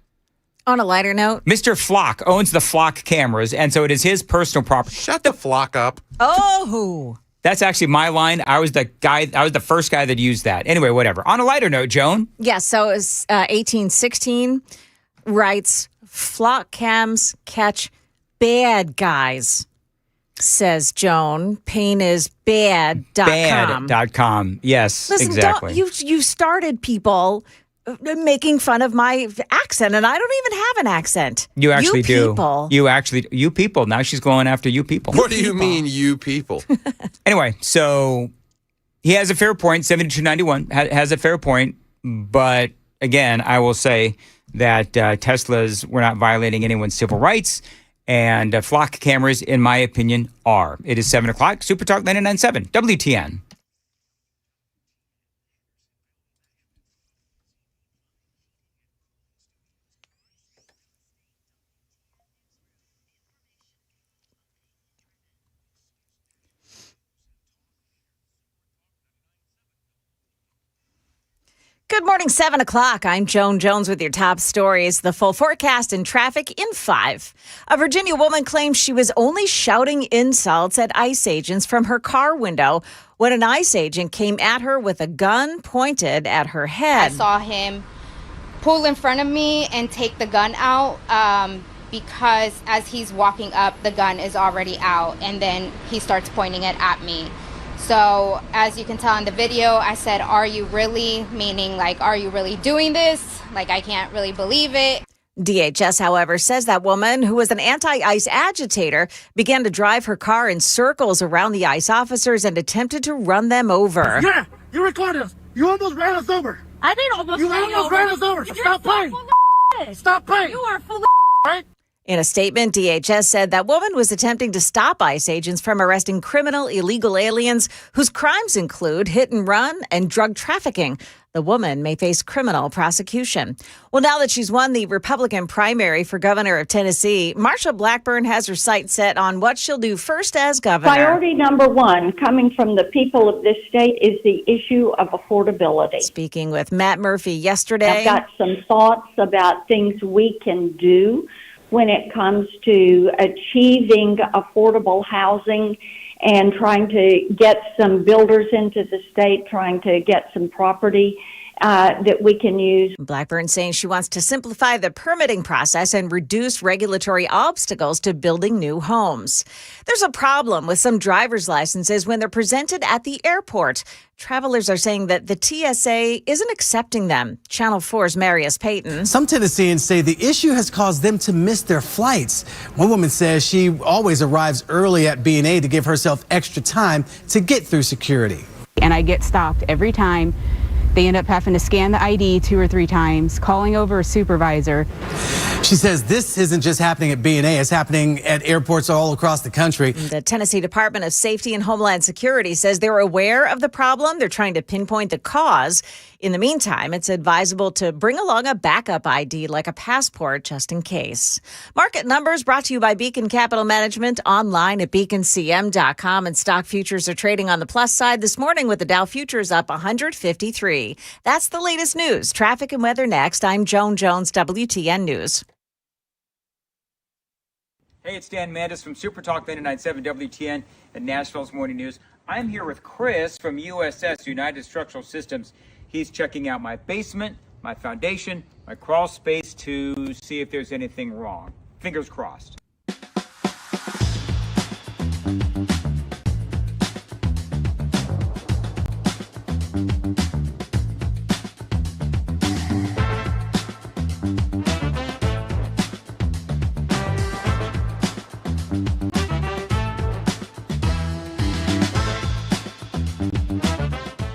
On a lighter note, Mr. Flock owns the Flock cameras, and so it is his personal property. Shut the Flock up. Oh. That's actually my line. I was the first guy that used that. Anyway, whatever. On a lighter note, Joan. Yes, so it's 1816 writes, flock cams catch bad guys, says Joan. Pain is bad.com. Bad.com. Yes, Listen, exactly. You started people making fun of my accent, and I don't even have an accent. You actually do. People. You people. Now she's going after you people. What do you mean, you people? Anyway, so he has a fair point. 7291 has a fair point. But again, I will say that Teslas were not violating anyone's civil rights, and flock cameras, in my opinion, are. It is 7 o'clock. Super Talk 99.7 WTN. Good morning, 7 o'clock. I'm Joan Jones with your top stories. The full forecast and traffic in 5. A Virginia woman claims she was only shouting insults at ICE agents from her car window when an ICE agent came at her with a gun pointed at her head. I saw him pull in front of me and take the gun out because as he's walking up, the gun is already out, and then he starts pointing it at me. So as you can tell in the video, I said, are you really? Meaning, like, are you really doing this? Like, I can't really believe it. DHS, however, says that woman, who was an anti-ICE agitator, began to drive her car in circles around the ICE officers and attempted to run them over. Yeah, you recorded us. You almost ran us over. I didn't almost You almost ran us over. So stop playing. Stop playing. You are full right? In a statement, DHS said that woman was attempting to stop ICE agents from arresting criminal illegal aliens whose crimes include hit and run and drug trafficking. The woman may face criminal prosecution. Well, now that she's won the Republican primary for governor of Tennessee, Marsha Blackburn has her sights set on what she'll do first as governor. Priority number one, coming from the people of this state, is the issue of affordability. Speaking with Matt Murphy yesterday. I've got some thoughts about things we can do when it comes to achieving affordable housing and trying to get some builders into the state, trying to get some property that we can use. Blackburn saying she wants to simplify the permitting process and reduce regulatory obstacles to building new homes. There's a problem with some driver's licenses when they're presented at the airport. Travelers are saying that the TSA isn't accepting them. Channel 4's Marius Payton. Some Tennesseans say the issue has caused them to miss their flights. One woman says she always arrives early at B&A to give herself extra time to get through security. And I get stopped every time. They end up having to scan the ID 2 or 3 times, calling over a supervisor. She says this isn't just happening at B&A, it's happening at airports all across the country. The Tennessee Department of Safety and Homeland Security says they're aware of the problem. They're trying to pinpoint the cause. In the meantime, it's advisable to bring along a backup ID like a passport just in case. Market numbers brought to you by Beacon Capital Management, online at beaconcm.com. And stock futures are trading on the plus side this morning with the Dow futures up 153. That's the latest news. Traffic and weather next. I'm Joan Jones, WTN News. Hey, it's Dan Mandis from Super Talk 99.7 WTN and Nashville's Morning News. I'm here with Chris from USS, United Structural Systems. He's checking out my basement, my foundation, my crawl space to see if there's anything wrong. Fingers crossed.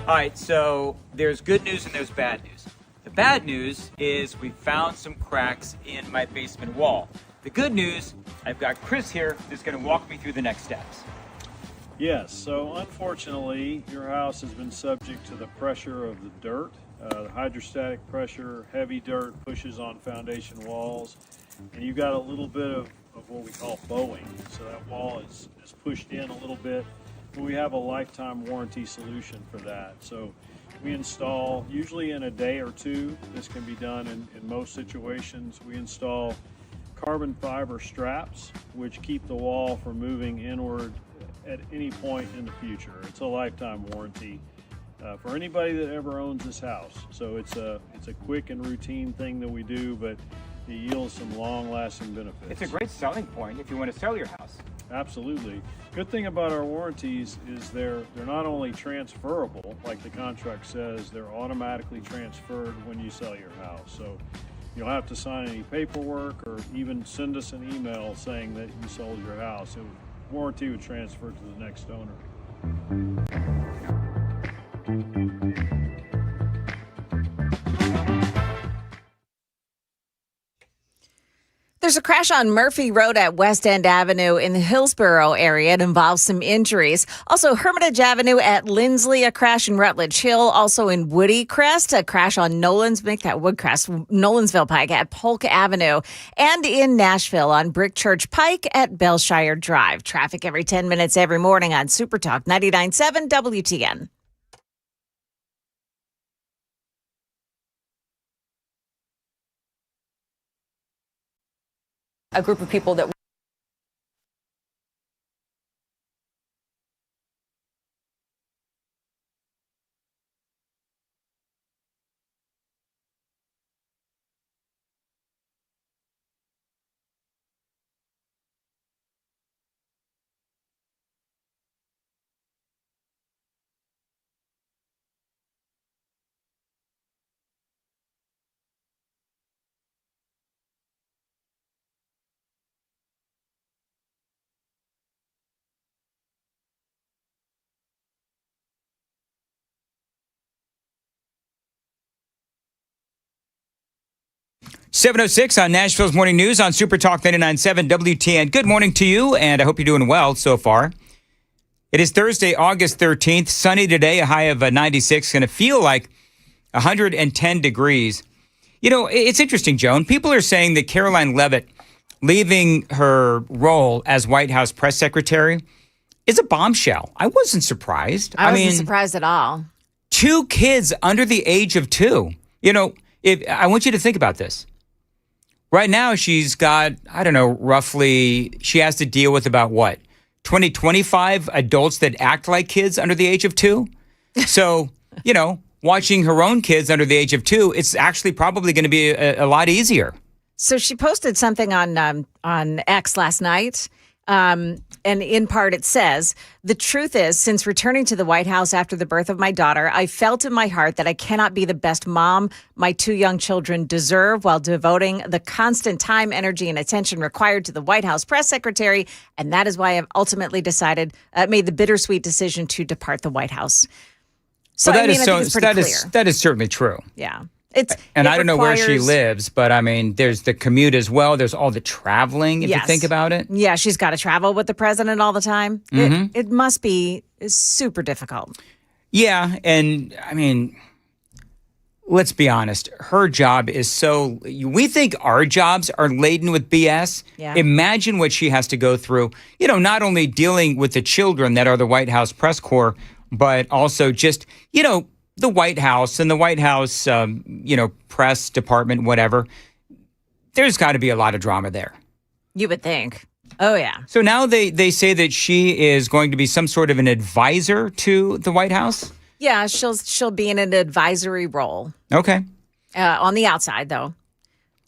All right, so there's good news and there's bad news. The bad news is we found some cracks in my basement wall. The good news, I've got Chris here who's going to walk me through the next steps. Yes, so unfortunately, your house has been subject to the pressure of the dirt. The hydrostatic pressure, heavy dirt pushes on foundation walls, and you've got a little bit of what we call bowing. So that wall is pushed in a little bit. We have a lifetime warranty solution for that. So we install, usually in a day or two, this can be done in most situations. We install carbon fiber straps, which keep the wall from moving inward at any point in the future. It's a lifetime warranty for anybody that ever owns this house. So it's a quick and routine thing that we do, but it yields some long-lasting benefits. It's a great selling point if you want to sell your house. Absolutely. Good thing about our warranties is they're not only transferable, like the contract says, they're automatically transferred when you sell your house. So you don't have to sign any paperwork or even send us an email saying that you sold your house. Warranty would transfer to the next owner. There's a crash on Murphy Road at West End Avenue in the Hillsborough area. It involves some injuries. Also, Hermitage Avenue at Lindsley, a crash in Rutledge Hill. Also in Woody Crest, a crash on Nolensville Pike at Polk Avenue. And in Nashville on Brick Church Pike at Belshire Drive. Traffic every 10 minutes every morning on Super Talk 99.7 WTN. A group of people that .706 on Nashville's Morning News on Super Talk 99.7 WTN. Good morning to you, and I hope you're doing well so far. It is Thursday, August 13th. Sunny today, a high of 96. Going to feel like 110 degrees. You know, it's interesting, Joan. People are saying that Caroline Leavitt leaving her role as White House press secretary is a bombshell. I wasn't surprised. I wasn't surprised at all. 2 kids under the age of 2. You know, I want you to think about this. Right now, she's got, I don't know, roughly, she has to deal with about what? 25 adults that act like kids under the age of 2? So, you know, watching her own kids under the age of 2, it's actually probably going to be a lot easier. So she posted something on X last night. And in part, it says, the truth is, since returning to the White House after the birth of my daughter, I felt in my heart that I cannot be the best mom my 2 young children deserve while devoting the constant time, energy, and attention required to the White House press secretary. And that is why I've ultimately made the bittersweet decision to depart the White House. So, well, I think it's pretty clear. That is certainly true. Yeah. I don't know where she lives, but I mean, there's the commute as well. There's all the traveling, if you think about it. Yeah, she's got to travel with the president all the time. Mm-hmm. It must be super difficult. Yeah, and I mean, let's be honest. Her job is so, we think our jobs are laden with BS. Yeah. Imagine what she has to go through, you know, not only dealing with the children that are the White House press corps, but also just, you know, the White House and the White House, press department, whatever. There's got to be a lot of drama there. You would think. Oh, yeah. So now they say that she is going to be some sort of an advisor to the White House? Yeah, she'll be in an advisory role. Okay. On the outside, though.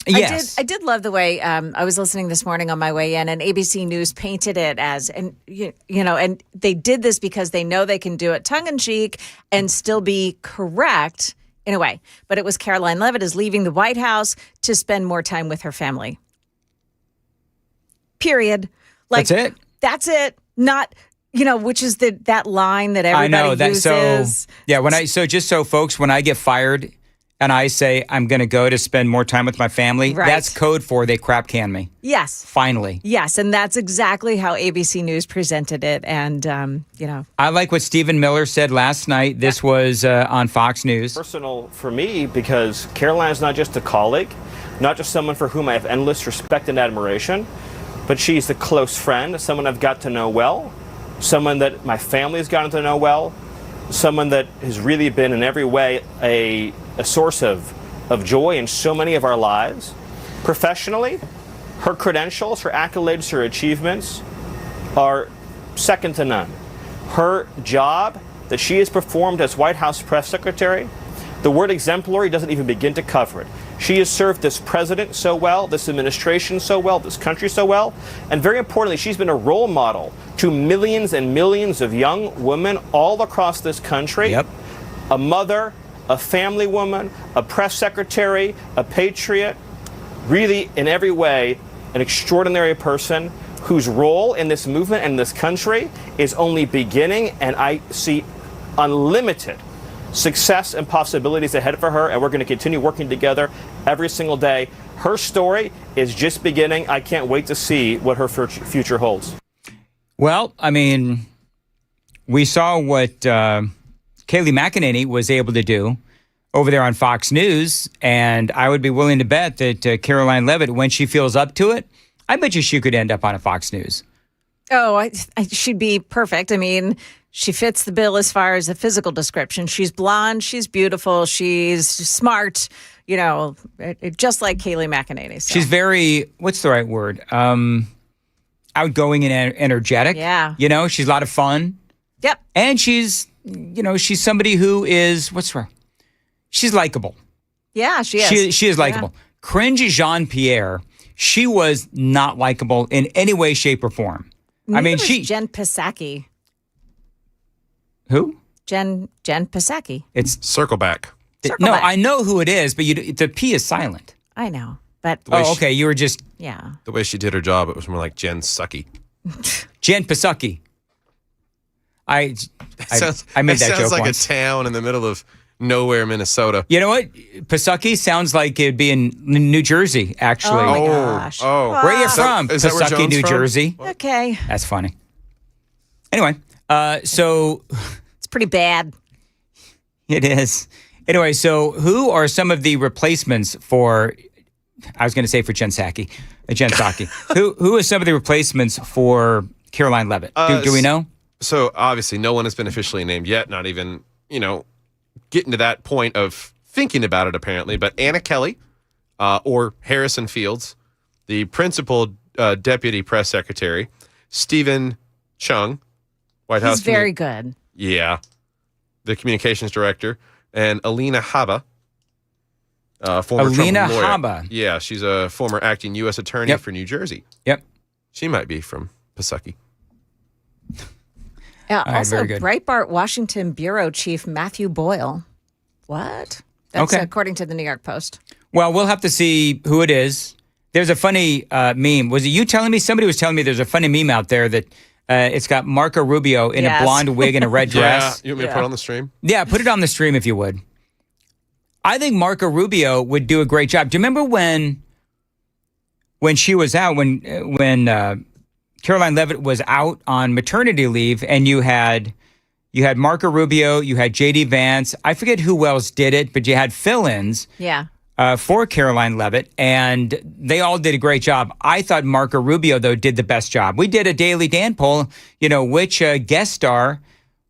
Yes. I did love the way I was listening this morning on my way in, and ABC News painted it as, and and they did this because they know they can do it tongue in cheek and still be correct in a way. But it was Caroline Leavitt is leaving the White House to spend more time with her family. Period. That's it. That's it. Not. Which is that line that everybody I know that. uses. So yeah, just so folks, when I get fired and I say I'm going to go to spend more time with my family, Right. that's code for they crap can me. Yes. Finally. Yes, and that's exactly how ABC News presented it. And I like what Stephen Miller said last night. This was on Fox News. Personal for me because Caroline is not just a colleague, not just someone for whom I have endless respect and admiration, but she's a close friend, someone I've got to know well. Someone that my family has gotten to know well, someone that has really been in every way a source of joy in so many of our lives. Professionally, her credentials, her accolades, her achievements are second to none. Her job that she has performed as White House press secretary, the word exemplary doesn't even begin to cover it. She has served this president so well, this administration so well, this country so well, and very importantly, she's been a role model to millions and millions of young women all across this country. Yep. A mother, a family woman, a press secretary, a patriot, really in every way an extraordinary person whose role in this movement and this country is only beginning, and I see unlimited success and possibilities ahead for her, and we're going to continue working together every single day. Her story is just beginning. I can't wait to see what her future holds. Well, I mean, we saw what Kayleigh McEnany was able to do over there on Fox News, and I would be willing to bet that Caroline Leavitt, when she feels up to it, I bet you she could end up on a Fox News. Oh, she'd be perfect. I mean, she fits the bill as far as the physical description. She's blonde, she's beautiful, she's smart, just like Kayleigh McEnany. So. She's very, what's the right word? Outgoing and energetic. Yeah. She's a lot of fun. Yep. And she's somebody who is, she's likable. Yeah, she is. She is likable. Yeah. Cringe Jean-Pierre, she was not likable in any way, shape, or form. Neither was Jen Psaki. Who? Jen Psaki. It's Circle back. Back. I know who it is, but the P is silent. I know, but okay. You were just the way she did her job. It was more like Jen Psaki. Jen Psaki. I made that joke sounds like once. a town in the middle of nowhere, Minnesota. You know what? Psaki sounds like it'd be in New Jersey. Actually. Oh my gosh. Oh. Where are you from? Is that where Psaki, Joan's New from? Jersey. Okay. That's funny. Anyway, so it's pretty bad. It is. Anyway, so who are some of the replacements for? I was going to say for Jen Psaki. Who are some of the replacements for Caroline Leavitt? Do we know? So obviously, no one has been officially named yet. Not even getting to that point of thinking about it. Apparently, but Anna Kelly or Harrison Fields, the principal deputy press secretary, Stephen Chung, White House. He's very good. Yeah, the communications director, and Alina Habba. Former Alina Trump lawyer. Habba. Yeah, she's a former acting U.S. attorney Yep. for New Jersey. Yep. She might be from Psaki. right, Also, very good. Breitbart Washington bureau chief Matthew Boyle. What? That's Okay. according to the New York Post. Well, we'll have to see who it is. There's a funny meme. Was it you telling me? Somebody was telling me there's a funny meme out there that it's got Marco Rubio in a blonde wig and a red dress. You want me to put it on the stream? Yeah, put it on the stream if you would. I think Marco Rubio would do a great job. Do you remember when she was out, when Caroline Leavitt was out on maternity leave, and you had Marco Rubio, you had J.D. Vance. I forget who else did it, but you had fill-ins. Yeah. For Caroline Leavitt, and they all did a great job. I thought Marco Rubio, though, did the best job. We did a Daily Dan poll, which guest star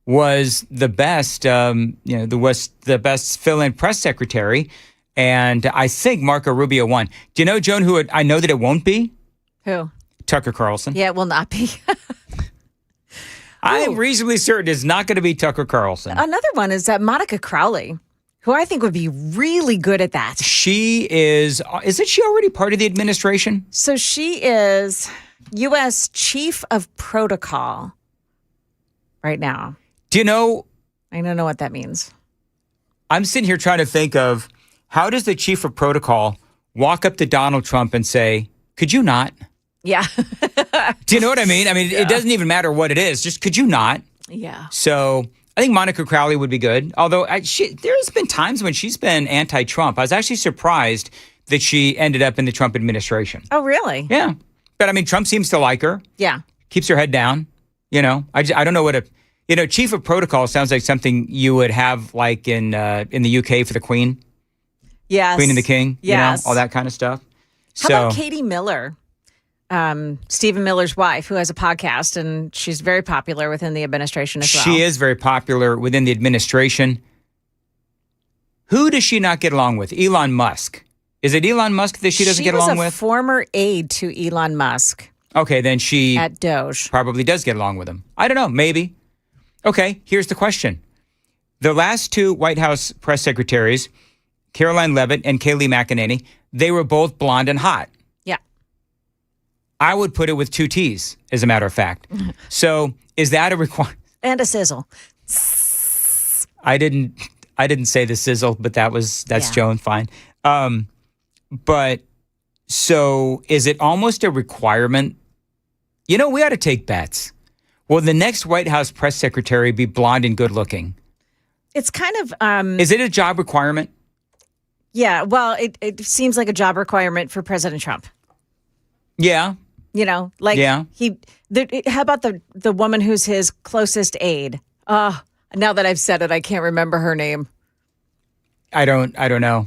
was the best, was the best fill-in press secretary, and I think Marco Rubio won. Do you know, Joan, who I know that it won't be? Who? Tucker Carlson. Yeah, it will not be. I am reasonably certain it's not going to be Tucker Carlson. Another one is Monica Crowley, who I think would be really good at that. She isn't she already part of the administration? So she is U.S. Chief of Protocol right now. Do you know? I don't know what that means. I'm sitting here trying to think of how does the Chief of Protocol walk up to Donald Trump and say, could you not? Yeah. Do you know what I mean? I mean, it doesn't even matter what it is. Just could you not? Yeah. So I think Monica Crowley would be good. Although there's been times when she's been anti-Trump. I was actually surprised that she ended up in the Trump administration. Oh, really? Yeah. But I mean, Trump seems to like her. Yeah. Keeps her head down. You know, I don't know what Chief of Protocol sounds like something you would have like in the UK for the Queen. Yes. Queen and the King. Yes. You know, all that kind of stuff. How about Katie Miller? Stephen Miller's wife, who has a podcast, and she's very popular within the administration as well. She is very popular within the administration. Who does she not get along with? Elon Musk. Is it Elon Musk that she doesn't get along She was with? a former aide to Elon Musk. Okay, then she at Doge probably does get along with him. I don't know, maybe. Okay, here's the question. The last two White House press secretaries, Caroline Leavitt and Kayleigh McEnany, they were both blonde and hot. Yeah. I would put it with two T's, as a matter of fact. So is that a requirement? And a sizzle. I didn't say the sizzle, but that's Joan, fine. But so is it almost a requirement? You know, we ought to take bets. Will the next White House press secretary be blonde and good looking? It's kind of... is it a job requirement? Yeah, well, it seems like a job requirement for President Trump. Yeah. You know, like how about the woman who's his closest aide? Now that I've said it, I can't remember her name. I don't know.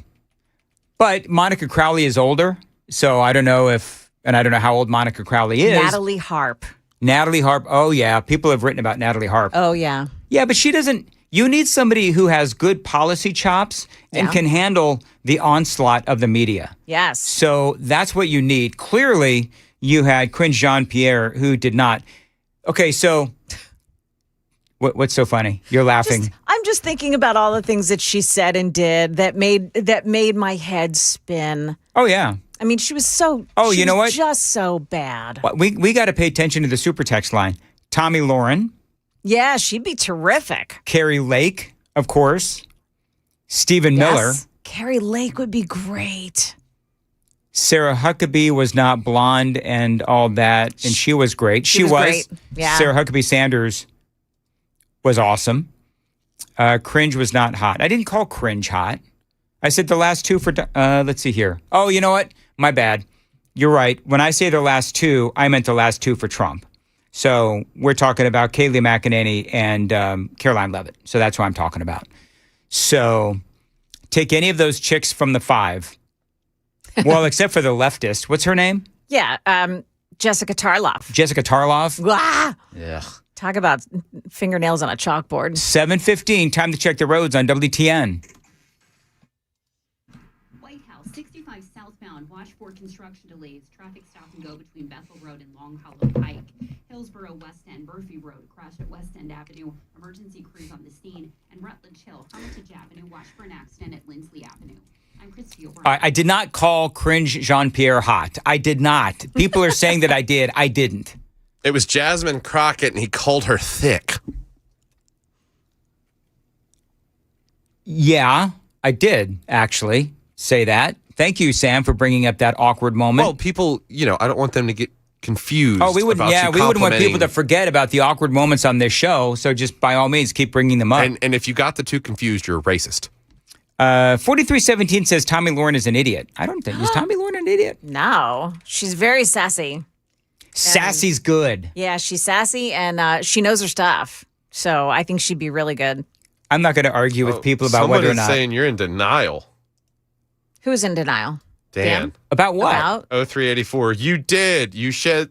But Monica Crowley is older, so I don't know and I don't know how old Monica Crowley is. Natalie Harp. Natalie Harp. Oh, yeah. People have written about Natalie Harp. Oh, yeah. Yeah, but she doesn't. You need somebody who has good policy chops and can handle the onslaught of the media. Yes. So that's what you need. Clearly, you had Cringe Jean-Pierre who did not. Okay, so what's so funny? You're laughing. I'm just thinking about all the things that she said and did that made my head spin. Oh, yeah. I mean, she was so. Oh, you know what? Just so bad. We got to pay attention to the super text line. Tommy Lauren. Yeah, she'd be terrific. Carrie Lake, of course. Stephen Miller. Carrie Lake would be great. Sarah Huckabee was not blonde and all that, and she was great. She was great. Yeah. Sarah Huckabee Sanders was awesome. Cringe was not hot. I didn't call Cringe hot. I said the last two for, let's see here. Oh, you know what? My bad. You're right. When I say the last two, I meant the last two for Trump. So we're talking about Kayleigh McEnany and Caroline Leavitt. So that's what I'm talking about. So take any of those chicks from the five. Well, except for the leftist. What's her name? Yeah, Jessica Tarloff. Jessica Tarloff. Wow. Ugh. Talk about fingernails on a chalkboard. 7:15. Time to check the roads on WTN. White House, 65 southbound. Watch for construction delays. Traffic stop and go between Bethel Road and Long Hollow Pike. Hillsborough West End, Murphy Road, crashed at West End Avenue. Emergency crews on the scene. And Rutledge Hill, Hermitage Avenue. Watch for an accident at Lindsley Avenue. I'm Christy O'Brien. I did not call Cringe Jean-Pierre hot. I did not. People are saying that I did. I didn't. It was Jasmine Crockett, and he called her thick. Yeah, I did actually say that. Thank you, Sam, for bringing up that awkward moment. Well, people, I don't want them to get confused. Oh, we wouldn't. Yeah, we wouldn't want people to forget about the awkward moments on this show. So just by all means, keep bringing them up. And if you got the two confused, you're a racist. 4317 says Tommy Lauren is an idiot. I don't think. Is Tommy Lauren an idiot? No, she's very sassy. Sassy's good. Yeah, she's sassy and she knows her stuff. So I think she'd be really good. I'm not going to argue with people about whether or not. Someone is saying you're in denial. Who's in denial? Dan. About what? About? 0384. You did. You said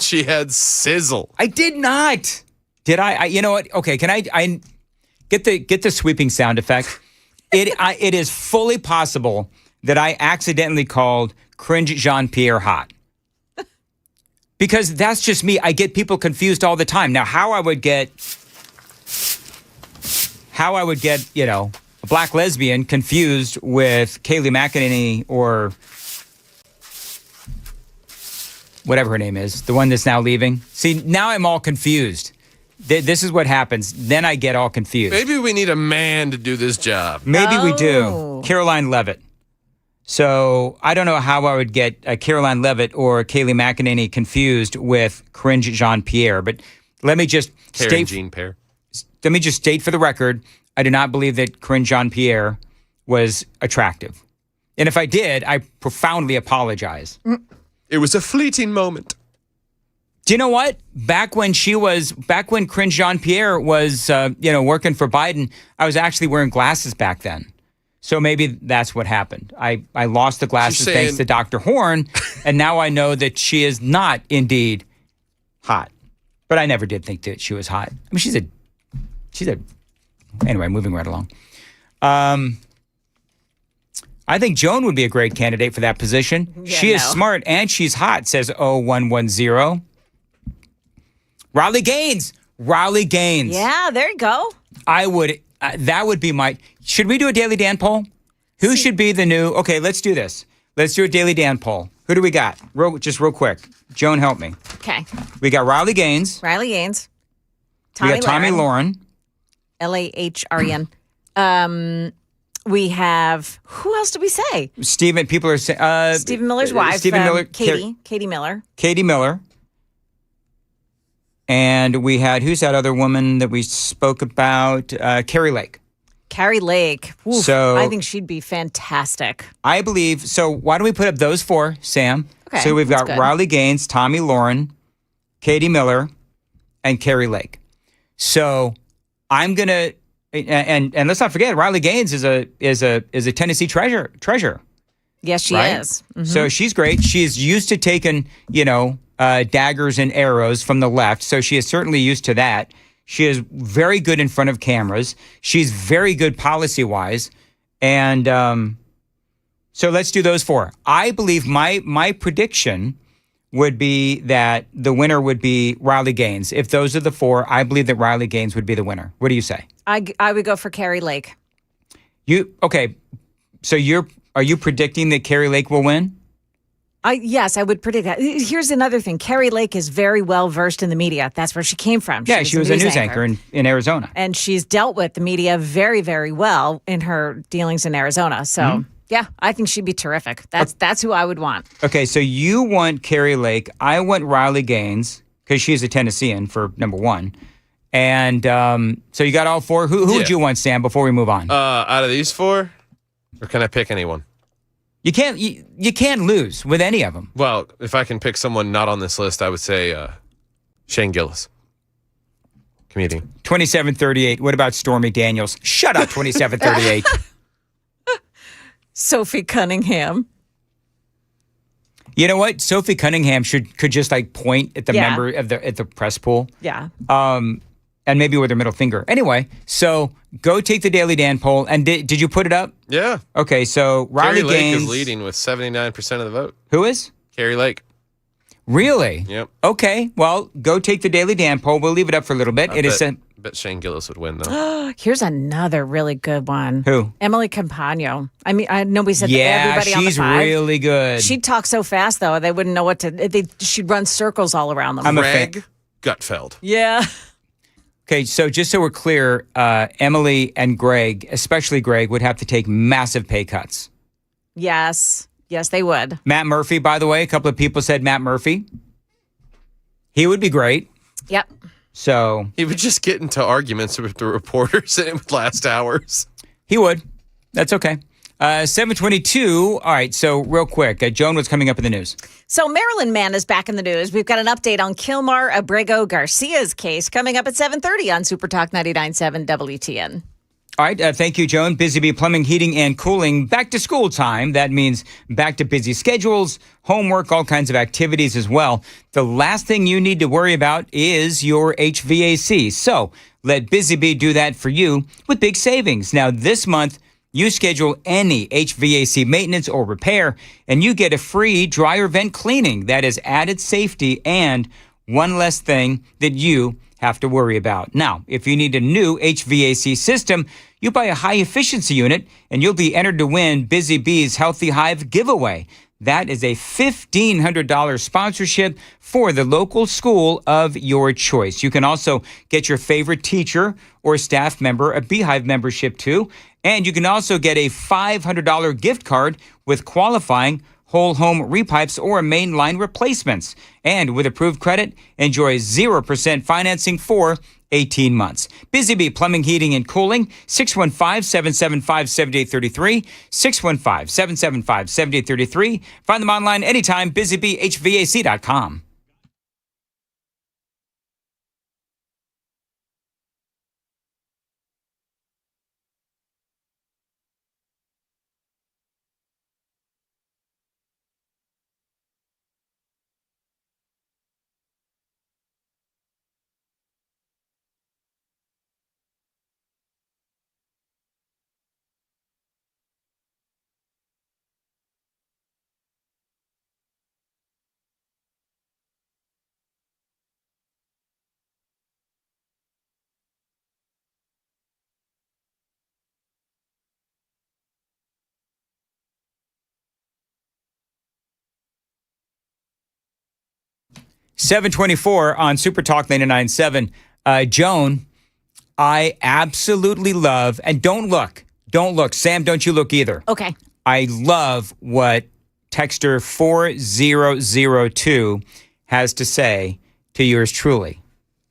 she had sizzle. I did not. Did I? You know what? Okay, can I get the sweeping sound effect? It is fully possible that I accidentally called Cringe Jean-Pierre hot. Because that's just me. I get people confused all the time. Now, how I would get, a black lesbian confused with Kayleigh McEnany or whatever her name is, the one that's now leaving. See, now I'm all confused. This is what happens. Then I get all confused. Maybe we need a man to do this job. Maybe we do. Caroline Leavitt. So I don't know how I would get Caroline Leavitt or Kayleigh McEnany confused with Corinne Jean-Pierre. But let me just state for the record, I do not believe that Corinne Jean-Pierre was attractive. And if I did, I profoundly apologize. It was a fleeting moment. Do you know what? Back when Corinne Jean-Pierre was, working for Biden, I was actually wearing glasses back then. So maybe that's what happened. I lost the glasses thanks to Dr. Horn, and now I know that she is not indeed hot. But I never did think that she was hot. I mean, she's a. Anyway, moving right along. I think Joan would be a great candidate for that position. Yeah, she is smart and she's hot, says 0110. Riley Gaines. Yeah, there you go. I would. That would be my. Should we do a Daily Dan poll? Who should be the new? Okay, let's do this. Let's do a Daily Dan poll. Who do we got? Real quick. Joan, help me. Okay. We got Riley Gaines. Tommy we got Tommy Lauren. Lahren. We have, who else did we say? Stephen. People are saying Stephen Miller's wife. Stephen Miller. Katie Miller. Katie Miller. And we had, who's that other woman that we spoke about? Carrie Lake. Carrie Lake. Oof, so I think she'd be fantastic. I believe. So why don't we put up those four, Sam? Okay, so we've got good. Riley Gaines, Tommy Lauren, Katie Miller, and Carrie Lake. So I'm gonna and let's not forget Riley Gaines is a Tennessee treasure. Yes, she right? is. Mm-hmm. So she's great. She's used to taking daggers and arrows from the left. So she is certainly used to that. She is very good in front of cameras. She's very good policy-wise. And so let's do those four. I believe my prediction would be that the winner would be Riley Gaines. If those are the four, I believe that Riley Gaines would be the winner. What do you say? I would go for Carrie Lake. Okay. So are you predicting that Carrie Lake will win? Yes, I would predict that. Here's another thing. Carrie Lake is very well versed in the media. That's where she came from. She was a news anchor in Arizona. And she's dealt with the media very, very well in her dealings in Arizona. So, yeah, I think she'd be terrific. That's who I would want. Okay, so you want Carrie Lake. I want Riley Gaines because she's a Tennessean for number one. And so you got all four. Who would you want, Sam, before we move on? Out of these four, or can I pick anyone? You can't lose with any of them. Well, if I can pick someone not on this list, I would say Shane Gillis, comedian. 2738. What about Stormy Daniels? Shut up, 2738. Sophie Cunningham. You know what? Sophie Cunningham could just like point at the member of the press pool. Yeah. And maybe with her middle finger. Anyway, so go take the Daily Dan poll. And did you put it up? Yeah. Okay, so Riley Carrie Lake Gaines is leading with 79% of the vote. Who is? Carrie Lake. Really? Yep. Okay, well, go take the Daily Dan poll. We'll leave it up for a little bit. I bet Shane Gillis would win, though. Here's another really good one. Who? Emily Campagno. I mean, I know we said everybody on the she's five. really good. She'd talk so fast, though, they wouldn't know what to... She'd run circles all around them. Greg Gutfeld. Yeah. Okay, so just so we're clear, Emily and Greg, especially Greg, would have to take massive pay cuts. Yes, they would. Matt Murphy, by the way, a couple of people said Matt Murphy. He would be great. Yep. So he would just get into arguments with the reporters and it would last hours. He would. That's okay. 722. All right, so real quick, Joan, what's coming up in the news? So Maryland man is back in the news. We've got an update on Kilmar Abrego Garcia's case coming up at 7:30 on Super Talk 99.7 WTN. All right, thank you, Joan. Busy Bee Plumbing, Heating, and Cooling. Back to school time. That means back to busy schedules, homework, all kinds of activities as well. The last thing you need to worry about is your HVAC. So let Busy Bee do that for you with big savings. Now, this month, You schedule any HVAC maintenance or repair, and you get a free dryer vent cleaning. That is added safety and one less thing that you have to worry about. Now, if you need a new HVAC system, you buy a high-efficiency unit, and you'll be entered to win Busy Bee's Healthy Hive giveaway. That is a $1,500 sponsorship for the local school of your choice. You can also get your favorite teacher or staff member a Beehive membership too. And you can also get a $500 gift card with qualifying whole home repipes or mainline replacements. And with approved credit, enjoy 0% financing for 18 months. Busy Bee Plumbing, Heating, and Cooling, 615-775-7833, 615-775-7833. Find them online anytime, busybeehvac.com. $724 on Super Talk 99.7. Joan, I absolutely love, and don't look. Sam, don't you look either. Okay. I love what texter 4002 has to say to yours truly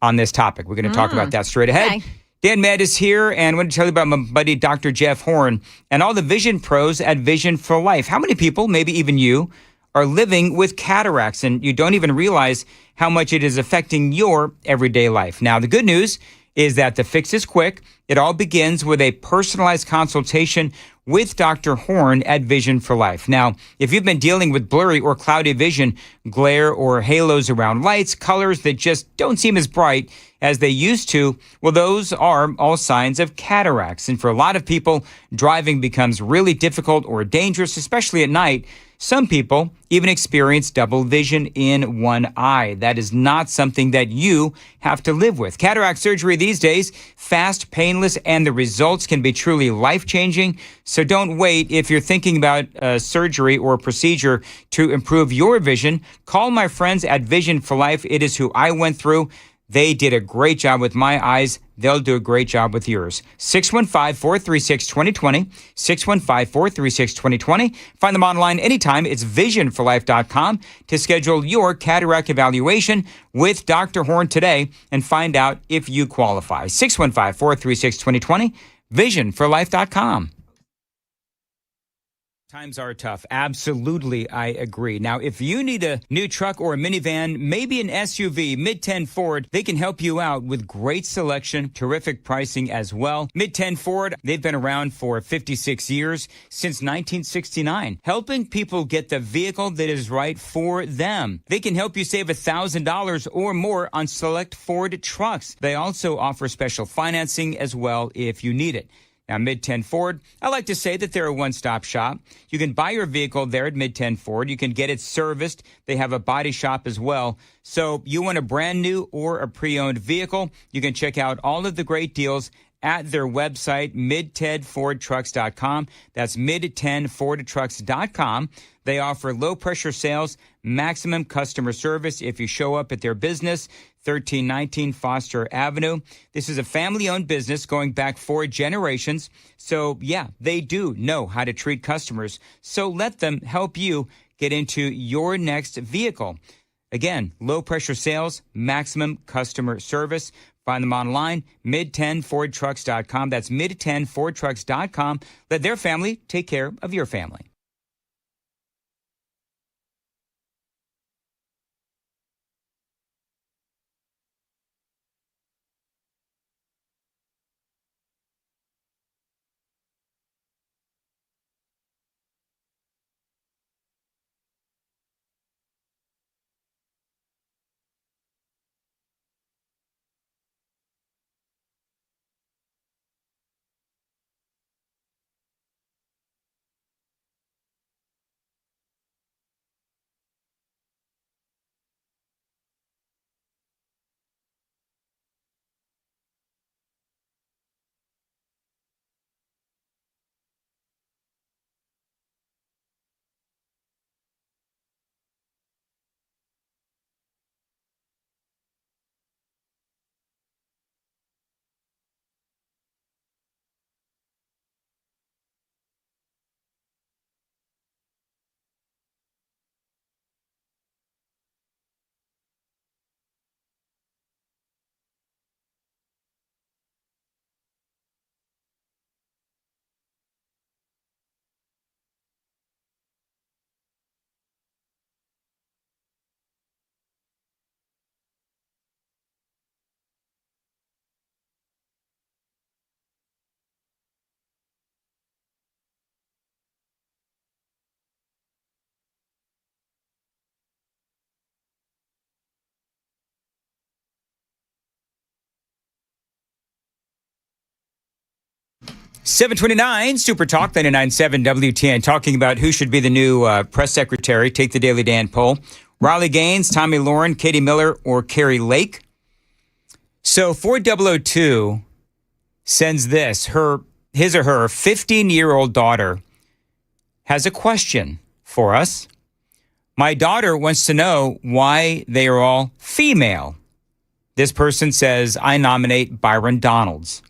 on this topic. We're going to talk about that straight ahead. Okay. Dan Matt is here, and I want to tell you about my buddy Dr. Jeff Horn and all the vision pros at Vision for Life. How many people, maybe even you, are living with cataracts and you don't even realize how much it is affecting your everyday life? Now, the good news is that the fix is quick. It all begins with a personalized consultation with Dr. Horn at Vision for Life. Now, if you've been dealing with blurry or cloudy vision, glare or halos around lights, colors that just don't seem as bright as they used to, well, those are all signs of cataracts. And for a lot of people, driving becomes really difficult or dangerous, especially at night. Some people even experience double vision in one eye. That is not something that you have to live with. Cataract surgery these days, fast, painless, and the results can be truly life-changing. So don't wait. If you're thinking about surgery or procedure to improve your vision, call my friends at Vision for Life. It is who I went through. They did a great job with my eyes. They'll do a great job with yours. 615-436-2020, 615-436-2020. Find them online anytime. It's visionforlife.com to schedule your cataract evaluation with Dr. Horn today and find out if you qualify. 615-436-2020, visionforlife.com. Times are tough. Absolutely, I agree. Now, if you need a new truck or a minivan, maybe an SUV, Mid-10 Ford, they can help you out with great selection, terrific pricing as well. Mid-10 Ford, they've been around for 56 years, since 1969, helping people get the vehicle that is right for them. They can help you save $1,000 or more on select Ford trucks. They also offer special financing as well if you need it. Now, Mid-10 Ford, I like to say that they're a one-stop shop. You can buy your vehicle there at Mid-10 Ford. You can get it serviced. They have a body shop as well. So you want a brand new or a pre-owned vehicle, you can check out all of the great deals at their website, mid10fordtrucks.com. That's mid10fordtrucks.com. They offer low-pressure sales, maximum customer service if you show up at their business, 1319 Foster Avenue. This is a family-owned business going back 4 generations. So, yeah, they do know how to treat customers. So let them help you get into your next vehicle. Again, low-pressure sales, maximum customer service. Find them online, mid10fordtrucks.com. That's mid10fordtrucks.com. Let their family take care of your family. 729 Super Talk 99.7 WTN, talking about who should be the new press secretary. Take the Daily Dan poll. Riley Gaines, Tommy Lauren, Katie Miller, or Carrie Lake. So 4002 sends this. His or her 15-year-old daughter has a question for us. My daughter wants to know why they are all female. This person says, I nominate Byron Donalds.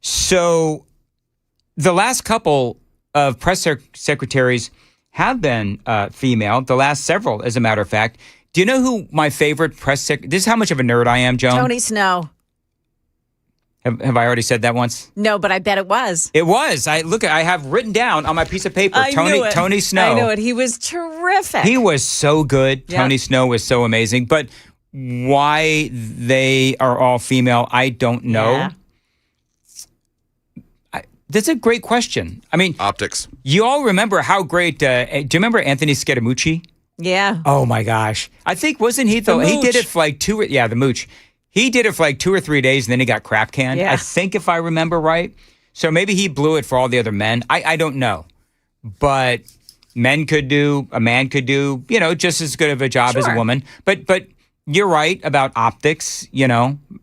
So the last couple of press secretaries have been female, the last several, as a matter of fact. Do you know who my favorite press secretary? This is how much of a nerd I am, Joan. Tony Snow. Have I already said that once? No, but I bet it was. It was. I have written down on my piece of paper. Tony Snow. I knew it. He was terrific. He was so good. Yep. Tony Snow was so amazing. But why they are all female, I don't know. Yeah. That's a great question. I mean, optics. You all remember how great? Do you remember Anthony Scaramucci? Yeah. Oh my gosh! I think wasn't he though? He did it for like the mooch. He did it for like 2 or 3 days, and then he got crap canned. Yeah. I think if I remember right. So maybe he blew it for all the other men. I don't know, but a man could do, just as good of a job as a woman. But you're right about optics.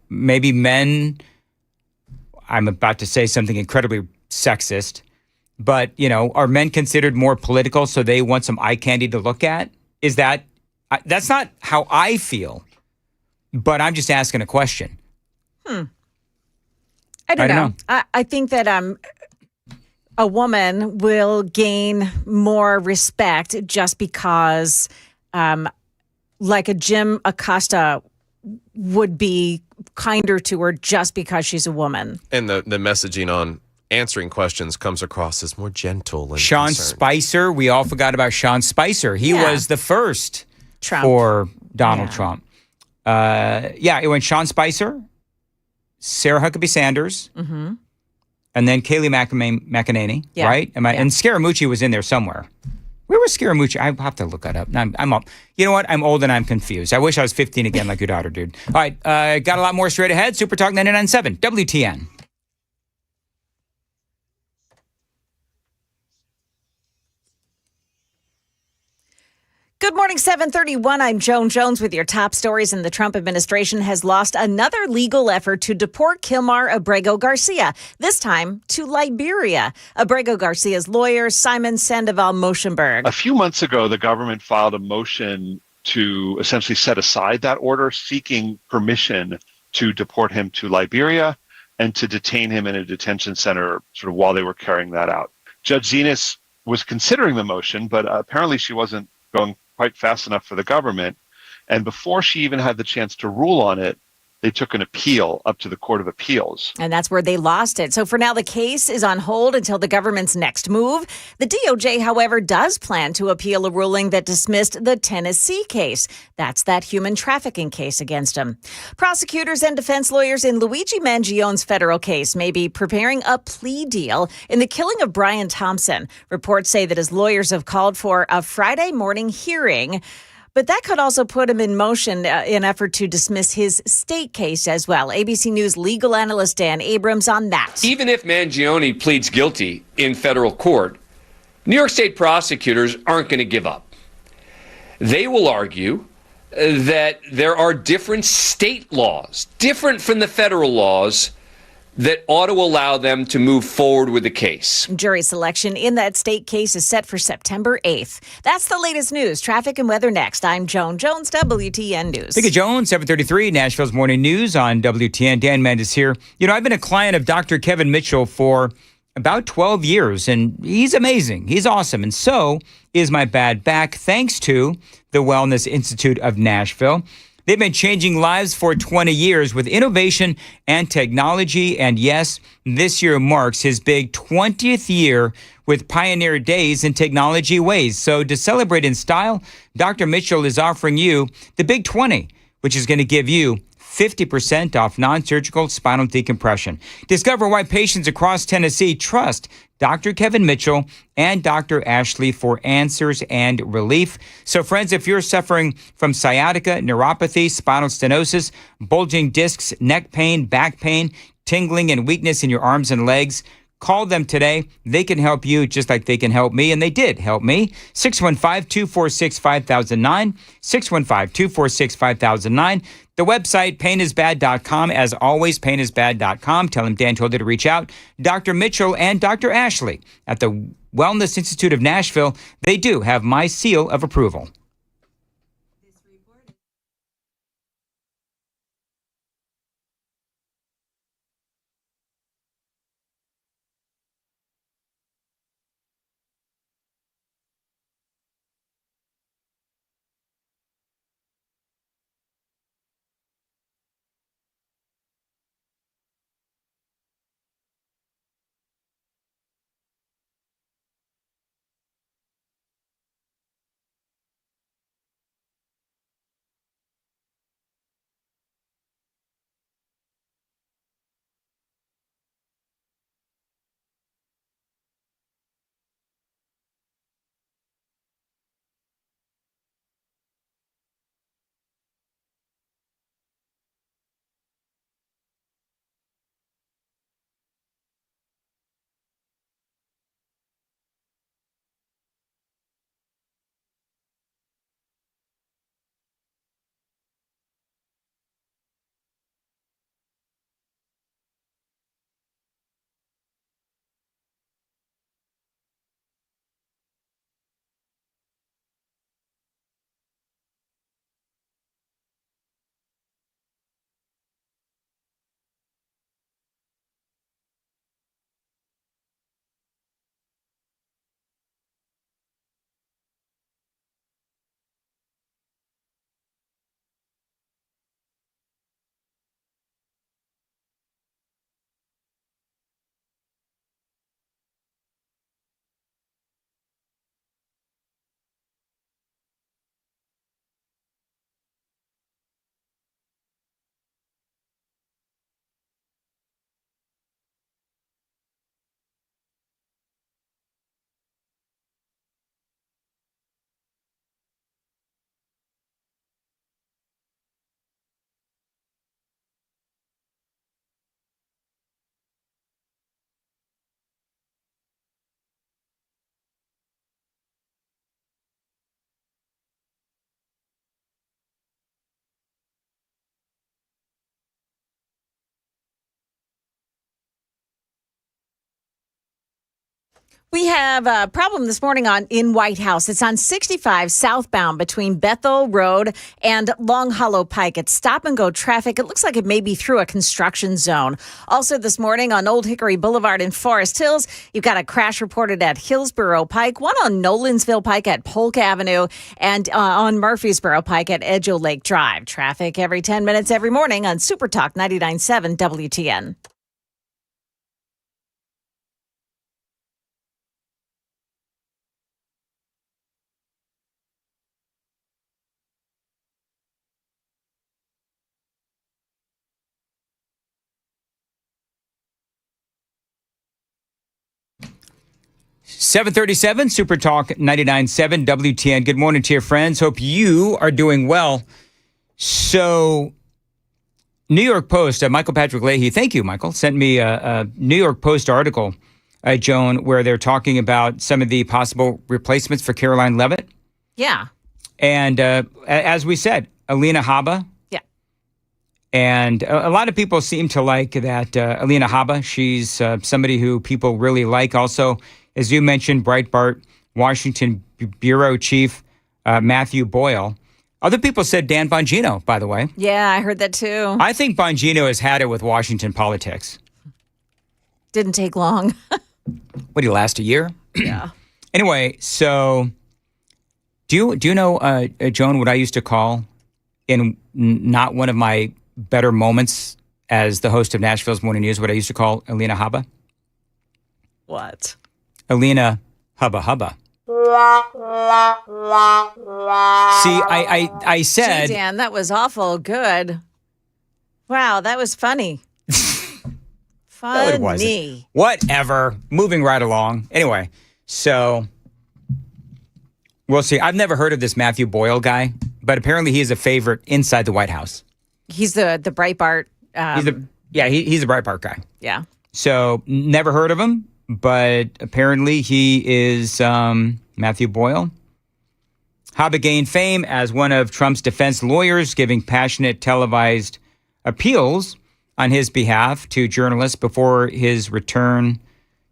Maybe men. I'm about to say something incredibly sexist, but are men considered more political, so they want some eye candy to look at? Is that's not how I feel, but I'm just asking a question. I don't know. I think that a woman will gain more respect just because, like a Jim Acosta would be kinder to her just because she's a woman. And the messaging on answering questions comes across as more gentle and Sean concerned. Spicer, we all forgot about Sean Spicer. He was the first for Donald Trump. It went Sean Spicer, Sarah Huckabee Sanders, and then Kayleigh McEnany, right? And Scaramucci was in there somewhere. Where was Scaramucci? I have to look that up. I'm up. You know what? I'm old and I'm confused. I wish I was 15 again like your daughter, dude. All right, got a lot more straight ahead. Super Talk 99.7 WTN. Good morning, 731. I'm Joan Jones with your top stories. And the Trump administration has lost another legal effort to deport Kilmar Abrego Garcia, this time to Liberia. Abrego Garcia's lawyer, Simon Sandoval Moshenberg. A few months ago, the government filed a motion to essentially set aside that order, seeking permission to deport him to Liberia and to detain him in a detention center sort of while they were carrying that out. Judge Zenas was considering the motion, but apparently she wasn't going quite fast enough for the government. And before she even had the chance to rule on it, they took an appeal up to the Court of Appeals. And that's where they lost it. So for now, the case is on hold until the government's next move. The DOJ, however, does plan to appeal a ruling that dismissed the Tennessee case. That's that human trafficking case against him. Prosecutors and defense lawyers in Luigi Mangione's federal case may be preparing a plea deal in the killing of Brian Thompson. Reports say that his lawyers have called for a Friday morning hearing. But that could also put him in motion in an effort to dismiss his state case as well. ABC News legal analyst Dan Abrams on that. Even if Mangione pleads guilty in federal court, New York State prosecutors aren't going to give up. They will argue that there are different state laws, different from the federal laws, that ought to allow them to move forward with the case. Jury selection in that state case is set for September 8th. That's the latest news. Traffic and weather next. I'm Joan Jones, WTN News. Thank you, Joan. 733, Nashville's Morning News on WTN. Dan Mendes here. I've been a client of Dr. Kevin Mitchell for about 12 years, and he's amazing. He's awesome. And so is my bad back, thanks to the Wellness Institute of Nashville. They've been changing lives for 20 years with innovation and technology. And yes, this year marks his big 20th year with Pioneer Days in Technology Ways. So to celebrate in style, Dr. Mitchell is offering you the Big 20, which is going to give you 50% off non-surgical spinal decompression. Discover why patients across Tennessee trust Dr. Kevin Mitchell and Dr. Ashley for answers and relief. So friends, if you're suffering from sciatica, neuropathy, spinal stenosis, bulging discs, neck pain, back pain, tingling and weakness in your arms and legs, Call them today. They can help you just like they can help me, and they did help me. 615-246-5009, 615-246-5009. The website, painisbad.com. As always, painisbad.com. Tell them Dan told you to reach out. Dr. Mitchell and Dr. Ashley at the Wellness Institute of Nashville, they do have my seal of approval. We have a problem this morning in White House. It's on 65 southbound between Bethel Road and Long Hollow Pike. It's stop and go traffic. It looks like it may be through a construction zone. Also this morning on Old Hickory Boulevard in Forest Hills, you've got a crash reported at Hillsborough Pike, one on Nolensville Pike at Polk Avenue, and on Murfreesboro Pike at Edgeo Lake Drive. Traffic every 10 minutes every morning on Super Talk 99.7 WTN. .737 Super Talk 99.7 WTN. Good morning to your friends. Hope you are doing well. So, New York Post, Michael Patrick Leahy, thank you, Michael, sent me a New York Post article, Joan, where they're talking about some of the possible replacements for Caroline Leavitt. Yeah. And as we said, Alina Habba. Yeah. And a lot of people seem to like that Alina Habba. She's somebody who people really like. Also, as you mentioned, Breitbart, Washington Bureau Chief Matthew Boyle. Other people said Dan Bongino, by the way. Yeah, I heard that too. I think Bongino has had it with Washington politics. Didn't take long. What, did he last a year? Yeah. Anyway, so do you know, Joan, what I used to call in not one of my better moments as the host of Nashville's Morning News, what I used to call Alina Habba? What? Alina Hubba Hubba. See, I said... Gee, Dan, that was awful good. Wow, that was funny. Funny. No, it wasn't. Whatever. Moving right along. Anyway, so we'll see. I've never heard of this Matthew Boyle guy, but apparently he is a favorite inside the White House. He's the Breitbart. He's a Breitbart guy. Yeah. So never heard of him, but apparently he is Matthew Boyle. Haba gained fame as one of Trump's defense lawyers, giving passionate televised appeals on his behalf to journalists before his return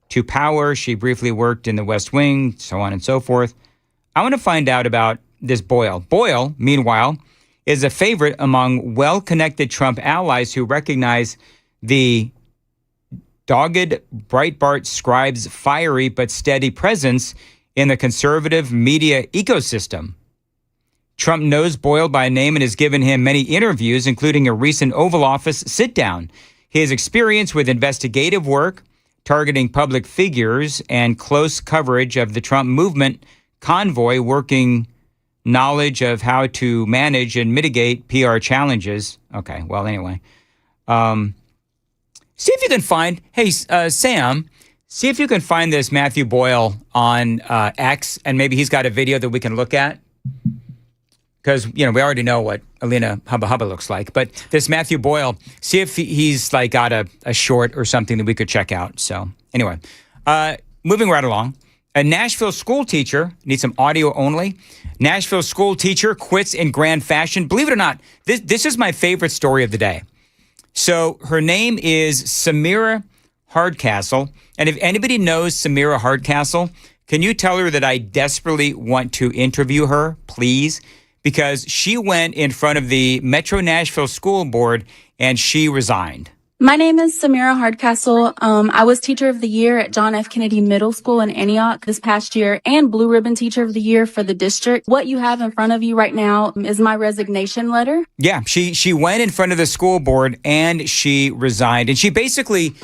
to power. She briefly worked in the West Wing, so on and so forth. I want to find out about this Boyle. Boyle, meanwhile, is a favorite among well-connected Trump allies who recognize the dogged Breitbart scribe's fiery but steady presence in the conservative media ecosystem. Trump knows Boyle by name and has given him many interviews, including a recent Oval Office sit-down. His experience with investigative work, targeting public figures, and close coverage of the Trump movement convoy, working knowledge of how to manage and mitigate PR challenges. Okay, well, anyway. See if you can find, Sam, see if you can find this Matthew Boyle on X, and maybe he's got a video that we can look at. Because, we already know what Alina Hubba Hubba looks like. But this Matthew Boyle, see if he's got a short or something that we could check out. So anyway, moving right along. A Nashville school teacher, needs some audio only. Nashville school teacher quits in grand fashion. Believe it or not, this is my favorite story of the day. So her name is Samira Hardcastle. And if anybody knows Samira Hardcastle, can you tell her that I desperately want to interview her, please? Because she went in front of the Metro Nashville School Board and she resigned. My name is Samira Hardcastle. I was Teacher of the Year at John F. Kennedy Middle School in Antioch this past year and Blue Ribbon Teacher of the Year for the district. What you have in front of you right now is my resignation letter. Yeah, she went in front of the school board and she resigned. And she basically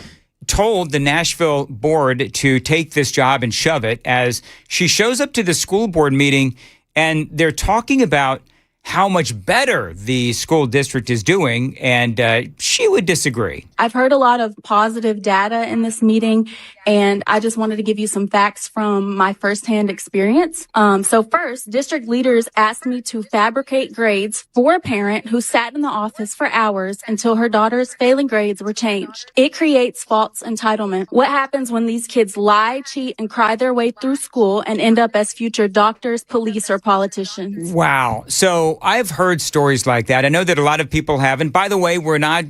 told the Nashville board to take this job and shove it, as she shows up to the school board meeting and they're talking about how much better the school district is doing, and she would disagree. I've heard a lot of positive data in this meeting, and I just wanted to give you some facts from my firsthand experience. So first, district leaders asked me to fabricate grades for a parent who sat in the office for hours until her daughter's failing grades were changed. It creates false entitlement. What happens when these kids lie, cheat, and cry their way through school and end up as future doctors, police, or politicians? Wow. So I've heard stories like that. I know that a lot of people haven't. By the way, we're not,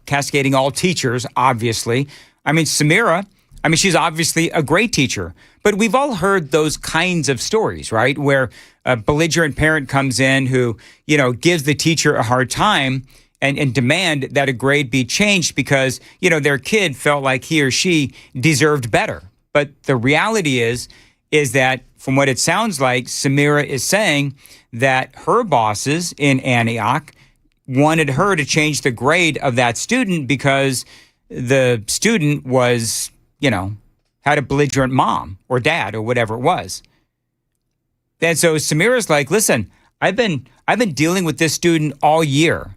cascading all teachers, obviously. I mean, Samira, she's obviously a great teacher. But we've all heard those kinds of stories, right? Where a belligerent parent comes in who, gives the teacher a hard time and demand that a grade be changed because, their kid felt like he or she deserved better. But the reality is that from what it sounds like, Samira is saying that her bosses in Antioch wanted her to change the grade of that student because the student was, had a belligerent mom or dad or whatever it was. And so Samira's like, listen, I've been dealing with this student all year.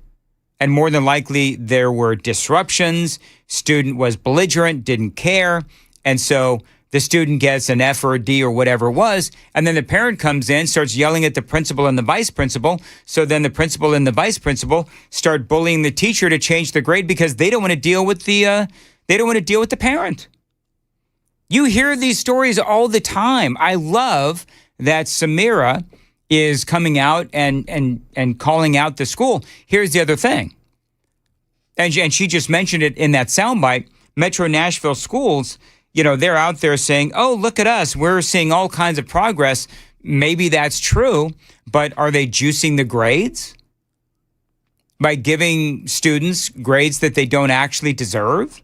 And more than likely there were disruptions. Student was belligerent, didn't care. And so the student gets an F or a D or whatever it was, and then the parent comes in, starts yelling at the principal and the vice principal. So then the principal and the vice principal start bullying the teacher to change the grade because they don't want to deal with the parent. You hear these stories all the time. I love that Samira is coming out and calling out the school. Here's the other thing, and she just mentioned it in that soundbite. Metro Nashville schools, they're out there saying, oh, look at us. We're seeing all kinds of progress. Maybe that's true, but are they juicing the grades by giving students grades that they don't actually deserve?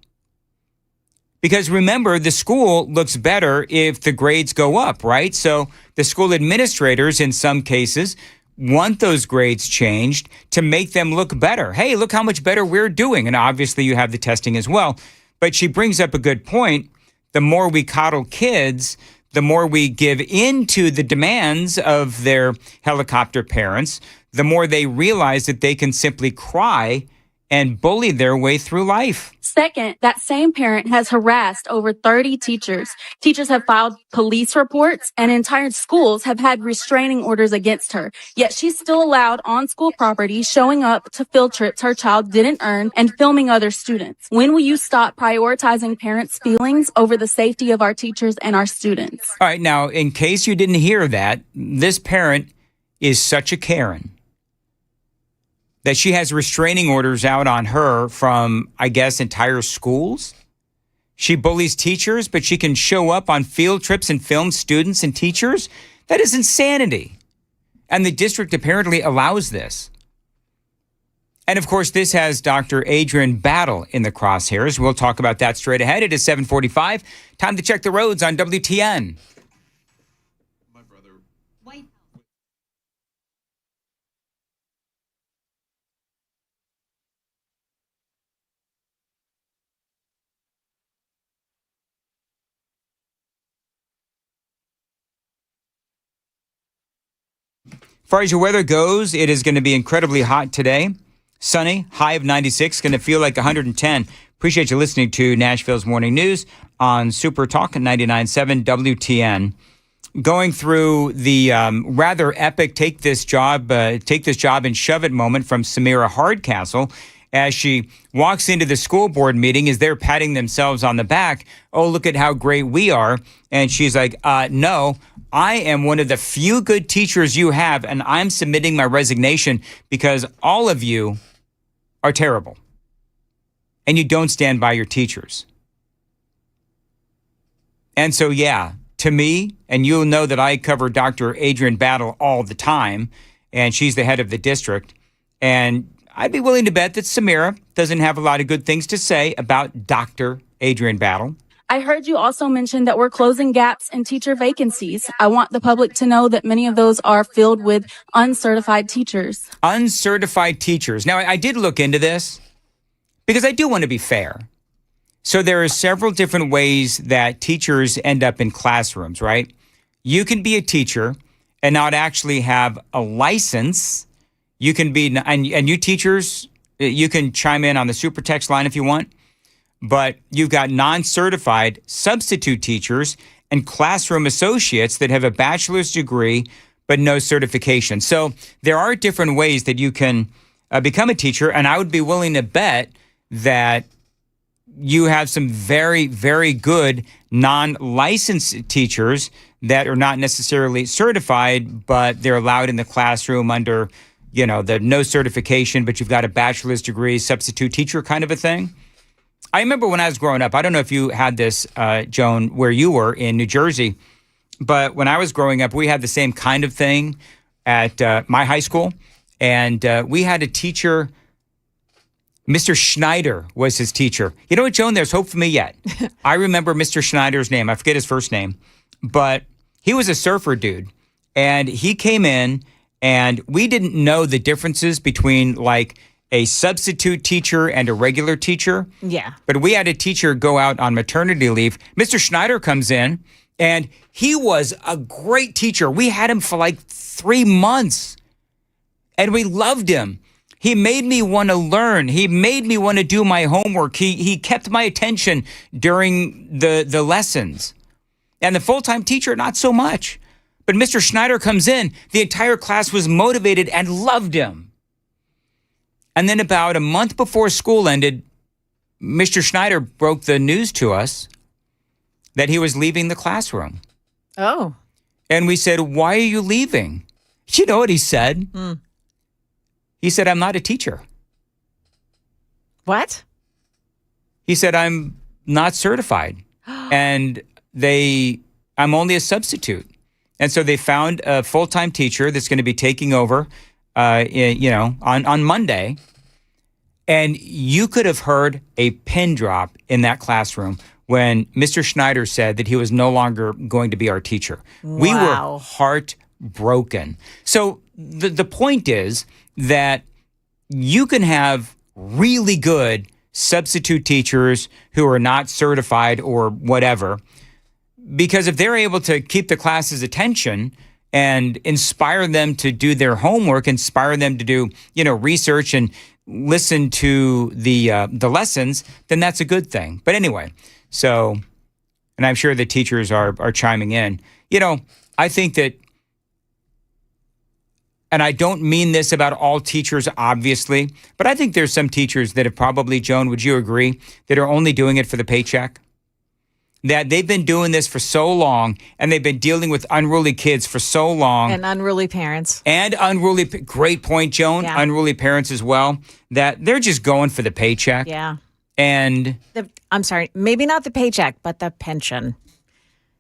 Because remember, the school looks better if the grades go up, right? So the school administrators, in some cases, want those grades changed to make them look better. Hey, look how much better we're doing. And obviously you have the testing as well. But she brings up a good point. The more we coddle kids, the more we give in to the demands of their helicopter parents, the more they realize that they can simply cry and bully their way through life. Second, that same parent has harassed over 30 teachers. Teachers have filed police reports and entire schools have had restraining orders against her. Yet she's still allowed on school property, showing up to field trips her child didn't earn and filming other students. When will you stop prioritizing parents' feelings over the safety of our teachers and our students? All right, now, in case you didn't hear that, this parent is such a Karen that she has restraining orders out on her from, I guess, entire schools. She bullies teachers, but she can show up on field trips and film students and teachers. That is insanity. And the district apparently allows this. And of course, this has Dr. Adrian Battle in the crosshairs. We'll talk about that straight ahead. It is 7:45. Time to check the roads on WTN. As far as your weather goes, it is going to be incredibly hot today. Sunny, high of 96, going to feel like 110. Appreciate you listening to Nashville's Morning News on Super Talk 99.7 WTN. Going through the rather epic take this job and shove it moment from Samira Hardcastle as she walks into the school board meeting as they're patting themselves on the back. Oh, look at how great we are. And she's like, no, I am one of the few good teachers you have, and I'm submitting my resignation because all of you are terrible. And you don't stand by your teachers. And so, yeah, to me, and you'll know that I cover Dr. Adrian Battle all the time, and she's the head of the district. And I'd be willing to bet that Samira doesn't have a lot of good things to say about Dr. Adrian Battle. I heard you also mention that we're closing gaps in teacher vacancies. I want the public to know that many of those are filled with uncertified teachers. Uncertified teachers. Now, I did look into this because I do want to be fair. So there are several different ways that teachers end up in classrooms, right? You can be a teacher and not actually have a license. You can be, and you teachers, you can chime in on the super text line if you want. But you've got non-certified substitute teachers and classroom associates that have a bachelor's degree but no certification. So there are different ways that you can become a teacher, and I would be willing to bet that you have some very, very good non-licensed teachers that are not necessarily certified, but they're allowed in the classroom under, the no certification, but you've got a bachelor's degree, substitute teacher kind of a thing. I remember when I was growing up, I don't know if you had this, Joan, where you were in New Jersey, but when I was growing up, we had the same kind of thing at my high school. And we had a teacher, Mr. Schneider was his teacher. You know what, Joan, there's hope for me yet. I remember Mr. Schneider's name. I forget his first name, but he was a surfer dude. And he came in and we didn't know the differences between like a substitute teacher and a regular teacher. Yeah. But we had a teacher go out on maternity leave. Mr. Schneider comes in, and he was a great teacher. We had him for like 3 months, and we loved him. He made me want to learn. He made me want to do my homework. He kept my attention during the lessons. And the full-time teacher, not so much. But Mr. Schneider comes in, the entire class was motivated and loved him. And then about a month before school ended, Mr. Schneider broke the news to us that he was leaving the classroom. Oh. And we said, why are you leaving? You know what he said? He said, I'm not a teacher. What? He said, I'm not certified. And I'm only a substitute. And so they found a full-time teacher that's going to be taking over on Monday, and you could have heard a pin drop in that classroom when Mr. Schneider said that he was no longer going to be our teacher. Wow. We were heartbroken. So the point is that you can have really good substitute teachers who are not certified or whatever, because if they're able to keep the class's attention and inspire them to do their homework, inspire them to do, research, and listen to the lessons, then that's a good thing. But anyway, so, and I'm sure the teachers are chiming in. You know, I think that, and I don't mean this about all teachers, obviously, but I think there's some teachers that have probably, Joan, would you agree, that are only doing it for the paycheck? That they've been doing this for so long, and they've been dealing with unruly kids for so long. And unruly parents. And unruly, great point, Joan, Yeah. unruly parents as well, that they're just going for the paycheck. Yeah. And I'm sorry, maybe not the paycheck, but the pension.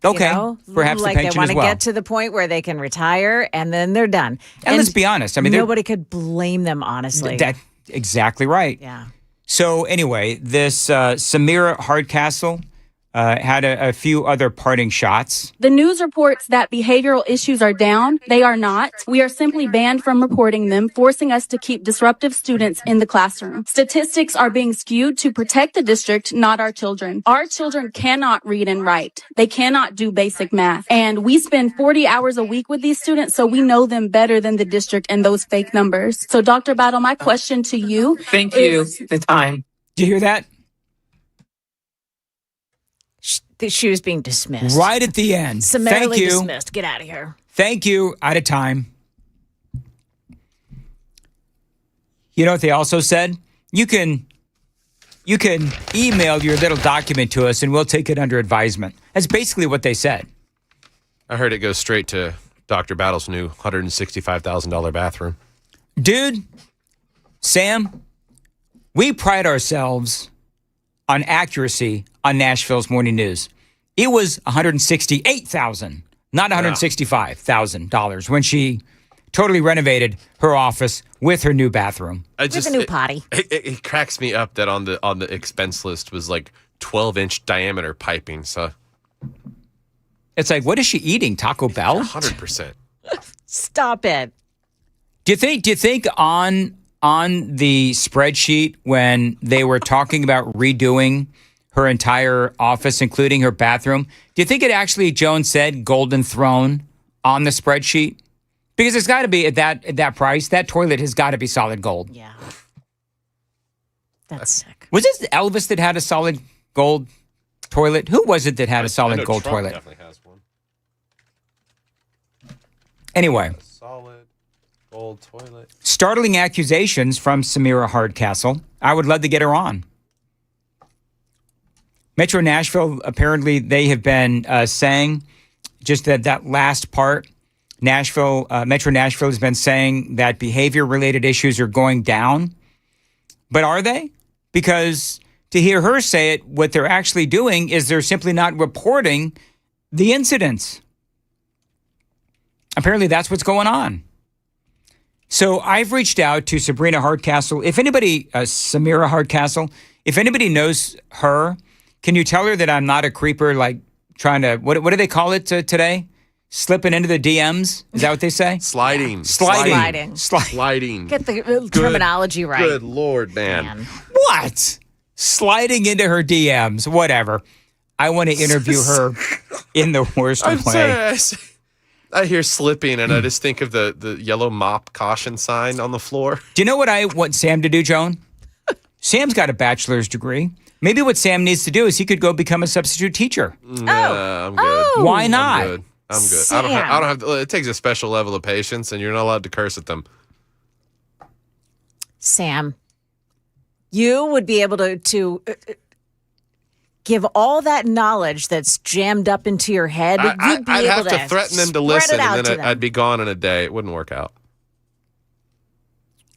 okay, You know? perhaps like the pension they want as to well. get to the point where they can retire and then they're done. And let's be honest, I mean, nobody could blame them, honestly. That's exactly right. Yeah. So anyway, this Samira Hardcastle had a few other parting shots. The news reports that behavioral issues are down. They are not. We are simply banned from reporting them, forcing us to keep disruptive students in the classroom. Statistics are being skewed to protect the district, not our children. Our children cannot read and write. They cannot do basic math. And we spend 40 hours a week with these students, so we know them better than the district and those fake numbers. So Dr. Battle, my question to you. Thank you. The time. Did you hear that? She was being dismissed. Right at the end. Summarily Thank you. dismissed. Get out of here. Thank you. Out of time. You know what they also said? You can email your little document to us and we'll take it under advisement. That's basically what they said. I heard it goes straight to Dr. Battle's new $165,000 bathroom. Dude, Sam, we pride ourselves on accuracy on Nashville's morning news. It was $168,000, not $165,000 when she totally renovated her office with her new bathroom. With a new potty. It cracks me up that on the expense list was like 12-inch diameter piping. So it's like, what is she eating? Taco Bell? 100%. Stop it. Do you think on the spreadsheet when they were talking about redoing her entire office, including her bathroom, do you think it actually, Joan said, Golden Throne on the spreadsheet? Because it's got to be at that price. That toilet has got to be solid gold. Yeah. That's sick. Was it Elvis that had a solid gold toilet? Who was it that had a solid gold Trump toilet? Definitely has one. Anyway. Solid gold toilet. Startling accusations from Samira Hardcastle. I would love to get her on. Metro Nashville, apparently they have been saying just that last part. Metro Nashville has been saying that behavior-related issues are going down. But are they? Because to hear her say it, what they're actually doing is they're simply not reporting the incidents. Apparently that's what's going on. So I've reached out to Sabrina Hardcastle. If anybody, Samira Hardcastle, if anybody knows her, can you tell her that I'm not a creeper, like trying to, what do they call it today? Slipping into the DMs? Is that what they say? Sliding. Sliding. Get the terminology right. Good Lord, man. What? Sliding into her DMs. Whatever. I want to interview her in the worst I'm way. sorry, I hear slipping and I just think of the yellow mop caution sign on the floor. Do you know what I want Sam to do, Joan? Sam's got a bachelor's degree. Maybe what Sam needs to do is he could go become a substitute teacher. Nah, I'm good. Why not? I'm good. Sam. I don't have. It takes a special level of patience, and you're not allowed to curse at them. Sam, you would be able to give all that knowledge that's jammed up into your head. You'd be I'd able have to threaten them to spread listen, it out and to then them. I'd be gone in a day. It wouldn't work out.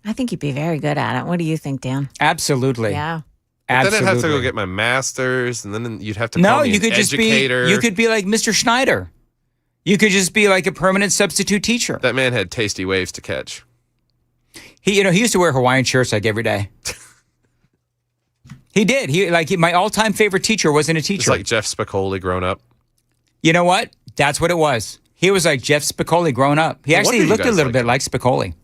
I think you'd be very good at it. What do you think, Dan? Absolutely. Yeah. But then I'd have to Absolutely. go get my master's, and then you'd have to call me you an could just educator. be. You could be like Mr. Schneider. You could just be like a permanent substitute teacher. That man had tasty waves to catch. He used to wear Hawaiian shirts like every day. He did. My all-time favorite teacher wasn't a teacher. It's like Jeff Spicoli grown up. You know what? That's what it was. He was like Jeff Spicoli grown up. He No actually wonder you looked a guys little like bit him. like Spicoli.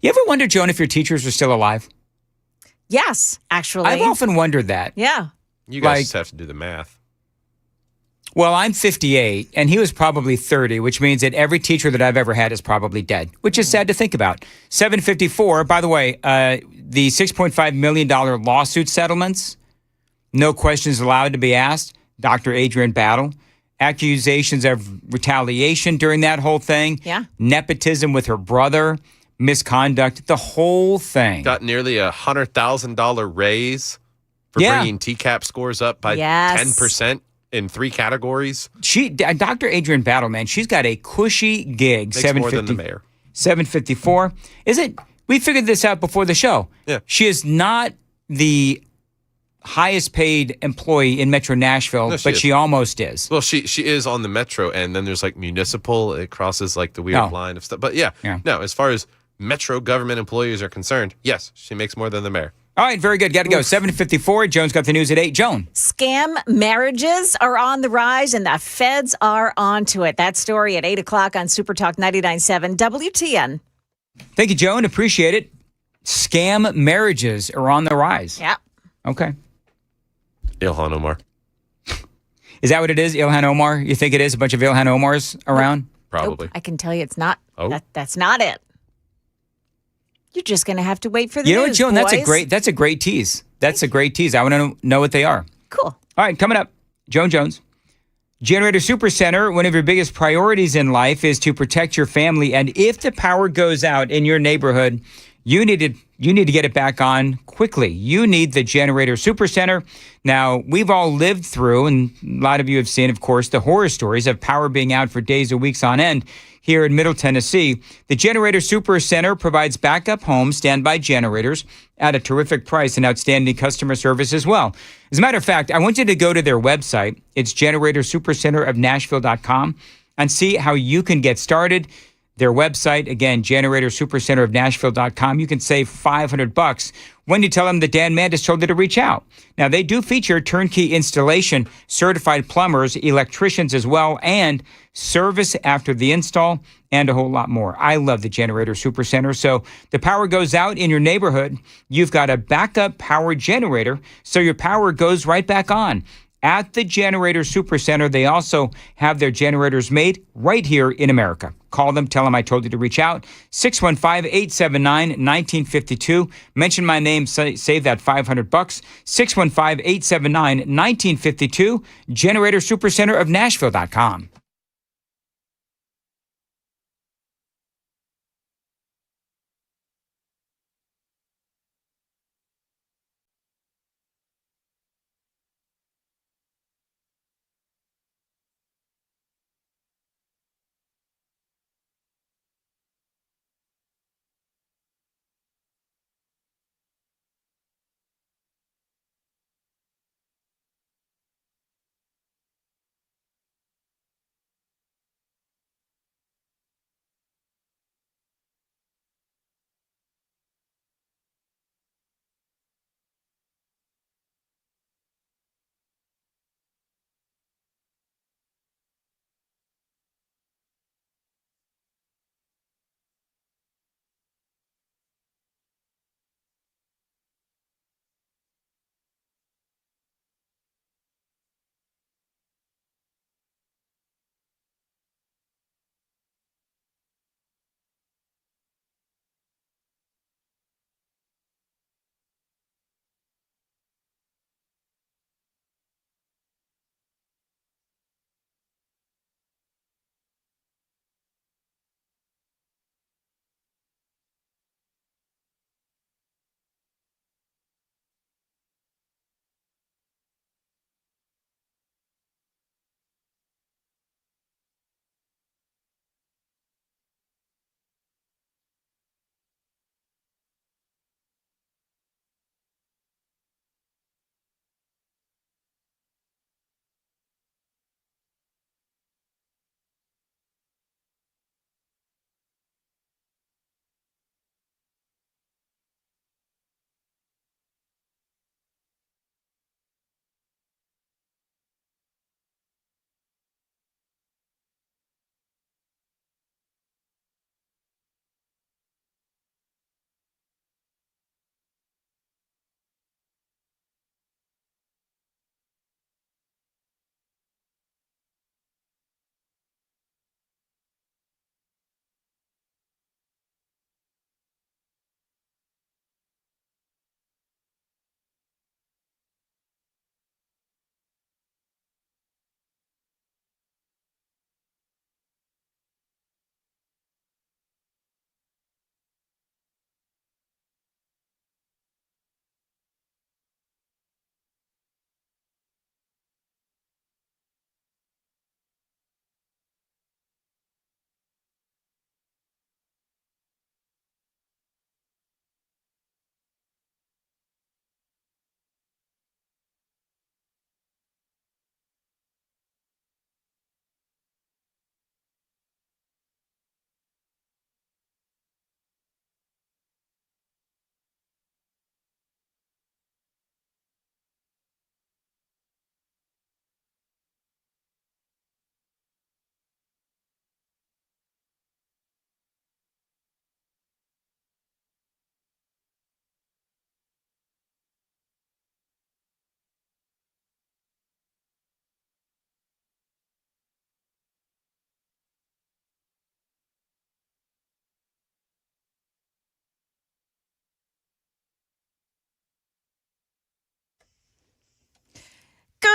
You ever wonder, Joan, if your teachers are still alive? Yes, actually. I've often wondered that. Yeah. You guys Like- just have to do the math. Well, I'm 58, and he was probably 30, which means that every teacher that I've ever had is probably dead, which is sad to think about. 754, by the way, the $6.5 million lawsuit settlements, no questions allowed to be asked, Dr. Adrian Battle. Accusations of retaliation during that whole thing. Yeah. Nepotism with her brother, misconduct, the whole thing. Got nearly $100,000 raise for bringing TCAP scores up by 10%. In 3 categories. Dr. Adrian Battle, man, she's got a cushy gig. Makes more than the mayor. 754. We figured this out before the show. Yeah. She is not the highest paid employee in Metro Nashville, but she almost is. Well, she is on the Metro, and then there's like municipal. It crosses like the weird line of stuff. But yeah, no, as far as Metro government employees are concerned, yes, she makes more than the mayor. All right, very good. Got to go. 754. Jones got the news at 8. Joan. Scam marriages are on the rise, and the feds are onto it. That story at 8 o'clock on Super Talk 99.7 WTN. Thank you, Joan. Appreciate it. Scam marriages are on the rise. Yeah. Okay. Ilhan Omar. Is that what it is, Ilhan Omar? You think it is? A bunch of Ilhan Omars around? Probably. Nope, I can tell you it's not. Oh. That's not it. You're just going to have to wait for the You know news, what, Joan? boys. That's a great tease. That's a great tease. I want to know what they are. Cool. All right, coming up, Joan Jones. Generator Supercenter, one of your biggest priorities in life is to protect your family. And if the power goes out in your neighborhood, you need to get it back on quickly. You need the Generator Supercenter. Now, we've all lived through, and a lot of you have seen, of course, the horror stories of power being out for days or weeks on end. Here in Middle Tennessee, the Generator Supercenter provides backup home standby generators at a terrific price and outstanding customer service as well. As a matter of fact, I want you to go to their website. It's generatorsupercenterofnashville.com and see how you can get started. Their website, again, generatorsupercenterofnashville.com. You can save $500 when you tell them that Dan Mandis told you to reach out. Now, they do feature turnkey installation, certified plumbers, electricians as well, and service after the install, and a whole lot more. I love the Generator Supercenter. So the power goes out in your neighborhood. You've got a backup power generator, so your power goes right back on. At the Generator Supercenter, they also have their generators made right here in America. Call them, tell them I told you to reach out. 615-879-1952. Mention my name, save that $500. 615-879-1952. Generator Supercenter of Nashville.com.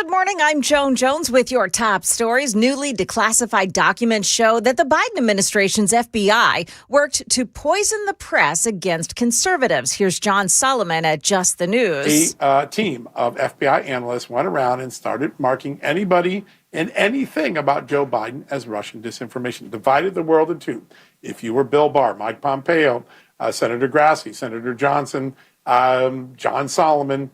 Good morning. I'm Joan Jones with your top stories. Newly declassified documents show that the Biden administration's FBI worked to poison the press against conservatives. Here's John Solomon at Just the News. A team of FBI analysts went around and started marking anybody and anything about Joe Biden as Russian disinformation, divided the world in two. If you were Bill Barr, Mike Pompeo, Senator Grassley, Senator Johnson, John Solomon,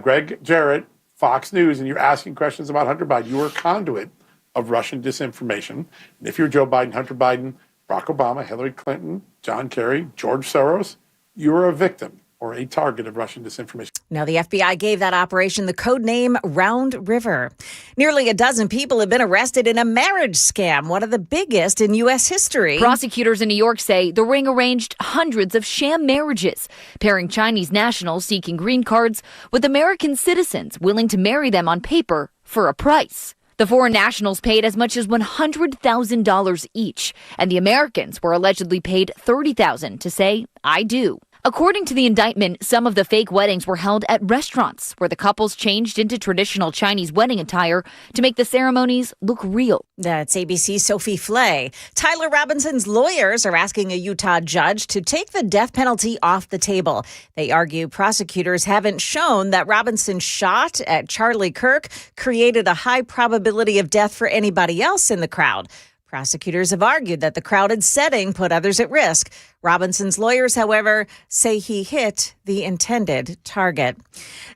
Greg Jarrett, Fox News, and you're asking questions about Hunter Biden, you are a conduit of Russian disinformation. And if you're Joe Biden, Hunter Biden, Barack Obama, Hillary Clinton, John Kerry, George Soros, you are a victim or a target of Russian disinformation. Now, the FBI gave that operation the code name Round River. Nearly a dozen people have been arrested in a marriage scam, one of the biggest in U.S. history. Prosecutors in New York say the ring arranged hundreds of sham marriages, pairing Chinese nationals seeking green cards with American citizens willing to marry them on paper for a price. The foreign nationals paid as much as $100,000 each, and the Americans were allegedly paid $30,000 to say, "I do." According to the indictment, some of the fake weddings were held at restaurants where the couples changed into traditional Chinese wedding attire to make the ceremonies look real. That's ABC's Sophie Flay. Tyler Robinson's lawyers are asking a Utah judge to take the death penalty off the table. They argue prosecutors haven't shown that Robinson's shot at Charlie Kirk created a high probability of death for anybody else in the crowd. Prosecutors have argued that the crowded setting put others at risk. Robinson's lawyers, however, say he hit the intended target.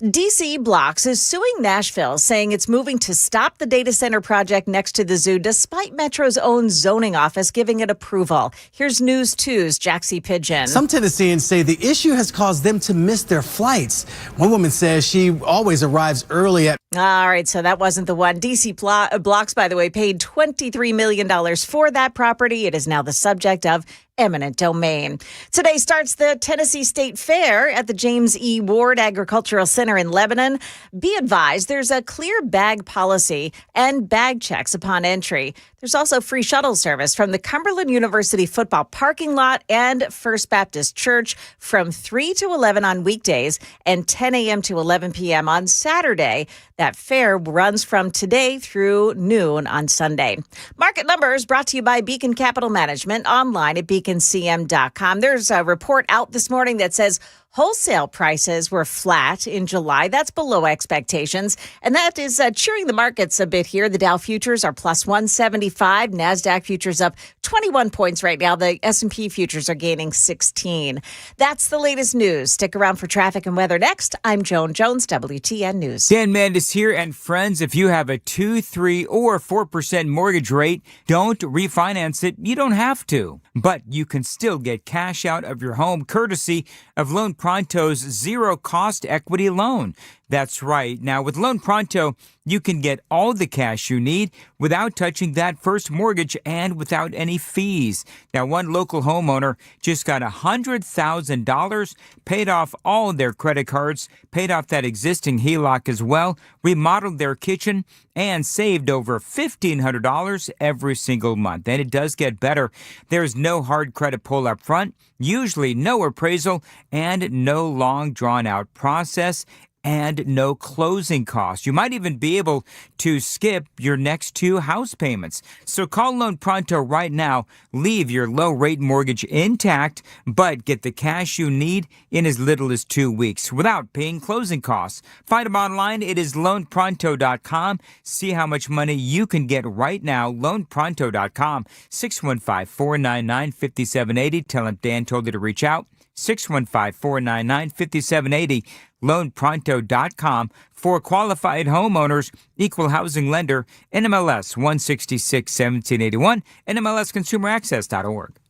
DC Blocks is suing Nashville, saying it's moving to stop the data center project next to the zoo, despite Metro's own zoning office giving it approval. Here's News 2's Jaxie Pigeon. Some Tennesseans say the issue has caused them to miss their flights. One woman says she always arrives early at. All right, so that wasn't the one. DC Blocks, by the way, paid $23 million for that property. It is now the subject of eminent domain. Today starts the Tennessee State Fair at the James E. Ward Agricultural Center in Lebanon. Be advised, there's a clear bag policy and bag checks upon entry. There's also free shuttle service from the Cumberland University football parking lot and First Baptist Church from 3 to 11 on weekdays and 10 a.m. to 11 p.m. on Saturday. That fair runs from today through noon on Sunday. Market numbers brought to you by Beacon Capital Management, online at beaconcm.com. There's a report out this morning that says wholesale prices were flat in July. That's below expectations. And that is cheering the markets a bit here. The Dow futures are plus 175. NASDAQ futures up 21 points right now. The S&P futures are gaining 16. That's the latest news. Stick around for traffic and weather next. I'm Joan Jones, WTN News. Dan Mandis here. And friends, if you have a 2, 3, or 4% mortgage rate, don't refinance it. You don't have to. But you can still get cash out of your home courtesy of Loan Pronto's zero-cost equity loan. That's right. Now, with Loan Pronto, you can get all the cash you need without touching that first mortgage and without any fees. Now, one local homeowner just got $100,000, paid off all their credit cards, paid off that existing HELOC as well, remodeled their kitchen, and saved over $1,500 every single month. And it does get better. There's no hard credit pull up front, usually no appraisal, and no long drawn-out process, and no closing costs. You might even be able to skip your next 2 house payments. So call Loan Pronto right now. Leave your low-rate mortgage intact, but get the cash you need in as little as 2 weeks without paying closing costs. Find them online. It is loanpronto.com. See how much money you can get right now. Loanpronto.com. 615-499-5780. Tell them Dan told you to reach out. 615-499-5780. LoanPronto.com for qualified homeowners, equal housing lender, NMLS 166-1781, NMLSConsumerAccess.org.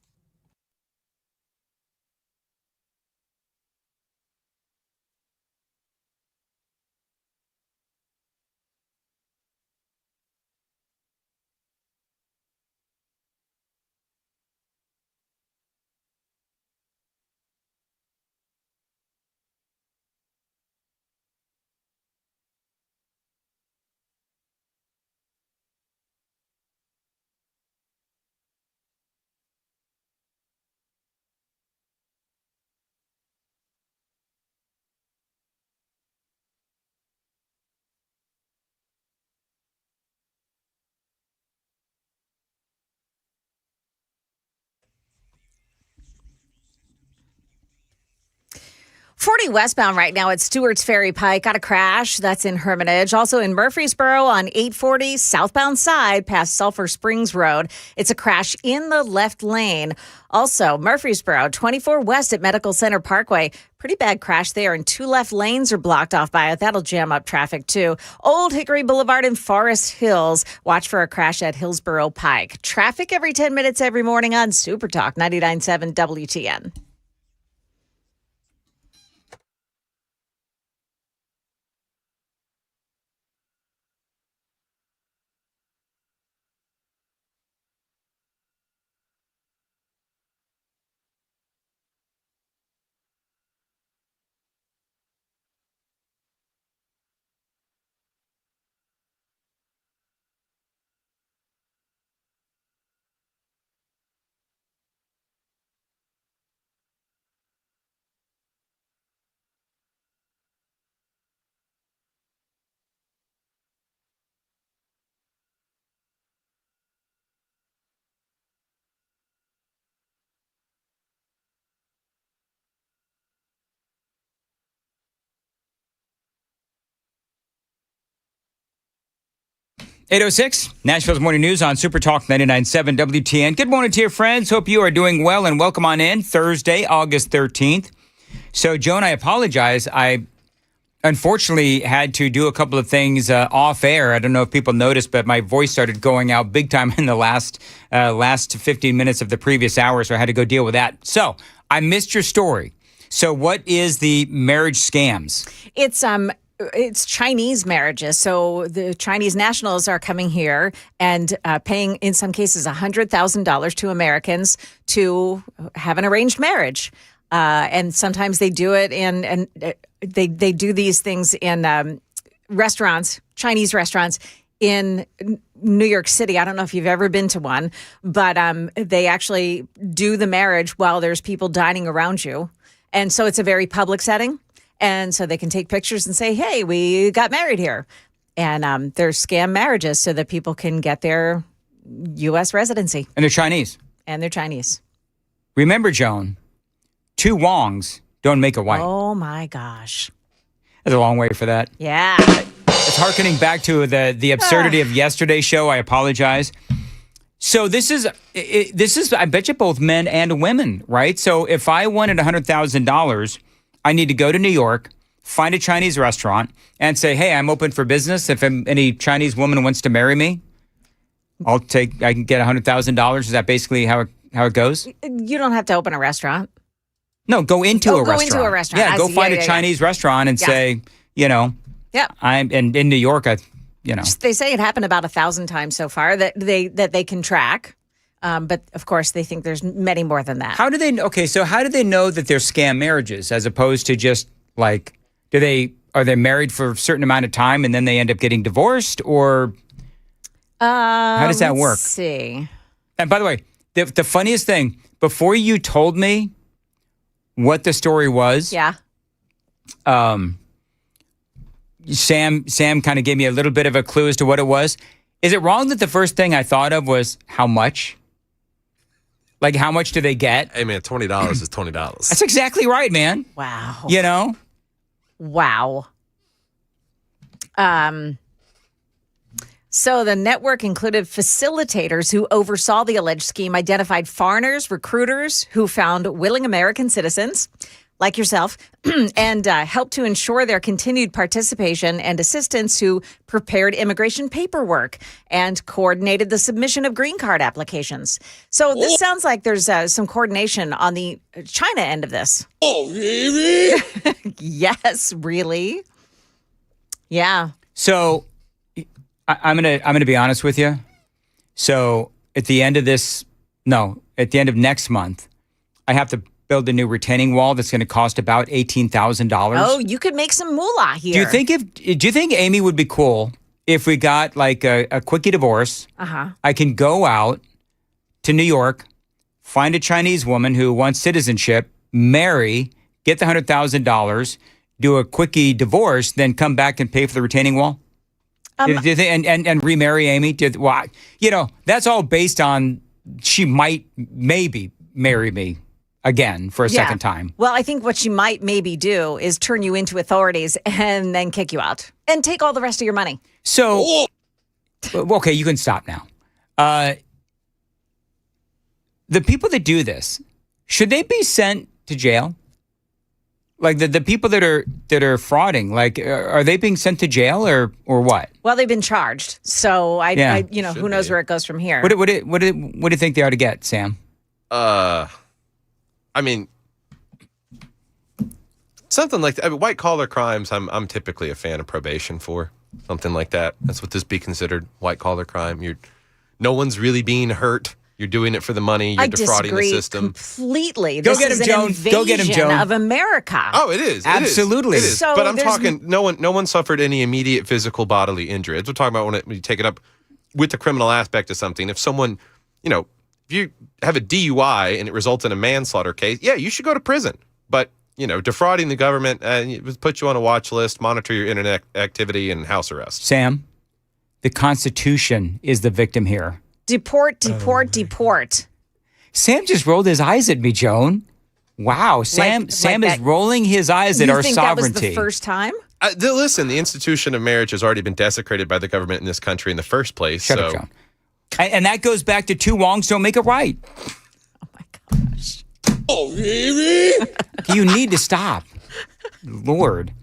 240 westbound right now at Stewart's Ferry Pike. Got a crash. That's in Hermitage. Also in Murfreesboro on 840 southbound side past Sulphur Springs Road. It's a crash in the left lane. Also, Murfreesboro, 24 west at Medical Center Parkway. Pretty bad crash there, and 2 left lanes are blocked off by it. That'll jam up traffic, too. Old Hickory Boulevard in Forest Hills. Watch for a crash at Hillsborough Pike. Traffic every 10 minutes every morning on Super Talk 99.7 WTN. .806, Nashville's Morning News on Super Talk 99.7 WTN. Good morning to your friends. Hope you are doing well and welcome on in. Thursday, August 13th. So, Joan, I apologize. I unfortunately had to do a couple of things off air. I don't know if people noticed, but my voice started going out big time in the last 15 minutes of the previous hour, so I had to go deal with that. So, I missed your story. So, what is the marriage scams? It's Chinese marriages. So the Chinese nationals are coming here and paying, in some cases, $100,000 to Americans to have an arranged marriage. And sometimes they do it they do these things in restaurants, Chinese restaurants in New York City. I don't know if you've ever been to one, but they actually do the marriage while there's people dining around you. And so it's a very public setting. And so they can take pictures and say, hey, we got married here. And there's scam marriages so that people can get their U.S. residency. And they're Chinese. Remember, Joan, 2 Wongs don't make a white. Oh, my gosh. There's a long way for that. Yeah. It's hearkening back to the absurdity of yesterday's show. I apologize. So this is, I bet you, both men and women, right? So if I wanted $100,000, I need to go to New York, find a Chinese restaurant, and say, hey, I'm open for business. If any Chinese woman wants to marry me, I can get $100,000. Is that basically how it goes? You don't have to open a restaurant. No, go into a restaurant. Go into a restaurant. Yeah, go find a Chinese restaurant and say, Yeah. I'm in New York, They say it happened about 1,000 times so far that they can track. But of course, they think there's many more than that. How do they know that they're scam marriages as opposed to just like, are they married for a certain amount of time and then they end up getting divorced, or how does that work? Let's see. And by the way, the funniest thing, before you told me what the story was, Sam kind of gave me a little bit of a clue as to what it was. Is it wrong that the first thing I thought of was how much? Like, how much do they get? Hey, man, $20 is $20. That's exactly right, man. Wow. Wow. So the network included facilitators who oversaw the alleged scheme, identified foreigners, recruiters who found willing American citizens like yourself, and helped to ensure their continued participation, and assistants who prepared immigration paperwork and coordinated the submission of green card applications. So this sounds like there's some coordination on the China end of this. Oh, really? Yes, really? Yeah. So I'm gonna be honest with you. So at the end of next month, I have to build a new retaining wall that's going to cost about $18,000. Oh, you could make some moolah here. Do you think Amy would be cool if we got like a quickie divorce? I can go out to New York, find a Chinese woman who wants citizenship, marry, get the $100,000, do a quickie divorce, then come back and pay for the retaining wall? Do you think, and remarry Amy? That's all based on she might maybe marry me again for a second time. Well, I think what she might maybe do is turn you into authorities and then kick you out and take all the rest of your money. So, okay, you can stop now. The people that do this, should they be sent to jail? Like the people that are frauding, like are they being sent to jail or what? Well, they've been charged, so I who knows where it goes from here. What do you think they ought to get, Sam? I mean, something like that. I mean, white collar crimes. I'm typically a fan of probation for something like that. That's what this be considered, white collar crime. No one's really being hurt. You're doing it for the money. You're defrauding the system. Completely. Go this get is him, an Joan. invasion Go get him, Joan. of America. Oh, it is. Absolutely. It is. So but I'm there's- talking. No one suffered any immediate physical bodily injury. That's what we're talking about when you take it up with the criminal aspect of something. If someone, if you have a DUI and it results in a manslaughter case, yeah, you should go to prison. But defrauding the government, it would put you on a watch list, monitor your internet activity, and house arrest. Sam, the Constitution is the victim here. Deport, deport. Sam just rolled his eyes at me, Joan. Wow, Sam is rolling his eyes at our You think sovereignty. that was the first time? Listen, the institution of marriage has already been desecrated by the government in this country in the first place. Shut up, Joan. And that goes back to two wrongs don't make a right. Oh my gosh. Oh, really? You need to stop. Lord.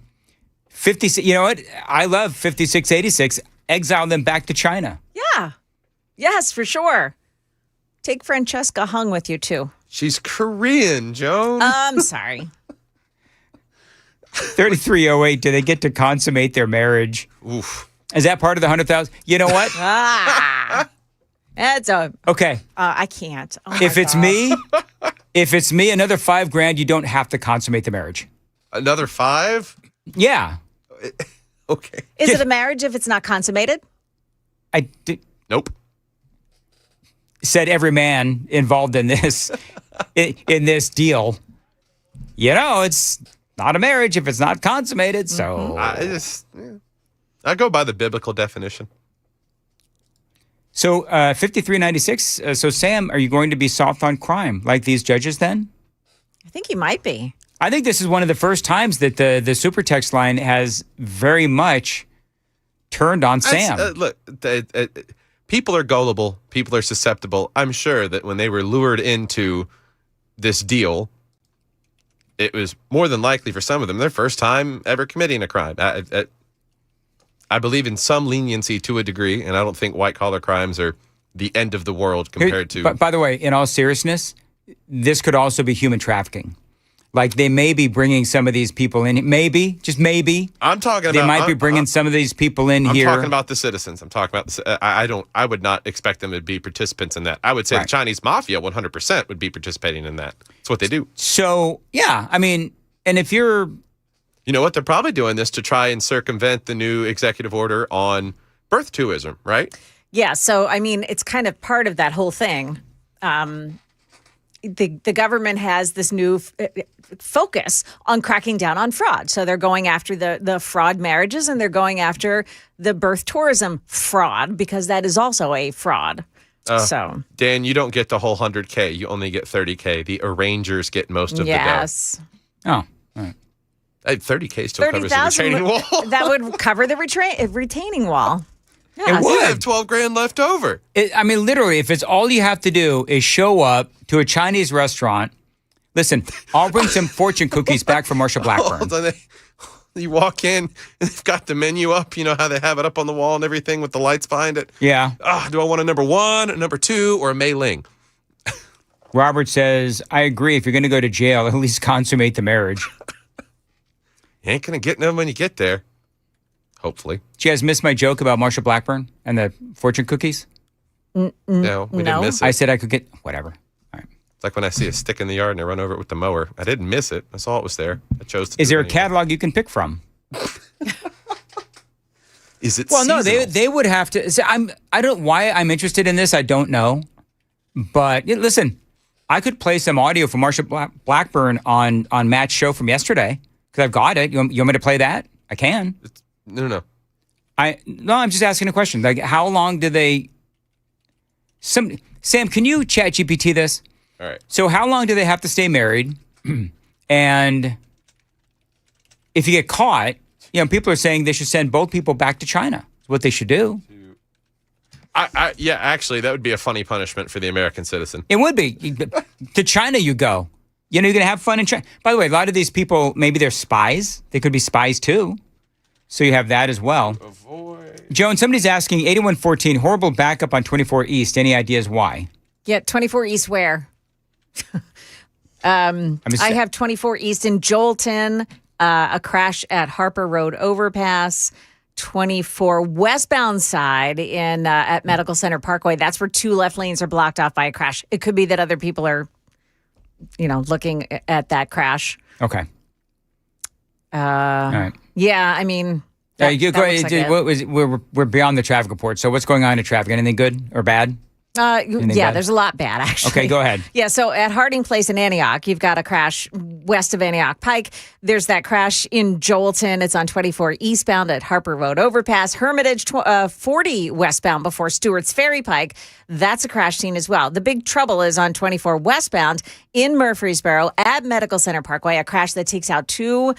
56. You know what? I love 5686. Exile them back to China. Yeah. Yes, for sure. Take Francesca Hung with you, too. She's Korean, Joan. I'm sorry. 3308, do they get to consummate their marriage? Oof. Is that part of the 100,000? You know what? That's okay. I can't. Oh If it's me, another $5,000, you don't have to consummate the marriage. Another 5? Yeah. Okay. Is it a marriage if it's not consummated? Nope. Said every man involved in this in this deal. It's not a marriage if it's not consummated. So I go by the biblical definition. So 5396. So Sam, are you going to be soft on crime like these judges then? I think you might be. I think this is one of the first times that the super text line has very much turned on Sam. Look, people are gullible. People are susceptible. I'm sure that when they were lured into this deal, it was more than likely for some of them their first time ever committing a crime. I believe in some leniency to a degree, and I don't think white-collar crimes are the end of the world compared to... By the way, in all seriousness, this could also be human trafficking. Like they may be bringing some of these people in. Maybe, just maybe. I'm talking about. They might be bringing some of these people in here. I'm talking about the citizens. I'm talking about. I would not expect them to be participants in that. I would say the Chinese mafia 100% would be participating in that. That's what they do. So yeah, I mean, and if you're, you know what, they're probably doing this to try and circumvent the new executive order on birth tourism, right? Yeah. So I mean, it's kind of part of that whole thing. The government has this new focus on cracking down on fraud. So they're going after the fraud marriages and they're going after the birth tourism fraud because that is also a fraud. So Dan, you don't get the whole 100K. You only get 30K. The arrangers get most of the dough. Yes. Oh, all right. 30K still covers the retaining wall. That would cover the retaining wall. Yeah, you have 12 grand left over. I mean, literally, if it's all you have to do is show up to a Chinese restaurant. Listen, I'll bring some fortune cookies back from Marsha Blackburn. Hold on, you walk in, and they've got the menu up. You know how they have it up on the wall and everything with the lights behind it? Yeah. Do I want a number 1, a number 2, or a Mei Ling? Robert says, I agree. If you're going to go to jail, at least consummate the marriage. You ain't going to get none when you get there. Hopefully. Did you guys miss my joke about Marsha Blackburn and the fortune cookies? No, we didn't miss it. I said I could get whatever. All right. It's like when I see a stick in the yard and I run over it with the mower. I didn't miss it. I saw it was there. I chose to. Is there a anyway. catalog you can pick from? Is it? Well, no, seasonal? they would have to. I don't why I'm interested in this. I don't know, but listen, I could play some audio from Marsha Blackburn on Matt's show from yesterday because I've got it. You want me to play that? I can. No. I'm just asking a question. Like, how long do they? Sam, can you chat GPT this? All right. So how long do they have to stay married? And if you get caught, people are saying they should send both people back to China. That's what they should do. Yeah, actually, that would be a funny punishment for the American citizen. It would be. To China you go. You're going to have fun in China. By the way, a lot of these people, maybe they're spies. They could be spies too. So you have that as well. Joan, somebody's asking, 8114, horrible backup on 24 East. Any ideas why? Yeah, 24 East where? I have 24 East in Joelton, a crash at Harper Road overpass. 24 westbound side in at Medical Center Parkway. That's where 2 left lanes are blocked off by a crash. It could be that other people are, looking at that crash. Okay. All right. Yeah, I mean, we're beyond the traffic report. So what's going on in traffic? Anything good or bad? There's a lot bad, actually. Okay, go ahead. Yeah, so at Harding Place in Antioch, you've got a crash west of Antioch Pike. There's that crash in Joelton. It's on 24 eastbound at Harper Road Overpass. Hermitage 40 westbound before Stewart's Ferry Pike. That's a crash scene as well. The big trouble is on 24 westbound in Murfreesboro at Medical Center Parkway, a crash that takes out 2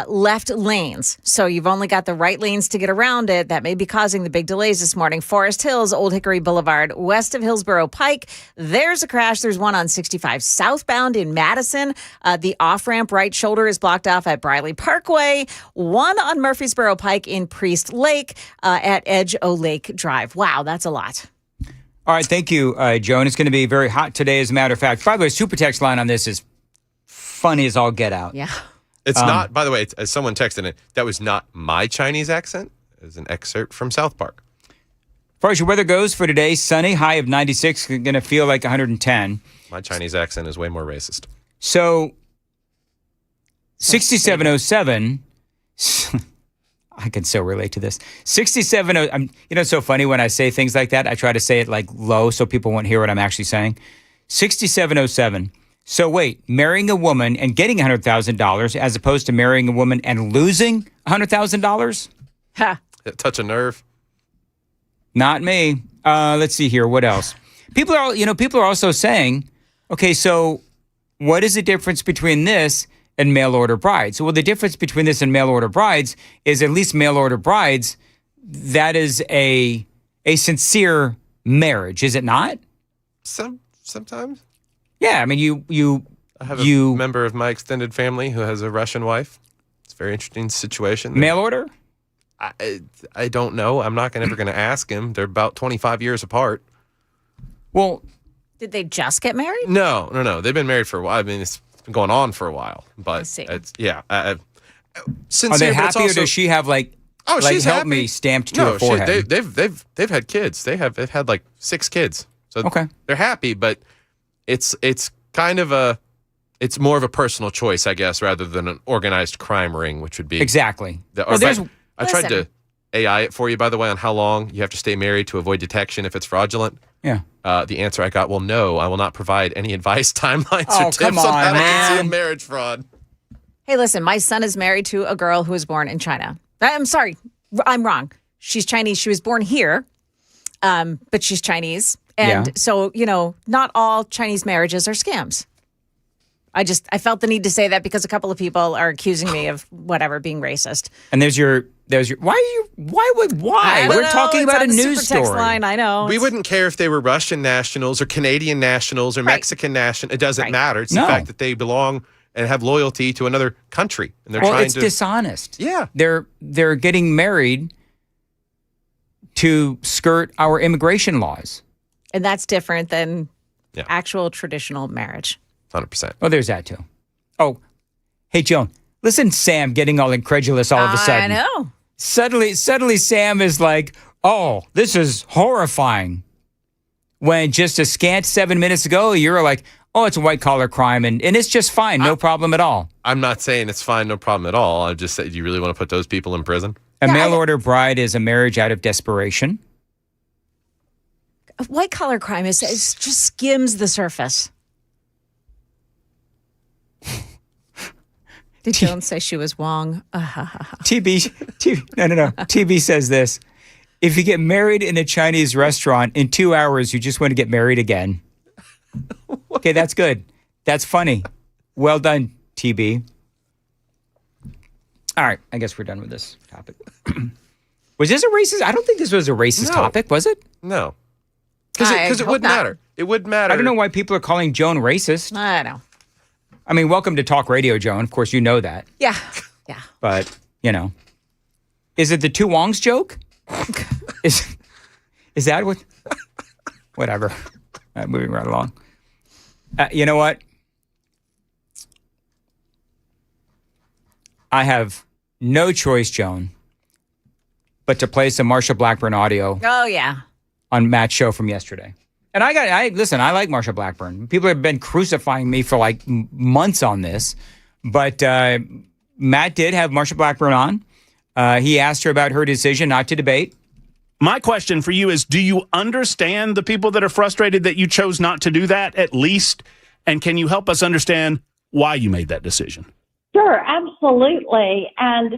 left lanes. So you've only got the right lanes to get around it. That may be causing the big delays this morning. Forest Hills, Old Hickory Boulevard, west of Hillsborough Pike. There's a crash. There's one on 65 southbound in Madison. The off-ramp right shoulder is blocked off at Briley Parkway. One on Murfreesboro Pike in Priest Lake at Edge O Lake Drive. Wow, that's a lot. All right, thank you, Joan. It's going to be very hot today, as a matter of fact. By the way, super text line on this is funny as all get out. Yeah. It's not, by the way, as someone texted it, that was not my Chinese accent. It was an excerpt from South Park. As far as your weather goes for today, sunny, high of 96, going to feel like 110. My Chinese accent is way more racist. So, 6707, I can so relate to this. 6707, it's so funny when I say things like that. I try to say it like low so people won't hear what I'm actually saying. 6707. So wait, marrying a woman and getting $100,000 as opposed to marrying a woman and losing $100,000? Ha. Touch a nerve. Not me. Let's see here. What else? People are also saying, okay, so what is the difference between this and mail order brides? Well, the difference between this and mail order brides is at least mail order brides, that is a sincere marriage, is it not? Sometimes. Yeah, I mean, I have a member of my extended family who has a Russian wife. It's a very interesting situation. Mail order? I don't know. I'm not ever going to ask him. They're about 25 years apart. Well, did they just get married? No. They've been married for a while. I mean, it's been going on for a while. But I see. It's sincere, are they happy, also, or does she have she's help happy. me stamped to her forehead? They've had kids. They've had like 6 kids. So okay, they're happy, but it's kind of it's more of a personal choice, I guess, rather than an organized crime ring, which would be exactly. I tried to AI it for you, by the way, on how long you have to stay married to avoid detection if it's fraudulent. Yeah. The answer I got, well, no, I will not provide any advice, timelines, or tips come on on, how to man. conceal marriage fraud. Hey, listen, my son is married to a girl who was born in China. I'm sorry, I'm wrong. She's Chinese. She was born here, but she's Chinese. And so, not all Chinese marriages are scams. I felt the need to say that because a couple of people are accusing me of being racist. And there's your why? We're talking about a news story. Line, I know. We wouldn't care if they were Russian nationals or Canadian nationals or Mexican nationals. It doesn't matter. It's the fact that they belong and have loyalty to another country, and they're trying to. It's dishonest. Yeah, they're getting married to skirt our immigration laws, and that's different than actual traditional marriage. 100%. Oh, there's that too. Oh, hey, Joan, listen, Sam getting all incredulous all of a sudden. I know. Suddenly Sam is like, oh, this is horrifying. When just a scant 7 minutes ago, you were like, oh, it's a white-collar crime, and it's just fine, no problem at all. I'm not saying it's fine, no problem at all. I just said, do you really want to put those people in prison? A mail-order bride is a marriage out of desperation. White-collar crime is just skims the surface. Did Joan say she was Wong? TB, no. TB says this. If you get married in a Chinese restaurant, in 2 hours, you just want to get married again. Okay, that's good. That's funny. Well done, TB. All right, I guess we're done with this topic. Was this a racist? I don't think this was a racist topic, was it? No. Because it wouldn't matter. It wouldn't matter. I don't know why people are calling Joan racist. I know. I mean, welcome to Talk Radio, Joan. Of course, you know that. Yeah. Yeah. But, is it the two Wongs joke? is that what? Whatever. Moving right along. You know what? I have no choice, Joan, but to play some Marsha Blackburn audio. Oh, yeah. On Matt's show from yesterday. And listen, I like Marsha Blackburn. People have been crucifying me for like months on this, but Matt did have Marsha Blackburn on. He asked her about her decision not to debate. My question for you is, do you understand the people that are frustrated that you chose not to do that at least? And can you help us understand why you made that decision? Sure, absolutely. And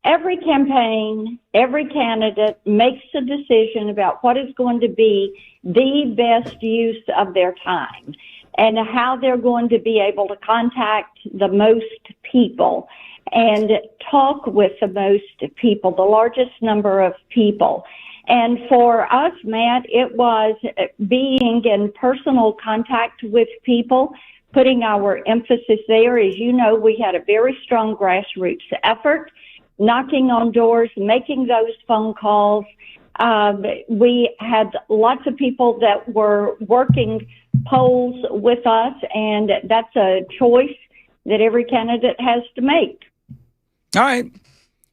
every campaign, every candidate makes a decision about what is going to be the best use of their time and how they're going to be able to contact the most people and talk with the most people, the largest number of people. And for us, Matt, it was being in personal contact with people, putting our emphasis there. As you know, we had a very strong grassroots effort, knocking on doors, making those phone calls. We had lots of people that were working polls with us, and that's a choice that every candidate has to make. All right.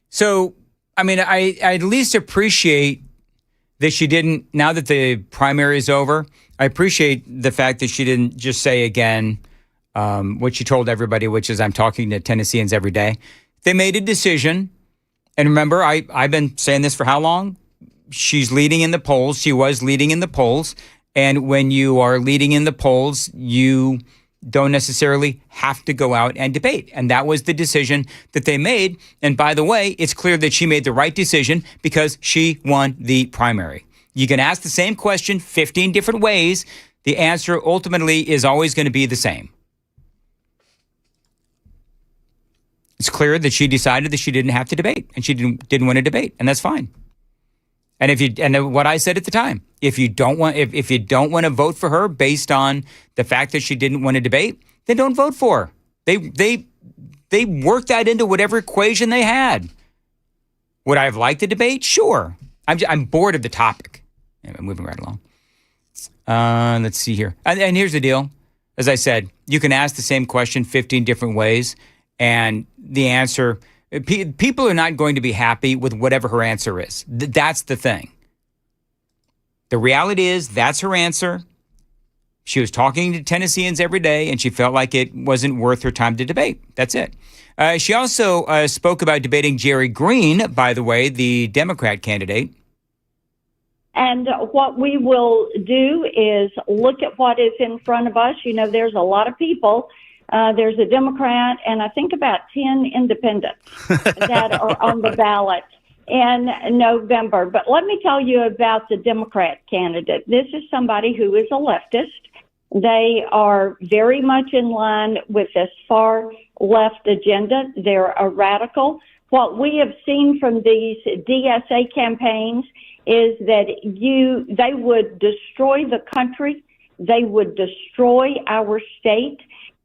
So, I mean, I at least appreciate that she didn't, now that the primary is over, I appreciate the fact that she didn't just say again what she told everybody, which is I'm talking to Tennesseans every day. They made a decision. And remember, I've been saying this for how long? She's leading in the polls. She was leading in the polls. And when you are leading in the polls, you don't necessarily have to go out and debate. And that was the decision that they made. And by the way, it's clear that she made the right decision because she won the primary. You can ask the same question 15 different ways. The answer ultimately is always going to be the same. It's clear that she decided that she didn't have to debate and she didn't want to debate, and that's fine. And what I said at the time, if you don't want to vote for her based on the fact that she didn't want to debate, then don't vote for her. They worked that into whatever equation they had. Would I have liked the debate? Sure. I'm bored of the topic. Anyway, moving right along. Let's see here. And here's the deal. As I said, you can ask the same question 15 different ways, and the answer. People are not going to be happy with whatever her answer is. That's the thing. The reality is that's her answer. She was talking to Tennesseans every day, and she felt like it wasn't worth her time to debate. That's it. She also spoke about debating Jerry Green, by the way, the Democrat candidate. And what we will do is look at what is in front of us. You know, there's a lot of people. There's a Democrat and I think about 10 independents that are on the ballot in November. But let me tell you about the Democrat candidate. This is somebody who is a leftist. They are very much in line with this far left agenda. They're a radical. What we have seen from these DSA campaigns is that they would destroy the country. They would destroy our state.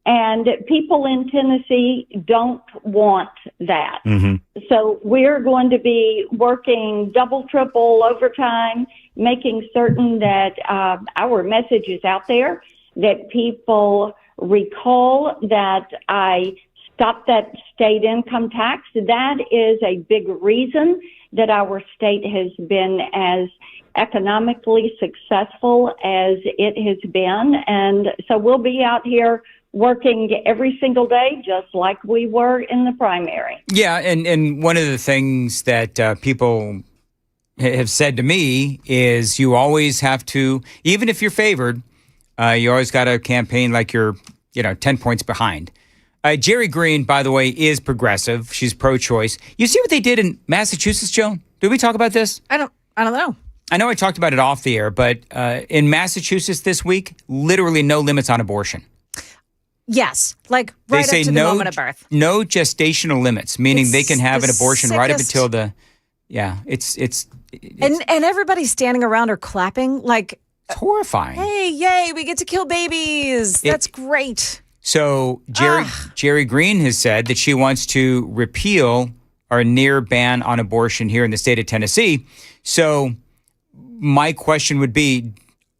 And people in Tennessee don't want that. Mm-hmm. So we're going to be working double, triple, overtime, making certain that our message is out there, that people recall that I stopped that state income tax. That is a big reason that our state has been as economically successful as it has been. And so we'll be out here working every single day, just like we were in the primary. Yeah, and one of the things that people have said to me is you always have to, even if you're favored, you always got to campaign like you're, 10 points behind. Jerry Green, by the way, is progressive. She's pro-choice. You see what they did in Massachusetts, Joan? Did we talk about this? I don't know. I know I talked about it off the air, but in Massachusetts this week, literally no limits on abortion. Yes, like right they say up to the moment of birth. No gestational limits, meaning they can have an abortion right up until the. Yeah, it's and everybody's standing around or clapping like it's horrifying. Hey, yay, we get to kill babies. That's great. So Jerry Green has said that she wants to repeal our near ban on abortion here in the state of Tennessee. So my question would be,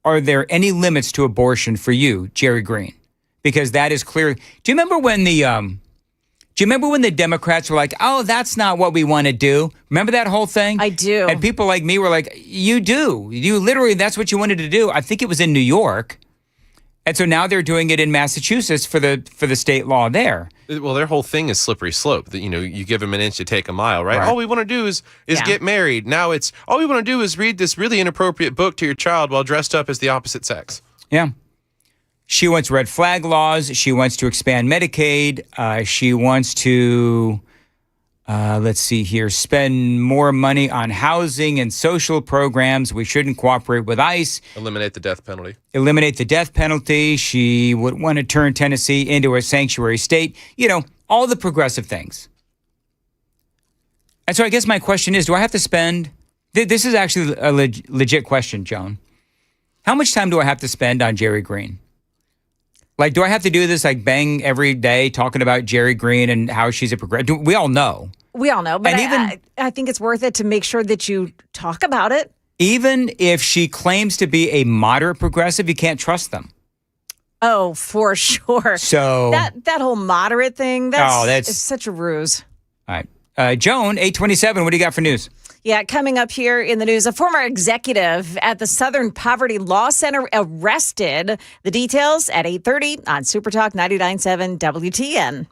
are there any limits to abortion for you, Jerry Green? Because that is clear. Do you remember when the Democrats were like, "Oh, that's not what we want to do"? Remember that whole thing? I do. And people like me were like, "You do. You literally, that's what you wanted to do." I think it was in New York. And so now they're doing it in Massachusetts for the state law there. Well, their whole thing is slippery slope. That you give them an inch, you take a mile, right? All we want to do is get married. Now it's all we want to do is read this really inappropriate book to your child while dressed up as the opposite sex. Yeah. She wants red flag laws. She wants to expand Medicaid. She wants to, let's see here, spend more money on housing and social programs. We shouldn't cooperate with ICE. Eliminate the death penalty. Eliminate the death penalty. She would want to turn Tennessee into a sanctuary state. All the progressive things. And so I guess my question is, do I have to spend, this is actually a legit question, Joan. How much time do I have to spend on Jerry Green? Like, do I have to do this, like, bang every day talking about Jerry Green and how she's a progressive? We all know. We all know, but I think it's worth it to make sure that you talk about it. Even if she claims to be a moderate progressive, you can't trust them. Oh, for sure. So that whole moderate thing, it's such a ruse. All right. Joan, 827, what do you got for news? Yeah, coming up here in the news, a former executive at the Southern Poverty Law Center arrested. The details at 8:30 on Super Talk 99.7 WTN.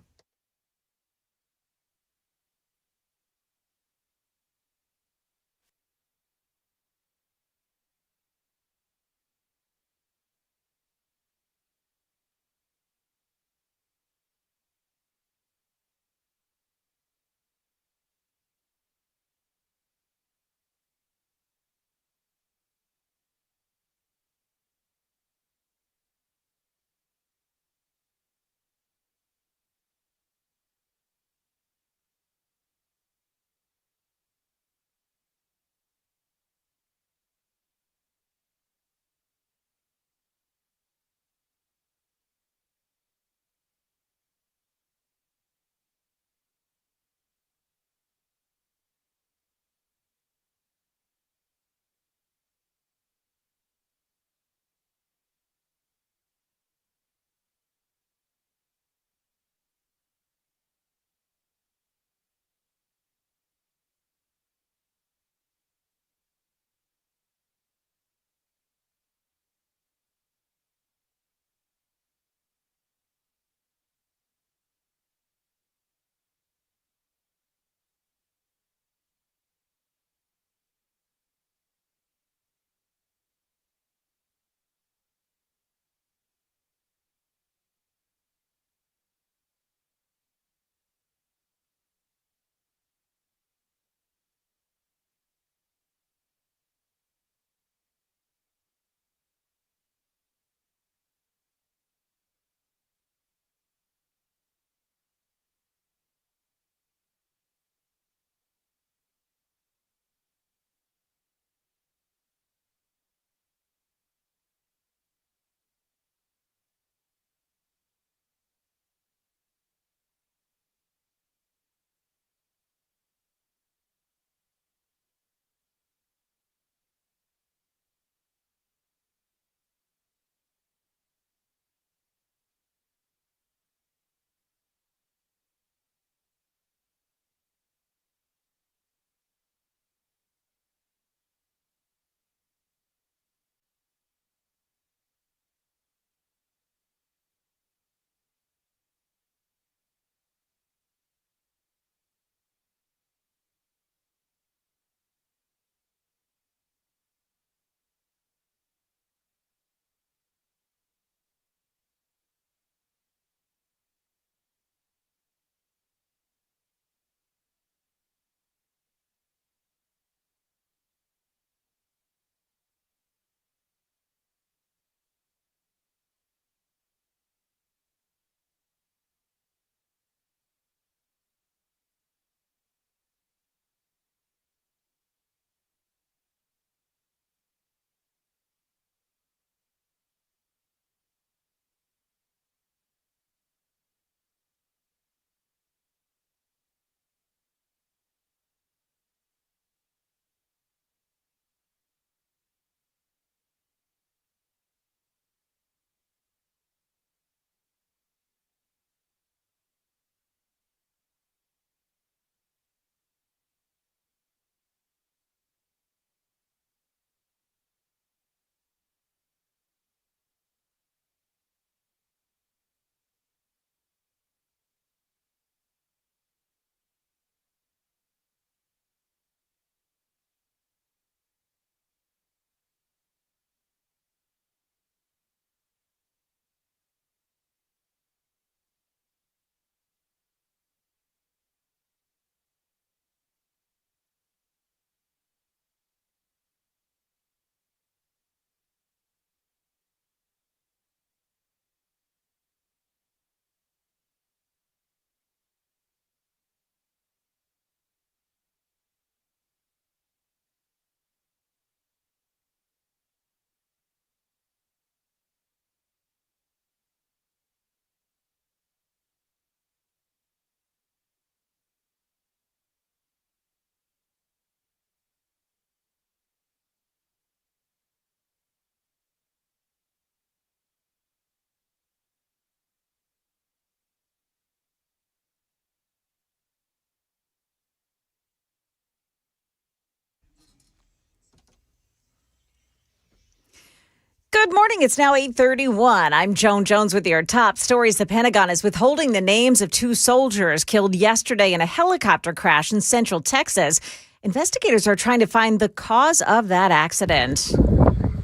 Good morning. It's now 8:31. I'm Joan Jones with your top stories. The Pentagon is withholding the names of 2 soldiers killed yesterday in a helicopter crash in central Texas. Investigators are trying to find the cause of that accident.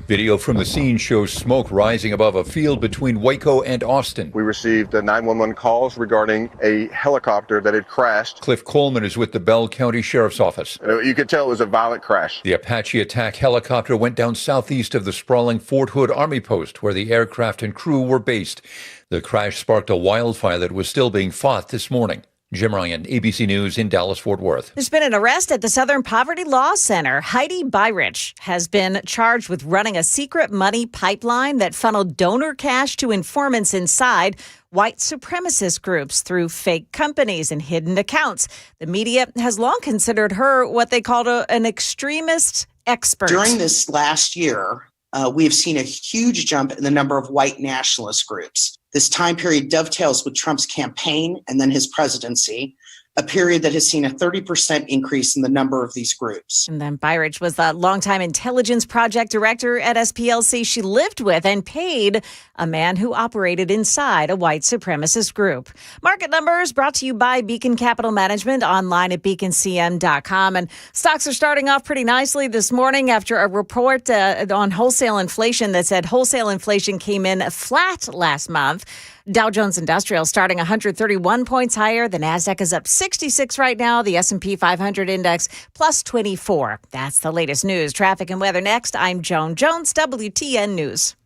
Video from the scene shows smoke rising above a field between Waco and Austin. We received 911 calls regarding a helicopter that had crashed. Cliff Coleman is with the Bell County Sheriff's Office. You could tell it was a violent crash. The Apache attack helicopter went down southeast of the sprawling Fort Hood Army Post, where the aircraft and crew were based. The crash sparked a wildfire that was still being fought this morning. Jim Ryan, ABC News in Dallas-Fort Worth. There's been an arrest at the Southern Poverty Law Center. Heidi Byrich has been charged with running a secret money pipeline that funneled donor cash to informants inside white supremacist groups through fake companies and hidden accounts. The media has long considered her what they called an extremist expert. During this last year, we have seen a huge jump in the number of white nationalist groups. This time period dovetails with Trump's campaign and then his presidency, a period that has seen a 30% increase in the number of these groups. And then Byrich was the longtime intelligence project director at SPLC. She lived with and paid a man who operated inside a white supremacist group. Market numbers brought to you by Beacon Capital Management, online at beaconcm.com. And stocks are starting off pretty nicely this morning after a report on wholesale inflation that said wholesale inflation came in flat last month. Dow Jones Industrial starting 131 points higher. The Nasdaq is up 66 right now. The S&P 500 index plus 24. That's the latest news. Traffic and weather next. I'm Joan Jones, WTN News.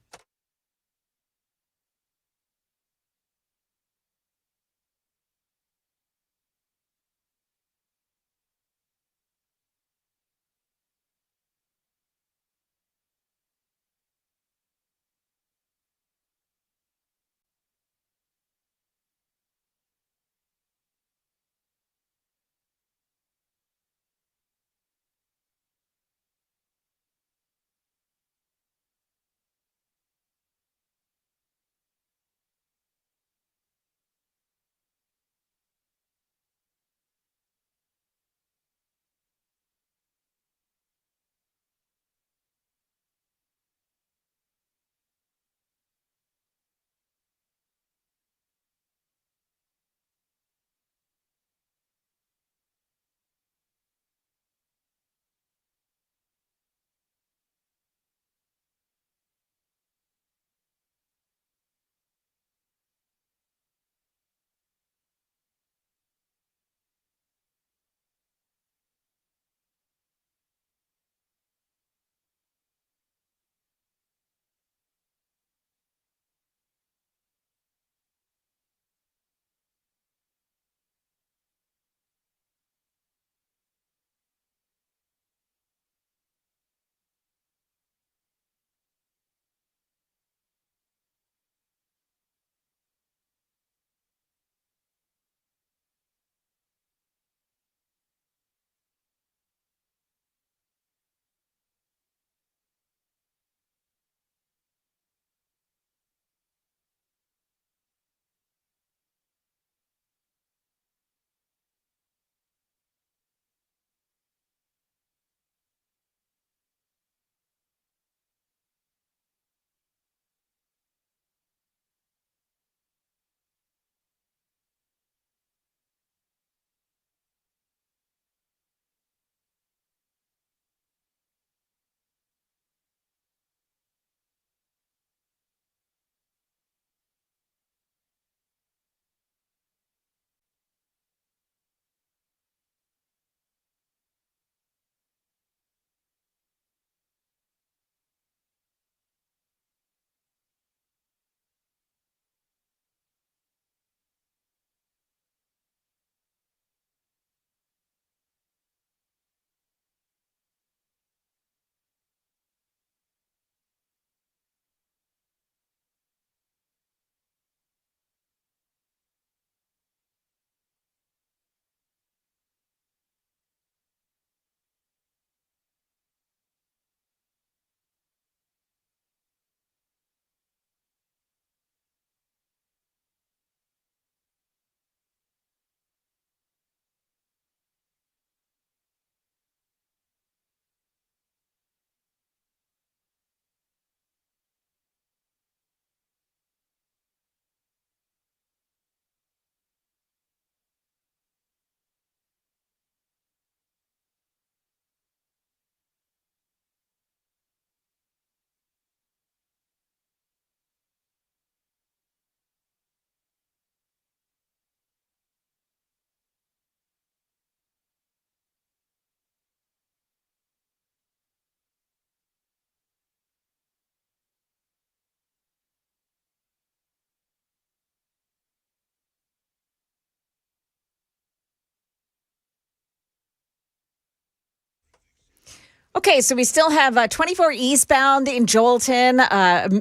Okay, so we still have 24 eastbound in Joelton.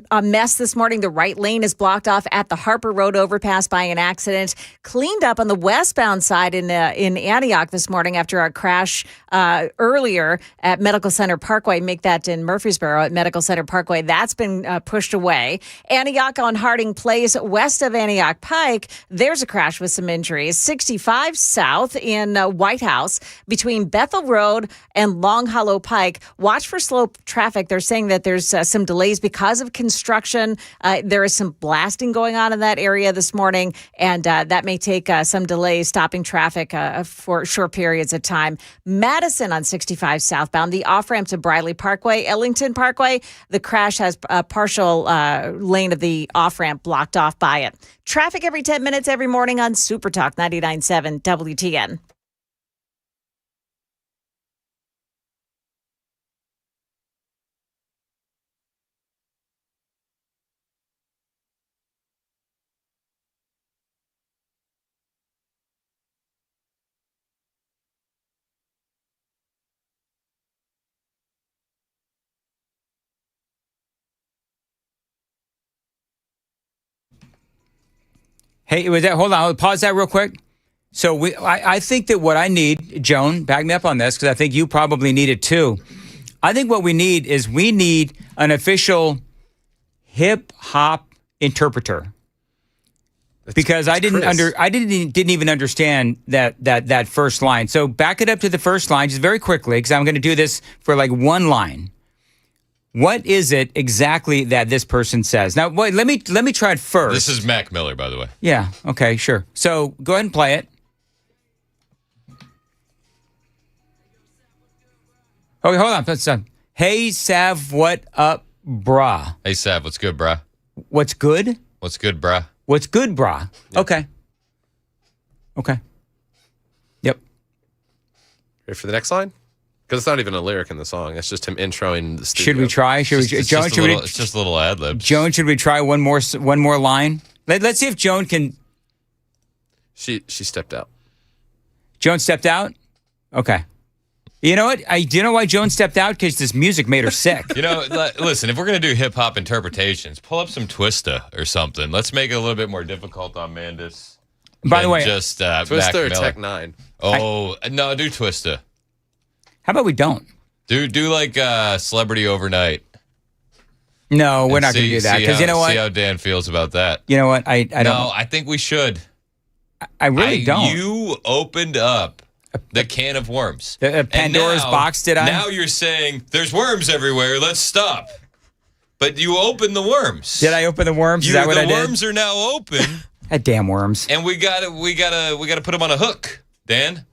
A mess this morning. The right lane is blocked off at the Harper Road overpass by an accident. Cleaned up on the westbound side in Antioch this morning after a crash earlier at Medical Center Parkway. Make that in Murfreesboro at Medical Center Parkway. That's been pushed away. Antioch on Harding Place, west of Antioch Pike. There's a crash with some injuries. 65 south in White House between Bethel Road and Long Hollow Pike. Watch for slow traffic. They're saying that there's some delays because of construction. There is some blasting going on in that area this morning, and that may take some delays stopping traffic for short periods of time. Madison on 65 southbound, the off-ramp to Briley Parkway, Ellington Parkway. The crash has a partial lane of the off-ramp blocked off by it. Traffic every 10 minutes every morning on Super Talk 99.7 WTN. Hey, hold on, I'll pause that real quick. So I think that what I need, Joan, back me up on this, because I think you probably need it too. I think what we need is an official hip hop interpreter. Because I didn't even understand that first line. So back it up to the first line just very quickly, because I'm going to do this for like one line. What is it exactly that this person says? Now, wait, let me try it first. This is Mac Miller, by the way. Yeah. Okay. Sure. So go ahead and play it. Okay, hold on. That's Hey Sav, what up, brah? Hey Sav, what's good, brah? What's good? What's good, brah? What's good, brah? Yep. Okay. Yep. Ready for the next line? Because it's not even a lyric in the song. It's just him introing the studio. Should we try? It's just a little ad lib. Joan, should we try one more line? Let's see if Joan can. She stepped out. Joan stepped out? Okay. You know what? Do you know why Joan stepped out? Because this music made her sick. Listen, if we're going to do hip-hop interpretations, pull up some Twista or something. Let's make it a little bit more difficult on Mandis. By the way, just Twista or Tech 9? Oh, no, do Twista. How about we don't? Do like Celebrity Overnight. No, we're not going to do that. Because you know what? See how Dan feels about that. You know what? I don't. No, I think we should. I really don't. You opened up the can of worms. Pandora's box, did I? Now you're saying there's worms everywhere. Let's stop. But you opened the worms. Did I open the worms? Is that what I did? The worms are now open. That damn worms. And we gotta put them on a hook, Dan.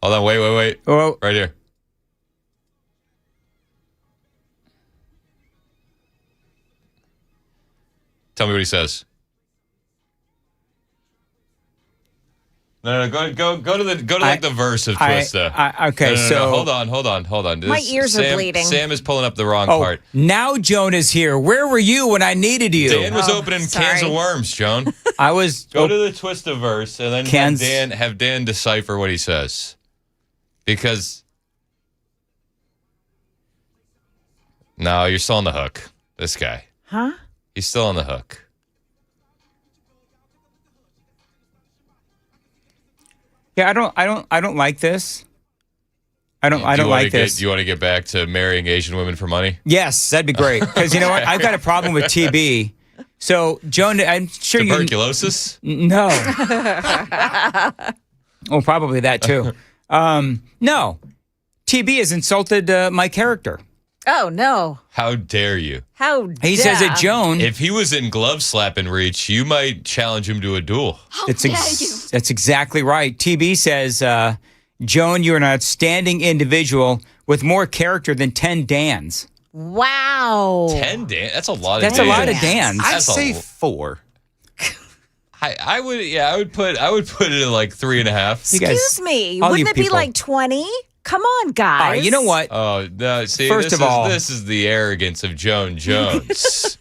Hold on, wait. Oh. Right here. Tell me what he says. No, go to the verse of Twista. Okay, no, hold on. My ears are bleeding. Sam is pulling up the wrong part. Now Joan is here. Where were you when I needed you? Dan was opening cans of worms, Joan. I was. Go to the Twista verse and then have Dan decipher what he says. Because no, you're still on the hook. This guy. Huh? He's still on the hook. Yeah, I don't like this. I don't like this. Do you want to get back to marrying Asian women for money? Yes, that'd be great. Because you know what? I've got a problem with TB. So, Joan, I'm sure tuberculosis? No. Oh, probably that too. No. TB has insulted my character. Oh, no. How dare you? How dare He says that Joan. If he was in glove slapping reach, you might challenge him to a duel. That's exactly right. TB says, Joan, you're an outstanding individual with more character than 10 Dans. Wow. 10 Dan? That's a lot of That's Dans. a lot of Dans. I'd say 4. I would put it at like 3.5. Excuse me. Wouldn't it be like 20? Come on, guys. You know what? Oh, no. See, First of all, this is the arrogance of Joan Jones.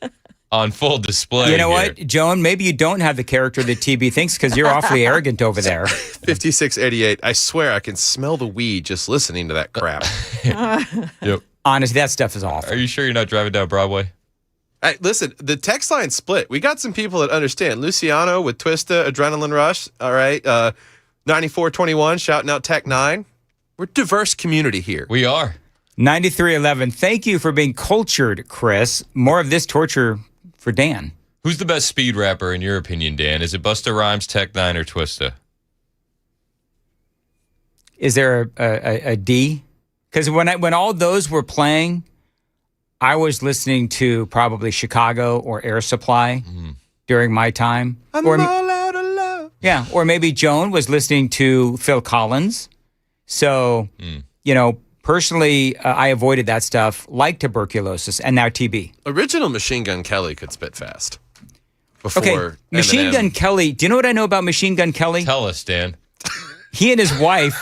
on full display. You know here. what, Joan? Maybe you don't have the character that TB thinks because you're awfully arrogant over there. 5688. I swear I can smell the weed just listening to that crap. Yep. Honestly, that stuff is awful. Are you sure you're not driving down Broadway? Hey, listen, the text line split. We got some people that understand. Luciano with Twista, Adrenaline Rush. All right. 9421 shouting out Tech 9. We're a diverse community here. We are. 9311. Thank you for being cultured, Chris. More of this torture for Dan. Who's the best speed rapper in your opinion, Dan? Is it Busta Rhymes, Tech 9, or Twista? Is there a D? Because when all those were playing, I was listening to probably Chicago or Air Supply during my time. I'm all out of love. Yeah, or maybe Joan was listening to Phil Collins. So, personally, I avoided that stuff like tuberculosis and now TB. Original Machine Gun Kelly could spit fast. Before Okay, Machine Eminem. Gun Kelly. Do you know what I know about Machine Gun Kelly? Tell us, Dan. He and his wife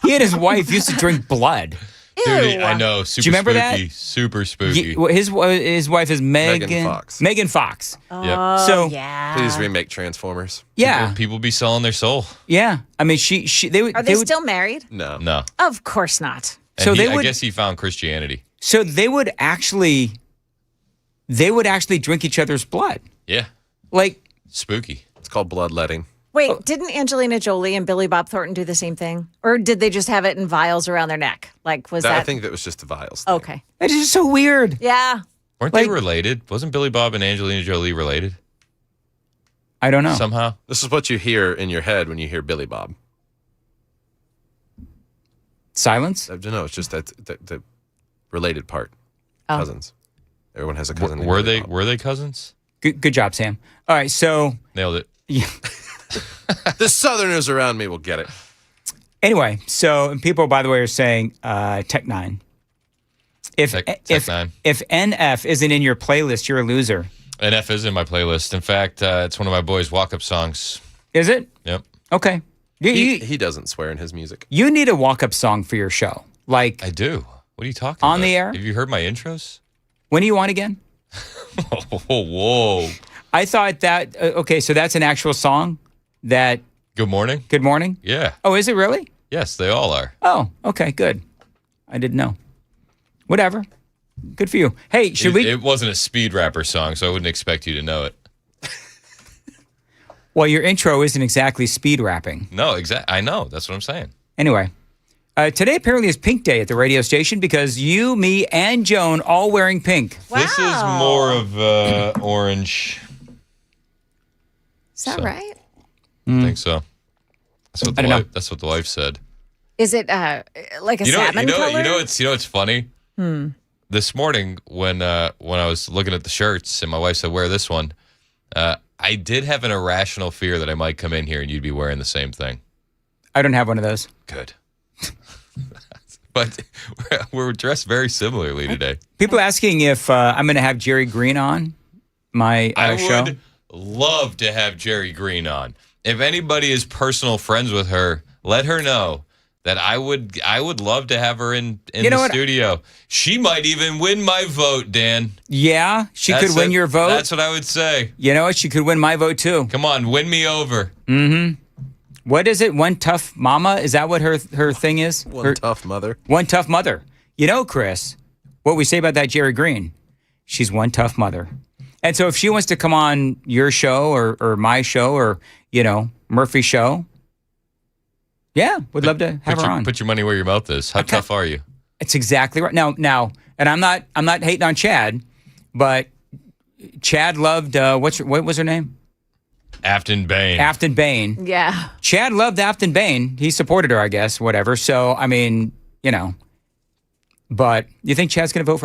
used to drink blood. Dude, I know. Super Do you remember spooky. that? Super spooky. His wife is Megan Fox. Megan Fox. Yep. So Please remake Transformers. yeah, People be selling their soul. yeah. I mean, they would. Are they would, still married? No. No. Of course not. And So they I would- guess he found Christianity. So they would actually drink each other's blood. Yeah. Like Spooky. It's called bloodletting. Wait, didn't Angelina Jolie and Billy Bob Thornton do the same thing? Or did they just have it in vials around their neck? Like, was that? I think that was just the vials. Okay. It's just so weird. Yeah. Weren't they related? Wasn't Billy Bob and Angelina Jolie related? I don't know. Somehow. This is what you hear in your head when you hear Billy Bob. Silence? No, it's just that the related part. Oh. Cousins. Everyone has a cousin. named Were Billy they Bob. were they cousins? Good job, Sam. All right, so Nailed it. yeah. The Southerners around me will get it. Anyway, so and people, by the way, are saying Tech 9. If Tech 9. If NF isn't in your playlist, you're a loser. NF is in my playlist. In fact, it's one of my boys' walk-up songs. Is it? Yep. Okay. He doesn't swear in his music. You need a walk-up song for your show. Like I do. What are you talking about? On the air? Have you heard my intros? When do you want again? Whoa. I thought that okay, so that's an actual song that Good morning? Good morning? Yeah. Oh, is it really? Yes, they all are. Oh, okay, good. I didn't know. Whatever. Good for you. Hey, should we It wasn't a speed rapper song, so I wouldn't expect you to know it. Well, your intro isn't exactly speed rapping. No, exactly. I know. That's what I'm saying. Anyway, today apparently is Pink Day at the radio station because you, me, and Joan all wearing pink. This is more of orange. Is that right? I think so. That's what I don't know. That's what the wife said. Is it like a salmon color? It's funny. This morning when I was looking at the shirts and my wife said, wear this one, I did have an irrational fear that I might come in here and you'd be wearing the same thing. I don't have one of those. Good. But we're dressed very similarly today. People asking if I'm going to have Jerry Green on my show. I would love to have Jerry Green on. If anybody is personal friends with her, let her know that I would love to have her in the studio. She might even win my vote, Dan. Yeah, she could win your vote. That's what I would say. You know what? She could win my vote too. Come on, win me over. Mm-hmm. What is it? One tough mama? Is that what her thing is? One tough mother. One tough mother. You know, Chris, what we say about that Jerry Green, she's one tough mother. And so if she wants to come on your show or my show or, Murphy's show, yeah, would love to have her on. Put your money where your mouth is. How tough are you? It's exactly right. Now, and I'm not hating on Chad, but Chad loved what was her name? Afton Bain. Afton Bain. Yeah. Chad loved Afton Bain. He supported her, I guess, whatever. So, I mean, But you think Chad's going to vote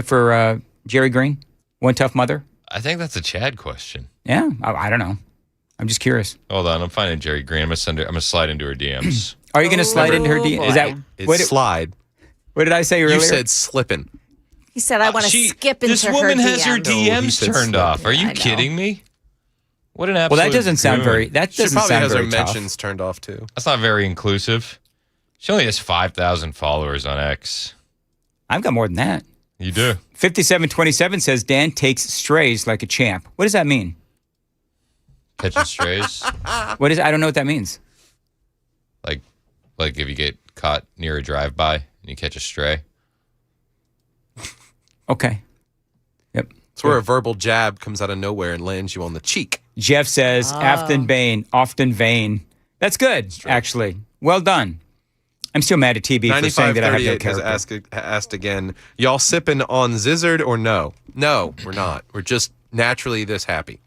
for Jerry Green? One tough mother? I think that's a Chad question. Yeah, I don't know. I'm just curious. Hold on, I'm finding Jerry Green. I'm gonna slide into her DMs. Are you going to slide into her DMs? Is that slide? What did I say earlier? You said slipping. He said, I want to skip into This her woman has her DMs. DMs turned off. Are you kidding me? What an absolute Well, that doesn't sound goon. very. That She doesn't probably sound has her very tough. mentions turned off too. That's not very inclusive. She only has 5,000 followers on X. I've got more than that. You do. 5727 says Dan takes strays like a champ. What does that mean? Catching strays. What is? I don't know what that means. Like if you get caught near a drive-by and you catch a stray. Okay. Yep. It's where a verbal jab comes out of nowhere and lands you on the cheek. Jeff says, often vain. That's good, actually. Well done. I'm still mad at TB for saying that I have no 9538 has character. asked again, y'all sipping on Zizzard or no? No, we're not. We're just naturally this happy.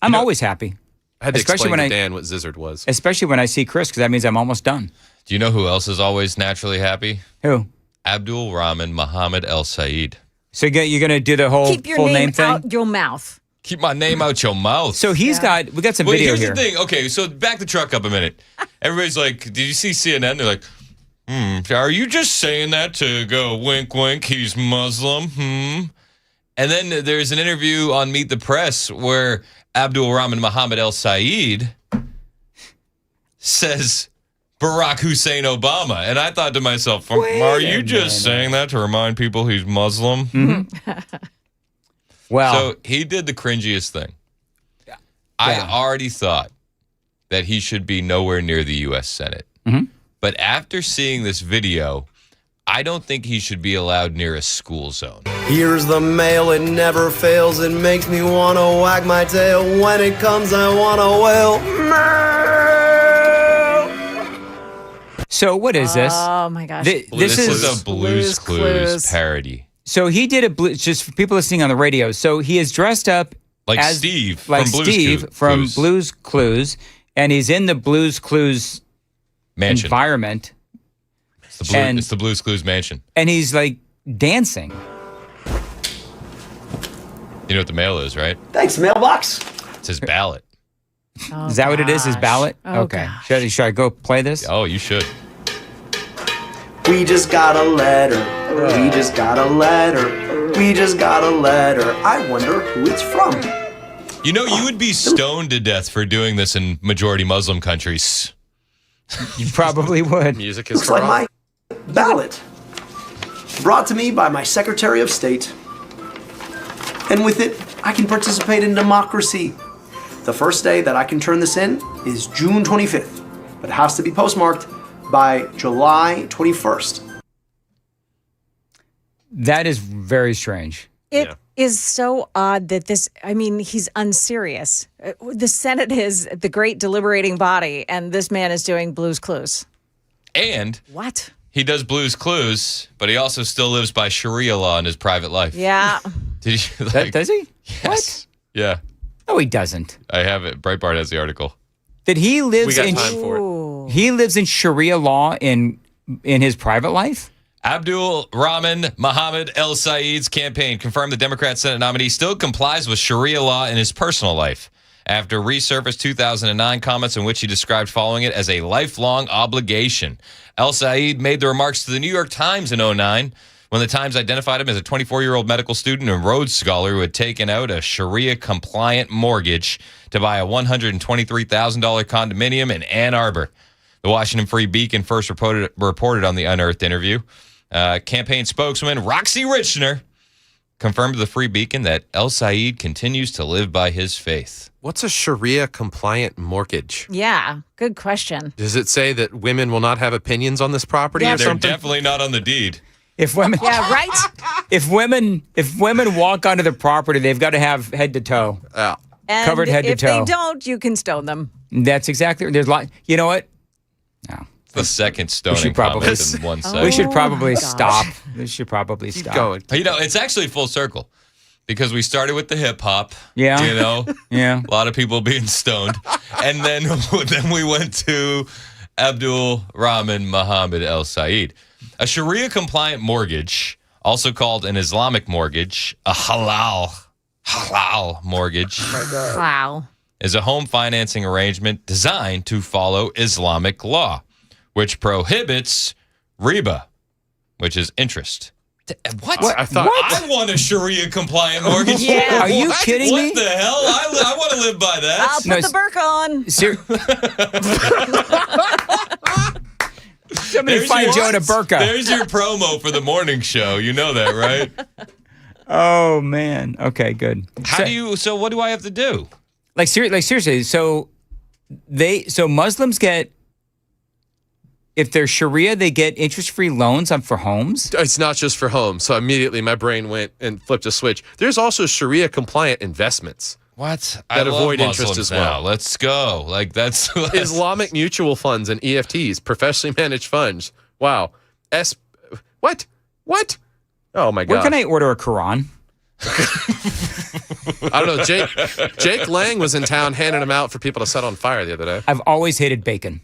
I'm always happy. I had to Especially explain when to Dan what Zizzard was. Especially when I see Chris, because that means I'm almost done. Do you know who else is always naturally happy? Who? Abdul Rahman Muhammad El Said. So you're going to do the whole Keep your full name name thing? out your mouth. Keep my name out your mouth. So we got some video here's here. the thing. Okay, so back the truck up a minute. Everybody's like, did you see CNN? They're like, are you just saying that to go wink, wink, he's Muslim? And then there's an interview on Meet the Press where Abdul Rahman Muhammad El Said says Barack Hussein Obama. And I thought to myself, are you just saying that to remind people he's Muslim? Well, so he did the cringiest thing. I already thought that he should be nowhere near the U.S. Senate. But after seeing this video, I don't think he should be allowed near a school zone. Here's the mail, it never fails. It makes me want to wag my tail. When it comes, I want to wail. So what is this? Oh, my gosh. This is a Blue's Clues parody. So he did just for people listening on the radio. So he is dressed up Like as Steve like from Blue's Steve Clues. from Blue's Clues, and he's in the Blue's Clues Mansion. environment. It's the Blue's Clues mansion. And he's like dancing. You know what the mail is, right? Thanks, mailbox. It's his ballot. Is that what it is? His ballot? Oh, okay. Should I go play this? Oh, you should. We just got a letter. We just got a letter. We just got a letter. I wonder who it's from. You know, you would be stoned to death for doing this in majority Muslim countries. You probably would. Music is Looks like my ballot. Brought to me by my Secretary of State. And with it, I can participate in democracy. The first day that I can turn this in is June 25th, but it has to be postmarked by July 21st. That is very strange. It is so odd that he's unserious. The Senate is the great deliberating body, and this man is doing Blue's Clues. And what? He does Blue's Clues, but he also still lives by Sharia law in his private life. Yeah. Did you Does he? Yes. What? Yeah. No, he doesn't. I have it. Breitbart has the article. That he lives We got in time for He lives in Sharia law in his private life? Abdul Rahman Muhammad El Said's campaign confirmed the Democrat Senate nominee still complies with Sharia law in his personal life after resurfaced 2009 comments in which he described following it as a lifelong obligation. El Said made the remarks to the New York Times in 2009 when the Times identified him as a 24-year-old medical student and Rhodes Scholar who had taken out a Sharia-compliant mortgage to buy a $123,000 condominium in Ann Arbor. The Washington Free Beacon first reported on the unearthed interview. Campaign spokeswoman Roxy Richner confirmed to the Free Beacon that El Said continues to live by his faith. What's a Sharia-compliant mortgage? Yeah, good question. Does it say that women will not have opinions on this property or They're something? definitely not on the deed. If women Yeah, right? if women walk onto the property, they've got to have head to toe. And Covered head to if toe. they don't, you can stone them. That's exactly. There's like, you know what? The second We stoning should probably comment in one second. We should probably stop. We should probably stop. going. You know, it's actually full circle because we started with the hip hop. Yeah. You know, Yeah. a lot of people being stoned, and then we went to Abdul Rahman Muhammad El Said, a Sharia-compliant mortgage, also called an Islamic mortgage, a halal mortgage. Wow. Is a home financing arrangement designed to follow Islamic law, which prohibits riba, which is interest. What? I thought I want a Sharia-compliant mortgage. Yeah. Are you kidding me? What the hell? I want to live by that. I'll put the burqa on. Somebody find Jonah Burka. There's your promo for the morning show. You know that, right? Oh man. Okay, good. So what do I have to do? Like seriously. So Muslims get, if they're Sharia, they get interest-free loans for homes? It's not just for homes. So immediately my brain went and flipped a switch. There's also Sharia-compliant investments. What? That avoid love interest Muslims as well. now. Let's go. Like that's Islamic mutual funds and EFTs, professionally managed funds. Wow. What? Oh my God. Where can I order a Quran? I don't know. Jake Lang was in town handing them out for people to set on fire the other day. I've always hated bacon.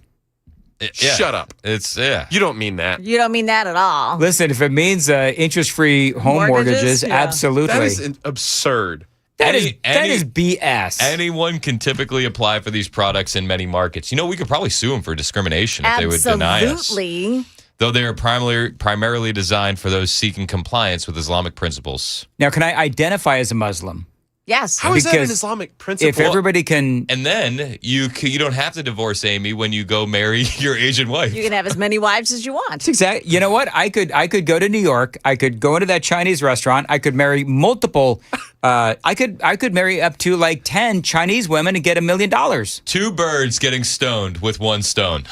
Shut up. You don't mean that. You don't mean that at all. Listen, if it means interest-free home mortgages, Yeah. absolutely. That is absurd. That is BS. Anyone can typically apply for these products in many markets. You know, we could probably sue them for discrimination if they would deny us. Absolutely. Though they are primarily designed for those seeking compliance with Islamic principles. Now, can I identify as a Muslim? Yes. How is that an Islamic principle? If everybody can... And then you don't have to divorce Amy when you go marry your Asian wife. You can have as many wives as you want. Exactly. You know what? I could go to New York. I could go into that Chinese restaurant. I could marry multiple. I could marry up to like 10 Chinese women and get $1 million. 2 birds getting stoned with 1 stone.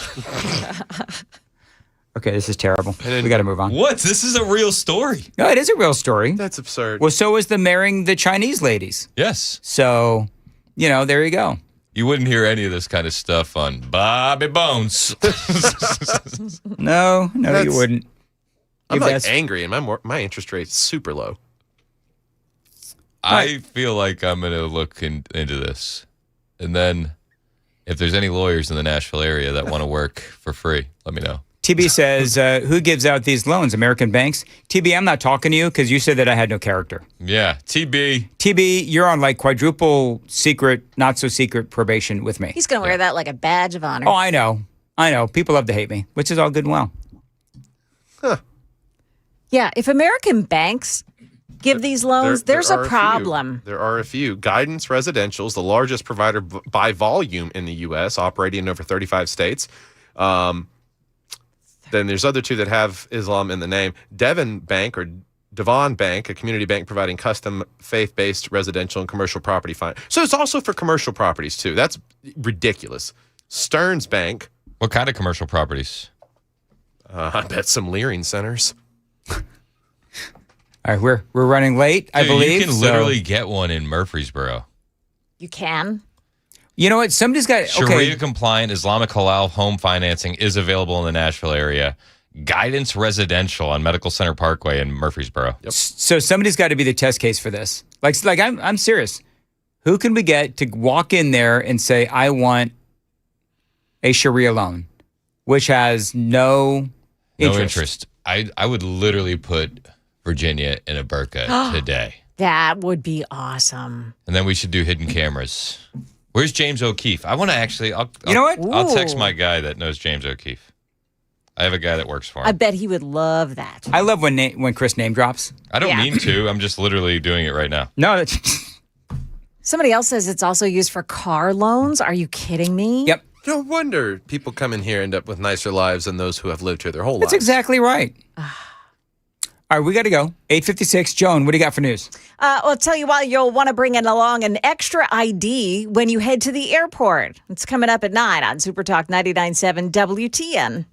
Okay, this is terrible. We got to move on. What? This is a real story. No, it is a real story. That's absurd. Well, so is the marrying the Chinese ladies. Yes. So, there you go. You wouldn't hear any of this kind of stuff on Bobby Bones. No, you wouldn't. I'm angry, and my interest rate is super low. I feel like I'm going to look into this. And then if there's any lawyers in the Nashville area that want to work for free, let me know. TB says, who gives out these loans? American banks? TB, I'm not talking to you because you said that I had no character. Yeah, TB. TB, you're on like quadruple secret, not so secret probation with me. He's going to wear that like a badge of honor. Oh, I know. People love to hate me, which is all good and well. Huh. Yeah, if American banks give these loans, there's a problem. There are a few. Guidance Residential is the largest provider by volume in the U.S., operating in over 35 states. Then there's other 2 that have Islam in the name. Devon Bank, or Devon Bank, a community bank providing custom faith-based residential and commercial property finance. So it's also for commercial properties, too. That's ridiculous. Stearns Bank. What kind of commercial properties? I bet some Leering centers. All right, we're running late, I believe. You can literally get one in Murfreesboro. You can? You know what? Somebody's got... Sharia-compliant Islamic halal home financing is available in the Nashville area. Guidance Residential on Medical Center Parkway in Murfreesboro. Yep. So somebody's got to be the test case for this. Like I'm serious. Who can we get to walk in there and say, I want a Sharia loan, which has no interest? I would literally put Virginia in a burqa today. That would be awesome. And then we should do hidden cameras. Where's James O'Keefe? I want to actually... You know what? I'll text my guy that knows James O'Keefe. I have a guy that works for him. I bet he would love that. I love when Chris name drops. I don't mean to. I'm just literally doing it right now. No, Somebody else says it's also used for car loans. Are you kidding me? Yep. No wonder people come in here and end up with nicer lives than those who have lived here their whole lives. That's exactly right. All right, we got to go. 8:56. Joan, what do you got for news? I'll tell you why you'll want to bring along an extra ID when you head to the airport. It's coming up at 9 on Super Talk 99.7 WTN.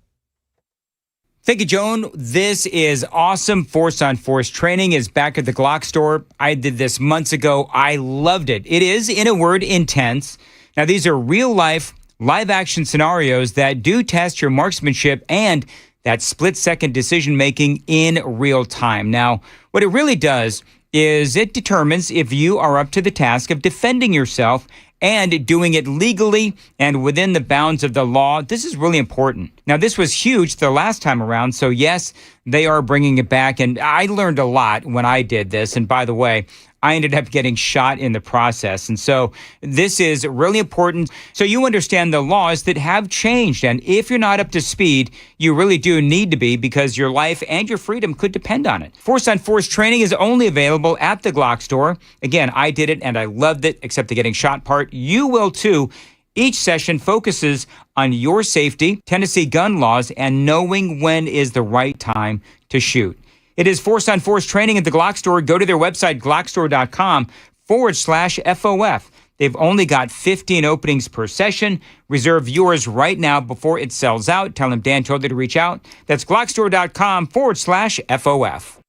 Thank you, Joan. This is awesome. Force on Force training is back at the Glock store. I did this months ago. I loved it. It is, in a word, intense. Now, these are real-life, live-action scenarios that do test your marksmanship and that split-second decision-making in real time. Now, what it really does is it determines if you are up to the task of defending yourself and doing it legally and within the bounds of the law. This is really important. Now, this was huge the last time around, so yes, they are bringing it back, and I learned a lot when I did this, and by the way, I ended up getting shot in the process. And so this is really important. So you understand the laws that have changed. And if you're not up to speed, you really do need to be, because your life and your freedom could depend on it. Force on Force training is only available at the Glock store. Again, I did it and I loved it, except the getting shot part. You will too. Each session focuses on your safety, Tennessee gun laws, and knowing when is the right time to shoot. It is force-on-force training at the Glock Store. Go to their website, glockstore.com/FOF. They've only got 15 openings per session. Reserve yours right now before it sells out. Tell them Dan told you to reach out. That's glockstore.com/FOF.